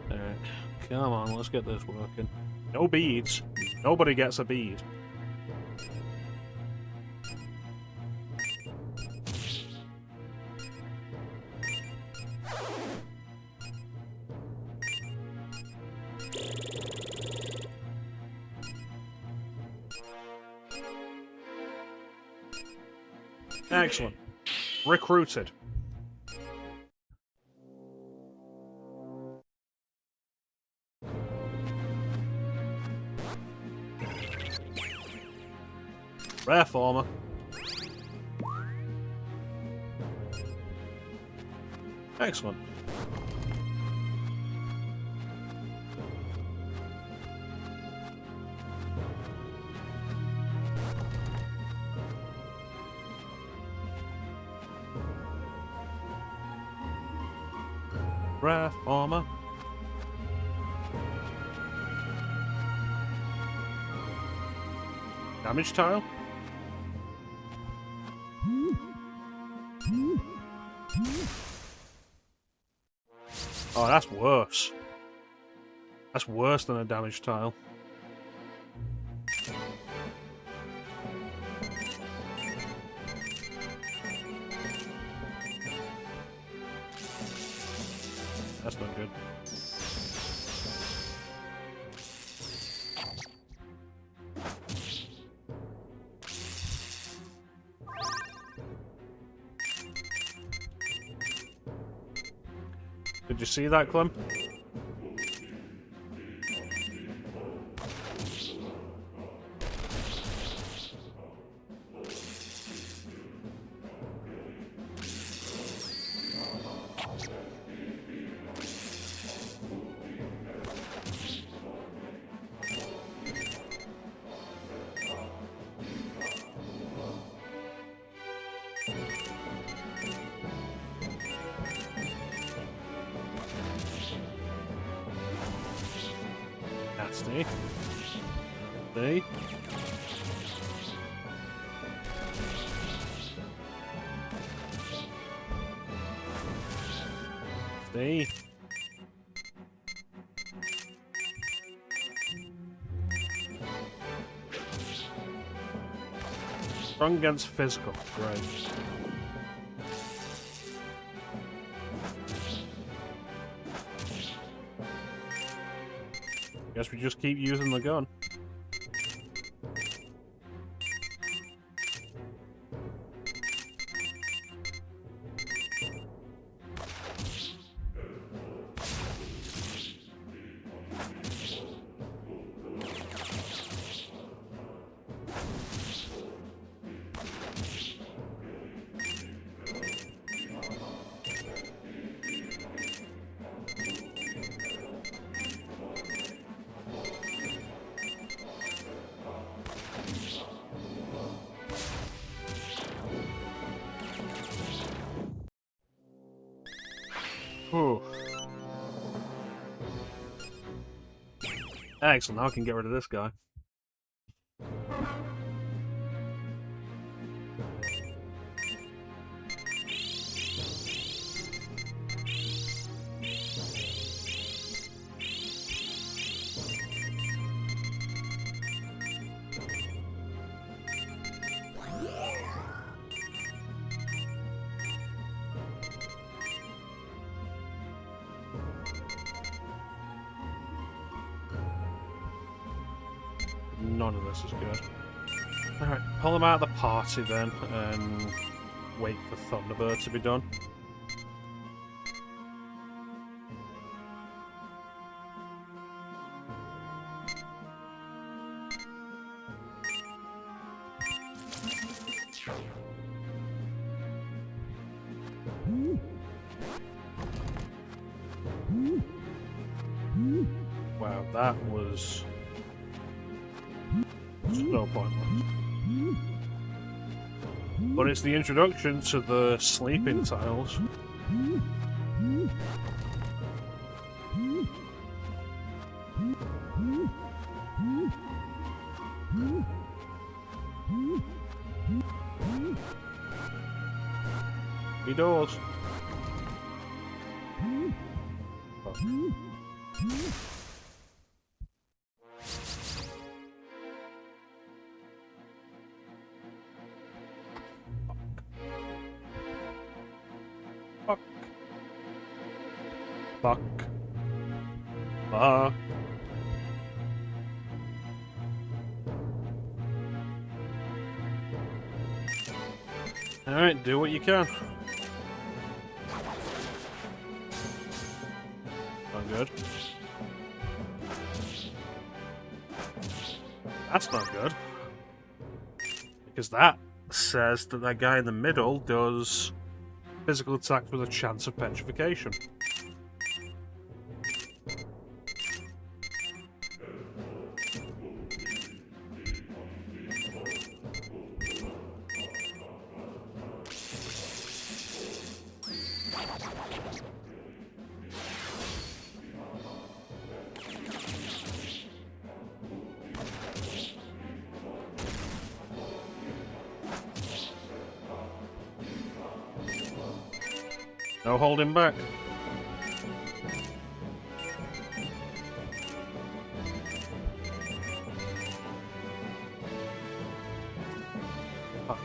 Alright, come on, let's get this working. No beads. Nobody gets a bead. Excellent. Recruited. Rare former. Excellent. Rare former. Damage tile. Oh, that's worse. That's worse than a damage tile. That's not good. Did you see that, Clem? Nasty. See? See? Strong against physical. Right. Guess we just keep using the gun. Whew. Excellent, now I can get rid of this guy. None of this is good. Alright, pull him out of the party then, and wait for Thunderbird to be done. Wow, that was so pointless. But it's the introduction to the sleeping tiles. He does. Fuck. Fuck. Fuck. Alright, do what you can. Not good. That's not good. Because that says that that guy in the middle does physical attack with a chance of petrification. No holding back. Fuck.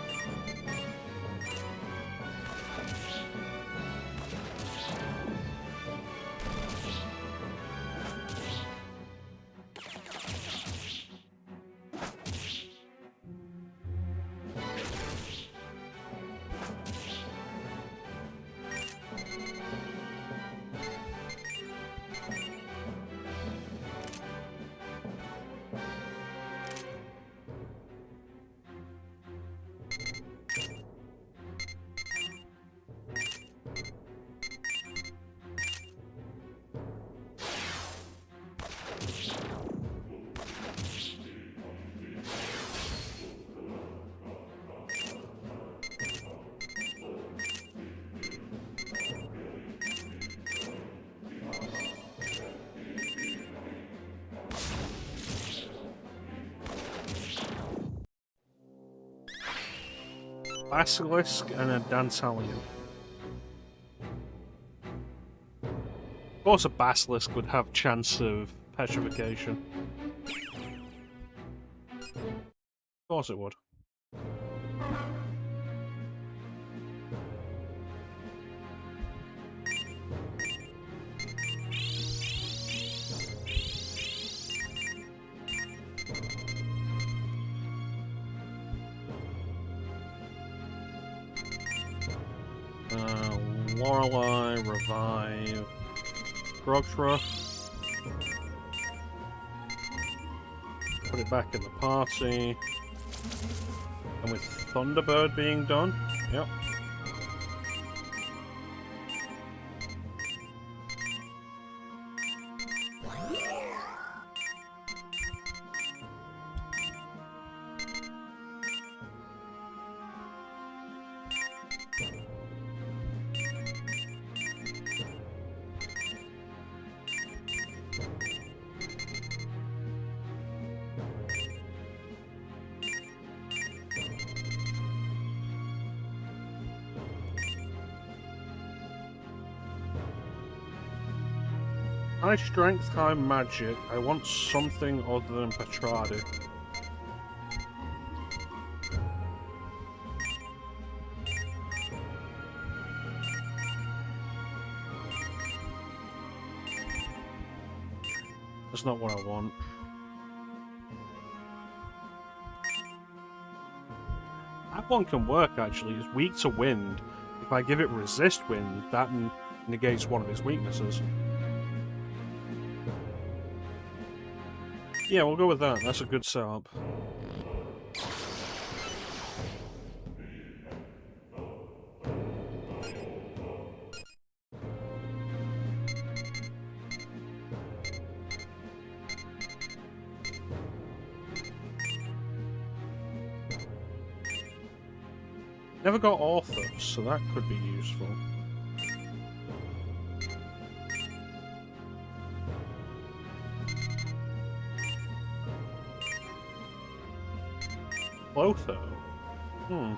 Basilisk and a Dantalion. Of course a Basilisk would have chance of petrification. Of course it would. Lorelei, revive, Grogtra. Put it back in the party. And with Thunderbird being done, yep. High strength, high magic. I want something other than Petrardi. That's not what I want. That one can work, actually. It's weak to wind. If I give it resist wind, that negates one of its weaknesses. Yeah, we'll go with that. That's a good setup. Never got Orthos, so that could be useful. Clotho? Hmm.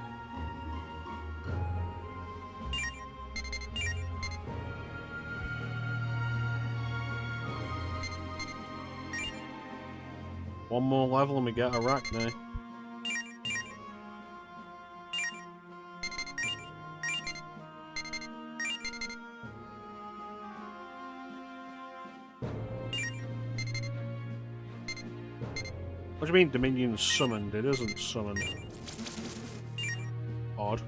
One more level and we get Arachne. What do you mean Dominion's summoned? It isn't summoned. Odd.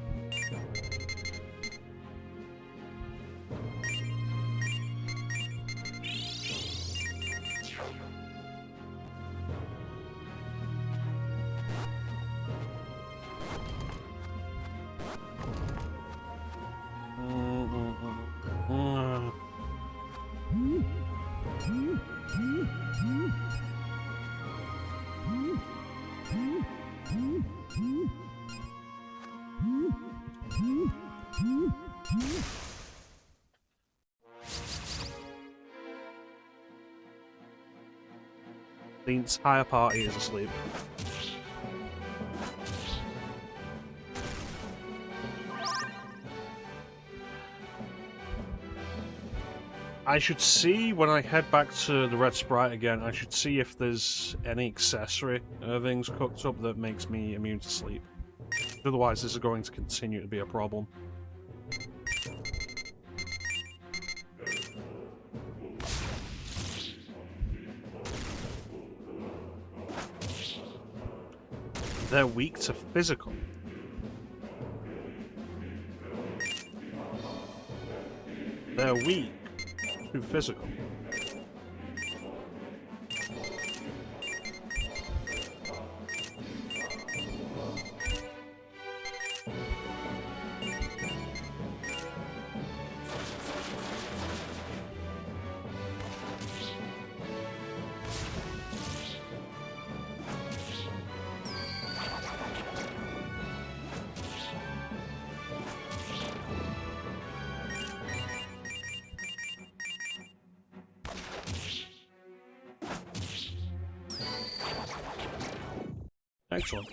The entire party is asleep. I should see, when I head back to the Red Sprite again, I should see if there's any accessory things cooked up that makes me immune to sleep. Otherwise, this is going to continue to be a problem. They're weak to physical. They're weak to physical. Excellent.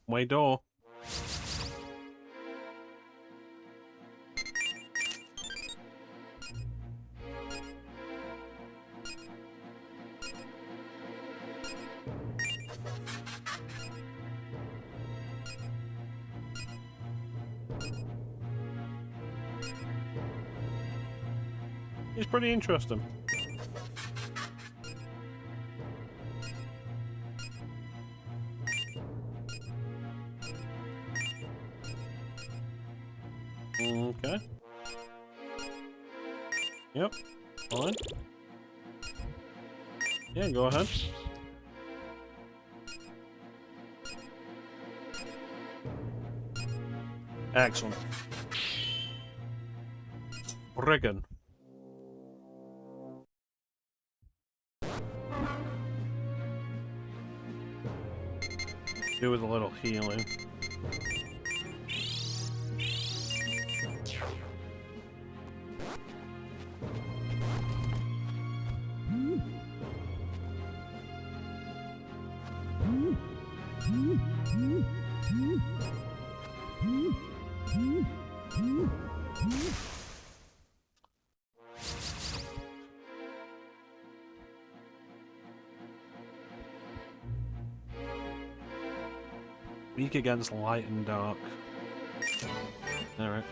My door. It's pretty interesting. Okay. Yep. Fine. Yeah, go ahead. Excellent. Brigand. Do with a little healing. weak against light and dark. Alright.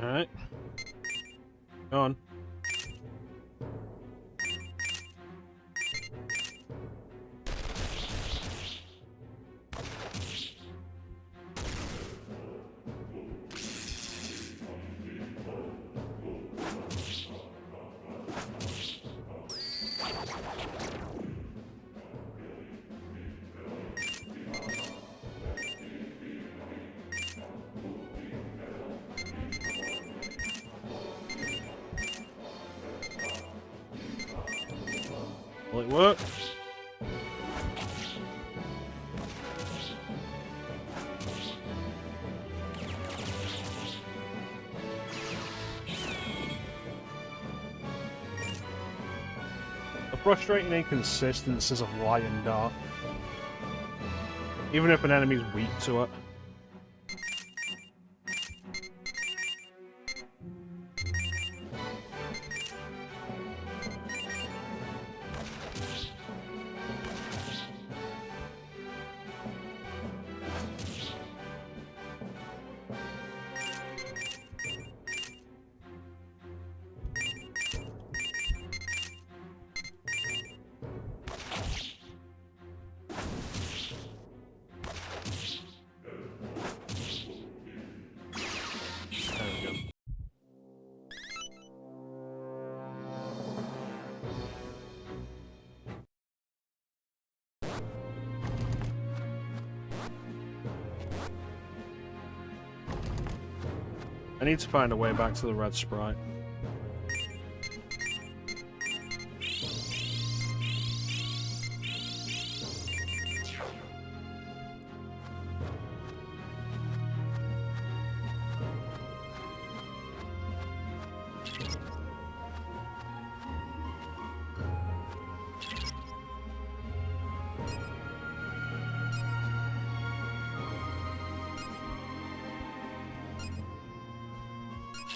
Alright. Go on. Will it work? The frustrating inconsistencies of light and dark. Even if an enemy's weak to it. I need to find a way back to the red sprite.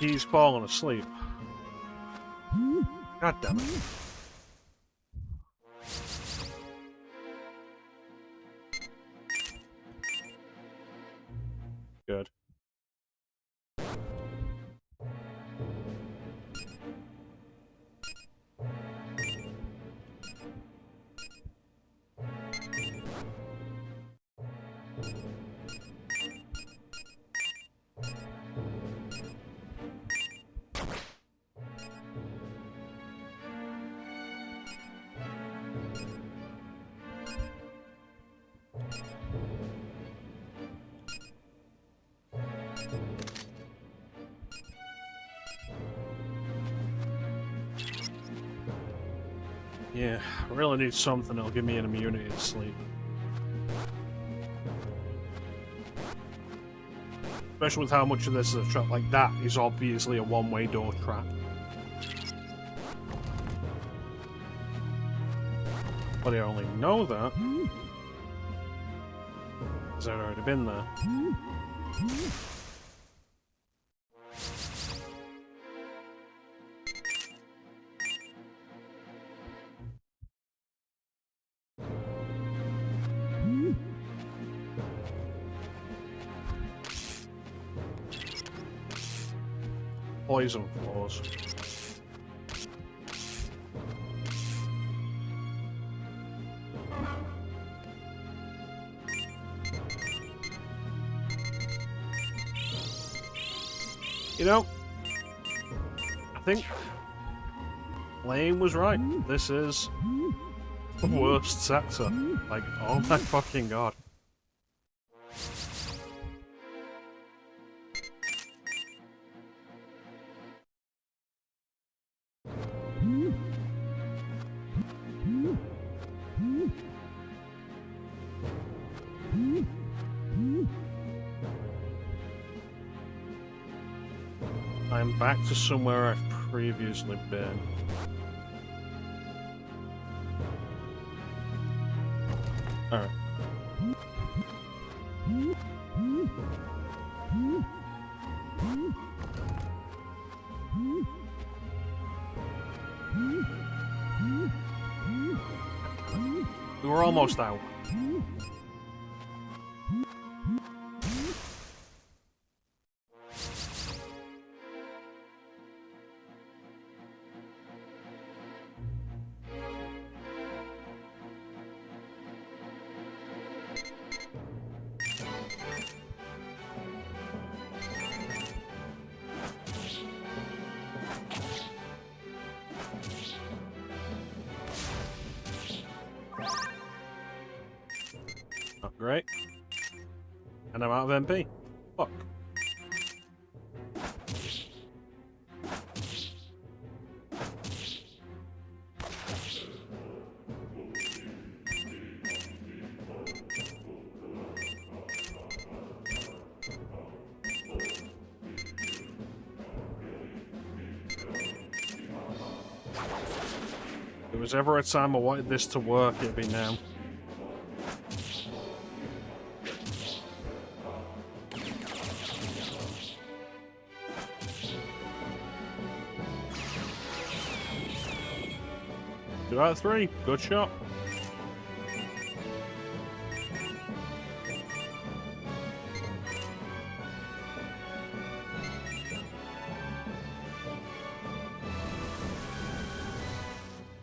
He's fallen asleep. God damn it. Good. Yeah, I really need something that'll give me an immunity to sleep. Especially with how much of this is a trap. Like, that is obviously a one-way door trap. But I only know that because I'd already been there. Poison floors. You know, I think Lane was right. This is the worst sector. Like, oh my fucking god. I'm back to somewhere I've previously been. Alright. We were almost out. Not great. And I'm out of MP. Fuck. If there was ever a time I wanted this to work, it'd be now. Two out of three. Good shot.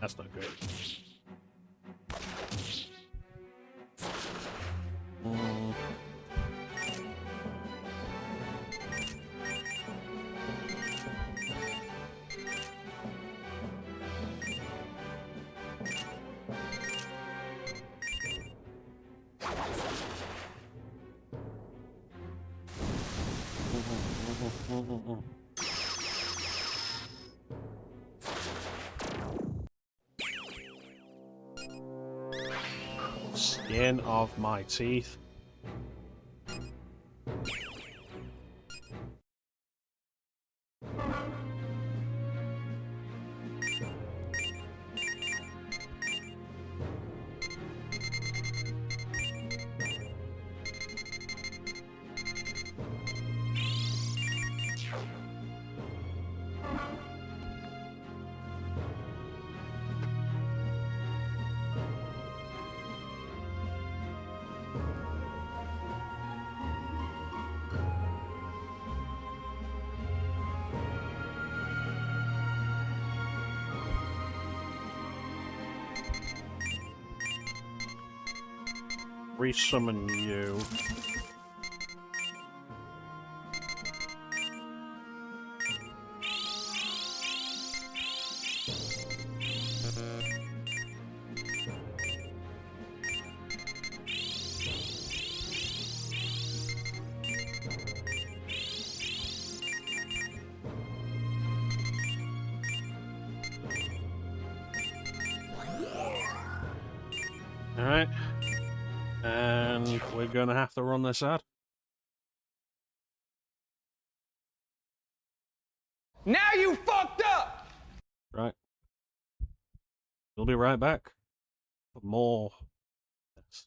That's not good. Skin of my teeth. Resummon you. Alright. And we're gonna have to run this ad.
Now you fucked up!
Right. We'll be right back for more. Yes.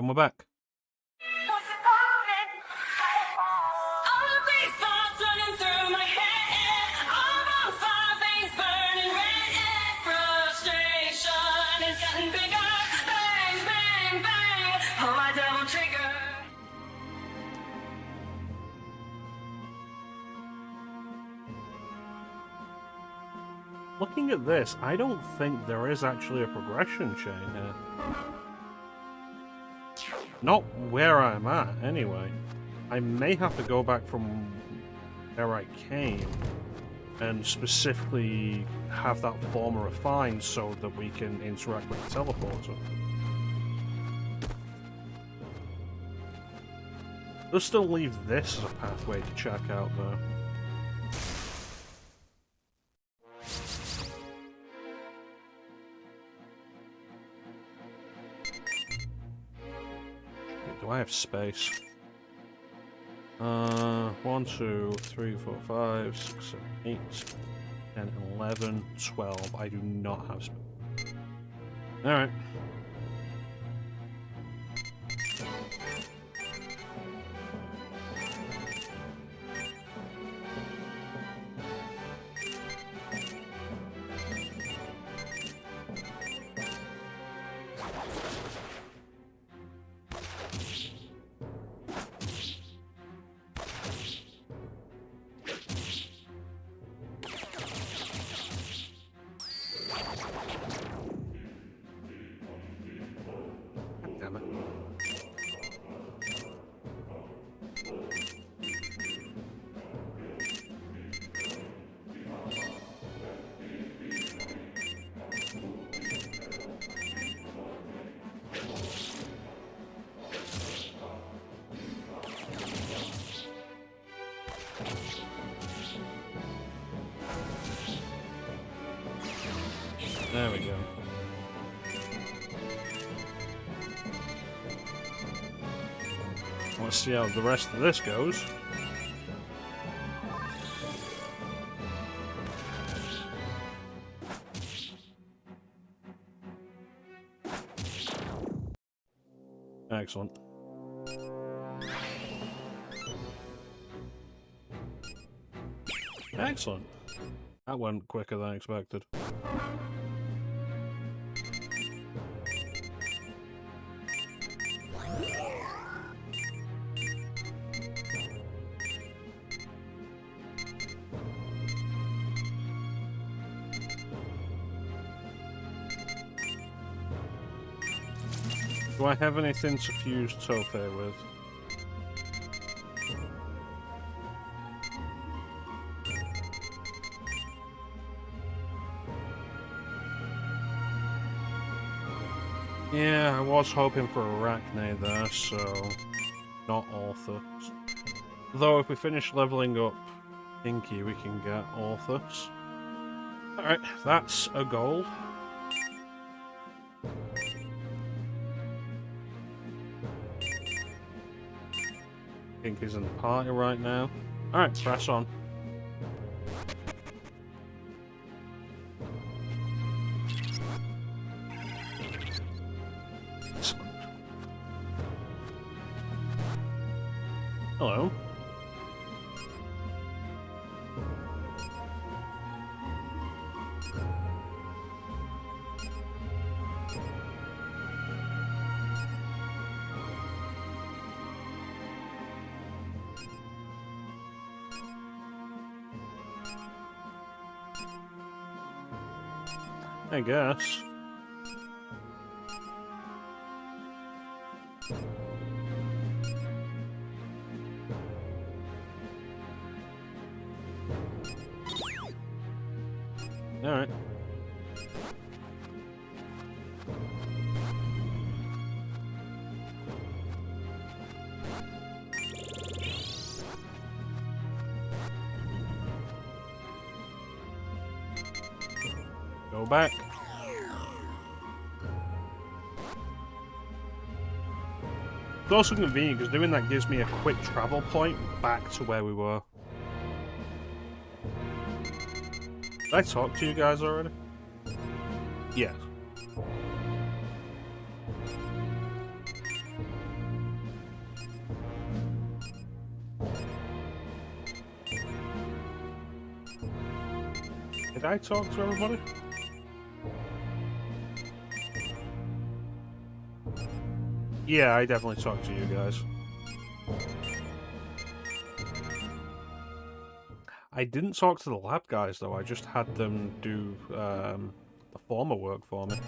And we're back.
All of these thoughts running through my head. All of fire veins burning red. Frustration is getting bigger. Bang, bang, bang. Pull my devil trigger.
Looking at this, I don't think there is actually a progression chain here. Not where I'm at, anyway. I may have to go back from where I came and specifically have that form refined so that we can interact with the teleporter. Does still leave this as a pathway to check out, though. Do I have space? 1, 2, 3, 4, 5, 6, 7, 8, 10, 11, 12. I do not have space. Alright. Damn it. There we go. Let's see how the rest of this goes. Excellent. Excellent. That went quicker than expected. Do I have anything to fuse Tope with? Yeah, I was hoping for Arachne there, so not Orthus. Though if we finish leveling up Inky, we can get Orthus. Alright, that's a goal. Inky's in the party right now. Alright, press on. Hello. I guess. All right. Go back. It's also convenient because doing that gives me a quick travel point back to where we were. Did I talk to you guys already? Yes. Did I talk to everybody? Yeah, I definitely talked to you guys. I didn't talk to the lab guys, though. I just had them do the former work for me.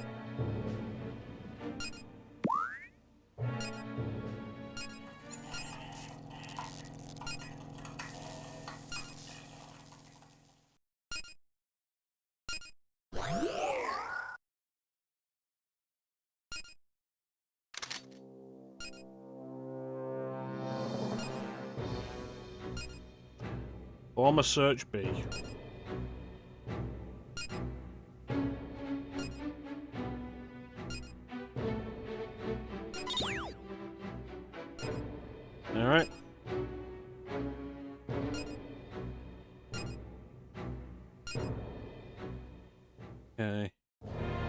Former search B. Alright. Okay.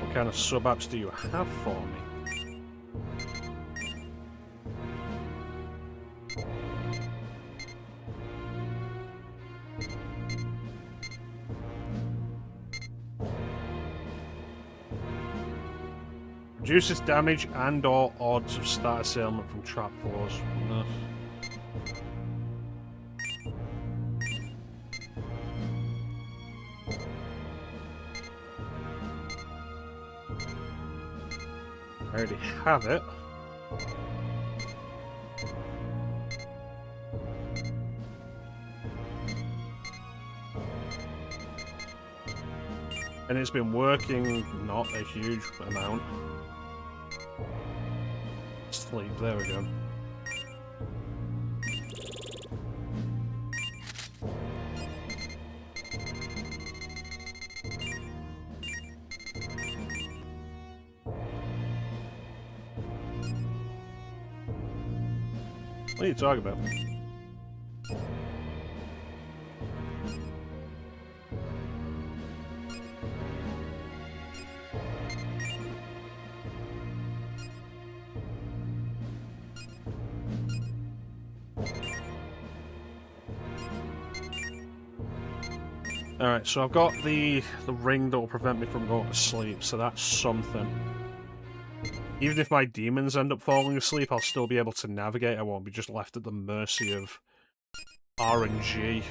What kind of sub-apps do you have for me? Reduces damage and or odds of stat assailment from trap floors. No. I already have it. And it's been working not a huge amount. Sleep, there we go. What are you talking about? Alright, so I've got the ring that will prevent me from going to sleep, so that's something. Even if my demons end up falling asleep, I'll still be able to navigate. I won't be just left at the mercy of RNG.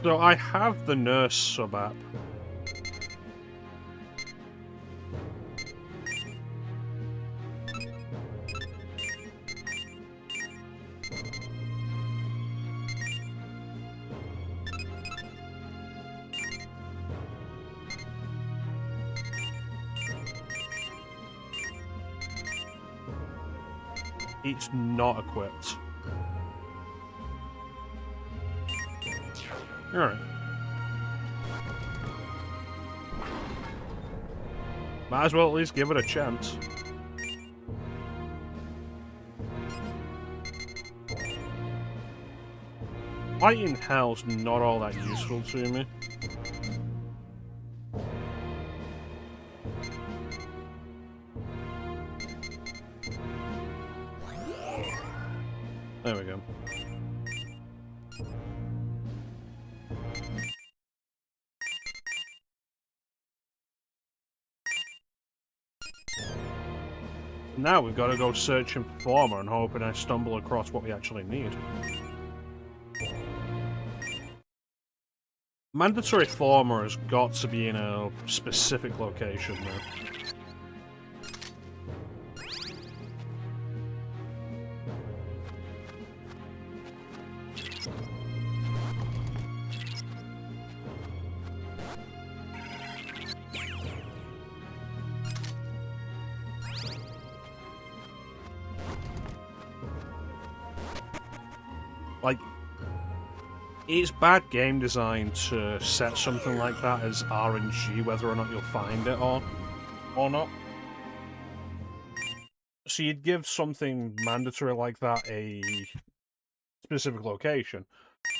So I have the nurse sub-app. It's not equipped. Alright. Might as well at least give it a chance. Fighting hell's not all that useful to me. There we go. Now we've got to go searching for Former and hoping I stumble across what we actually need. Mandatory Former has got to be in a specific location though. Like, it's bad game design to set something like that as RNG, whether or not you'll find it or not. So you'd give something mandatory like that a specific location,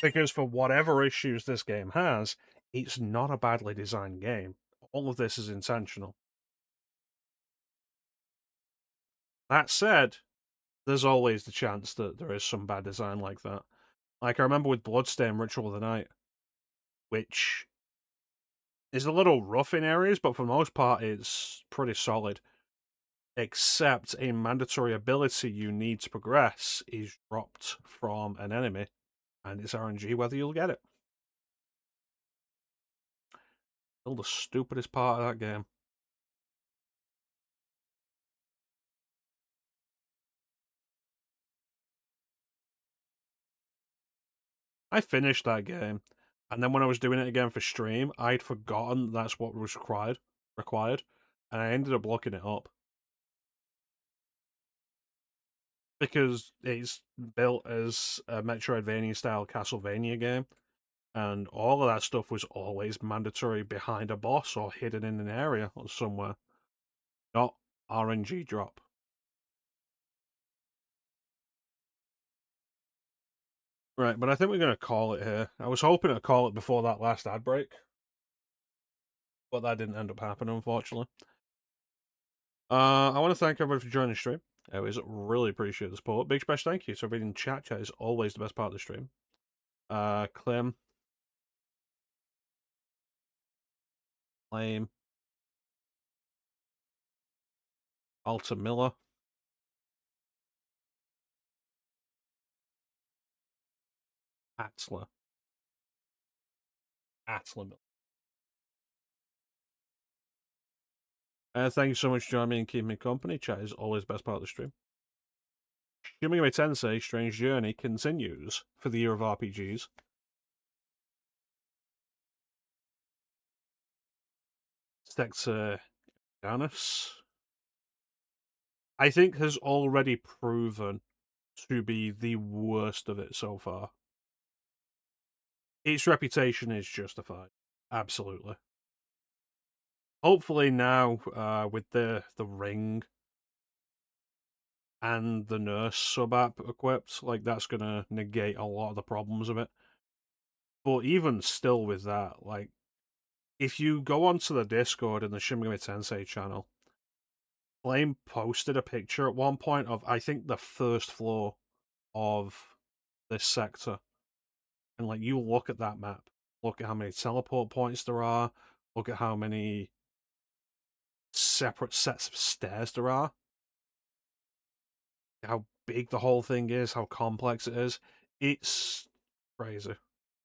because for whatever issues this game has, it's not a badly designed game. All of this is intentional. That said, there's always the chance that there is some bad design like that. Like, I remember with Bloodstain Ritual of the Night, which is a little rough in areas, but for the most part, it's pretty solid. Except a mandatory ability you need to progress is dropped from an enemy, and it's RNG whether you'll get it. Still the stupidest part of that game. I finished that game, and then when I was doing it again for stream, I'd forgotten that's what was required, and I ended up looking it up. Because it's built as a Metroidvania-style Castlevania game, and all of that stuff was always mandatory behind a boss or hidden in an area or somewhere, not RNG drop. Right, but I think we're going to call it here. I was hoping to call it before that last ad break, but that didn't end up happening, unfortunately. I want to thank everybody for joining the stream. I always really appreciate the support. Big special thank you to everybody in chat. Chat is always the best part of the stream. Clem, Flame, Alta Miller, Atla Miller. Thank you so much for joining me and keeping me company. Chat is always the best part of the stream. Shin Megami Tensei Strange Journey continues for the year of RPGs. Sector Eridanus, I think, has already proven to be the worst of it so far. Its reputation is justified. Absolutely. Hopefully now, with the ring and the nurse sub-app equipped, like, that's gonna negate a lot of the problems of it. But even still with that, like, if you go onto the Discord in the Shin Megami Tensei channel, Flame posted a picture at one point of, I think, the first floor of this sector. And, like, you look at that map, look at how many teleport points there are, look at how many separate sets of stairs there are, how big the whole thing is, how complex it is. It's crazy. It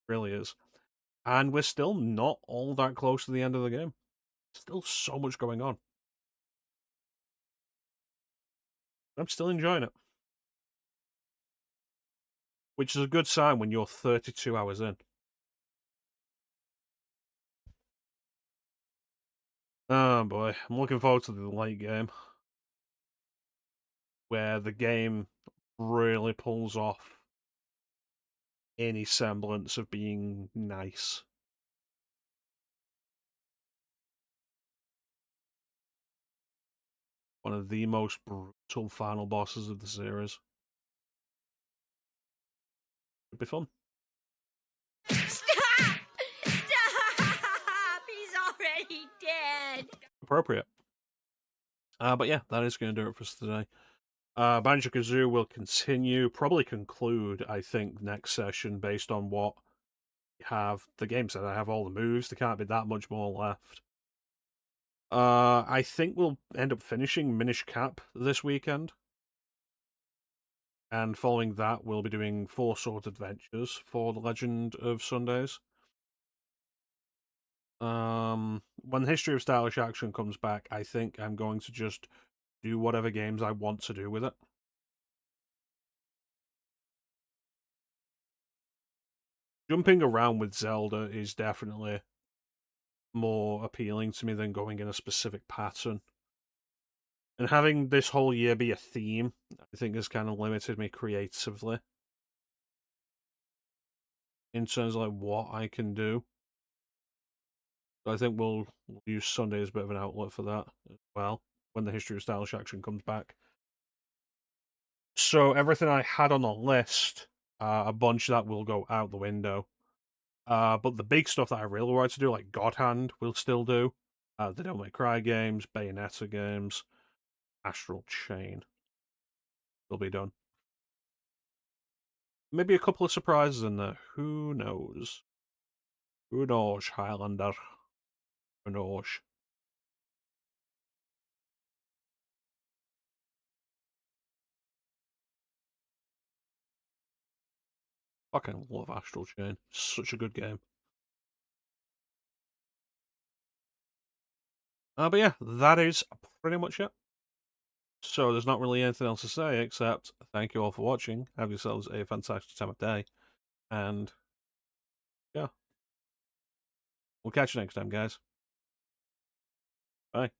really is. And we're still not all that close to the end of the game. Still so much going on. I'm still enjoying it. Which is a good sign when you're 32 hours in. Oh boy, I'm looking forward to the late game. Where the game really pulls off any semblance of being nice. One of the most brutal final bosses of the series. Should be fun.
Stop! Stop! He's already dead.
Appropriate. But yeah, that is going to do it for us today. Banjo-Kazooie will continue, probably conclude, I think, next session based on what we have. The game said I have all the moves, there can't be that much more left. I think we'll end up finishing Minish Cap this weekend. And following that, we'll be doing 4 Sword Adventures for the Legend of Sundays. When History of Stylish Action comes back, I think I'm going to just do whatever games I want to do with it. Jumping around with Zelda is definitely more appealing to me than going in a specific pattern. And having this whole year be a theme, I think has kind of limited me creatively. In terms of like what I can do. So I think we'll use Sunday as a bit of an outlet for that as well, when the History of Stylish Action comes back. So everything I had on the list, a bunch of that will go out the window. But the big stuff that I really wanted to do, like God Hand, we'll still do. The Devil May Cry games, Bayonetta games, Astral Chain. will be done. Maybe a couple of surprises in there. Who knows? Who knows, Highlander? Who knows? Fucking love Astral Chain. Such a good game. But yeah, that is pretty much it. So there's not really anything else to say except thank you all for watching. Have yourselves a fantastic time of day. And yeah. We'll catch you next time, guys. Bye.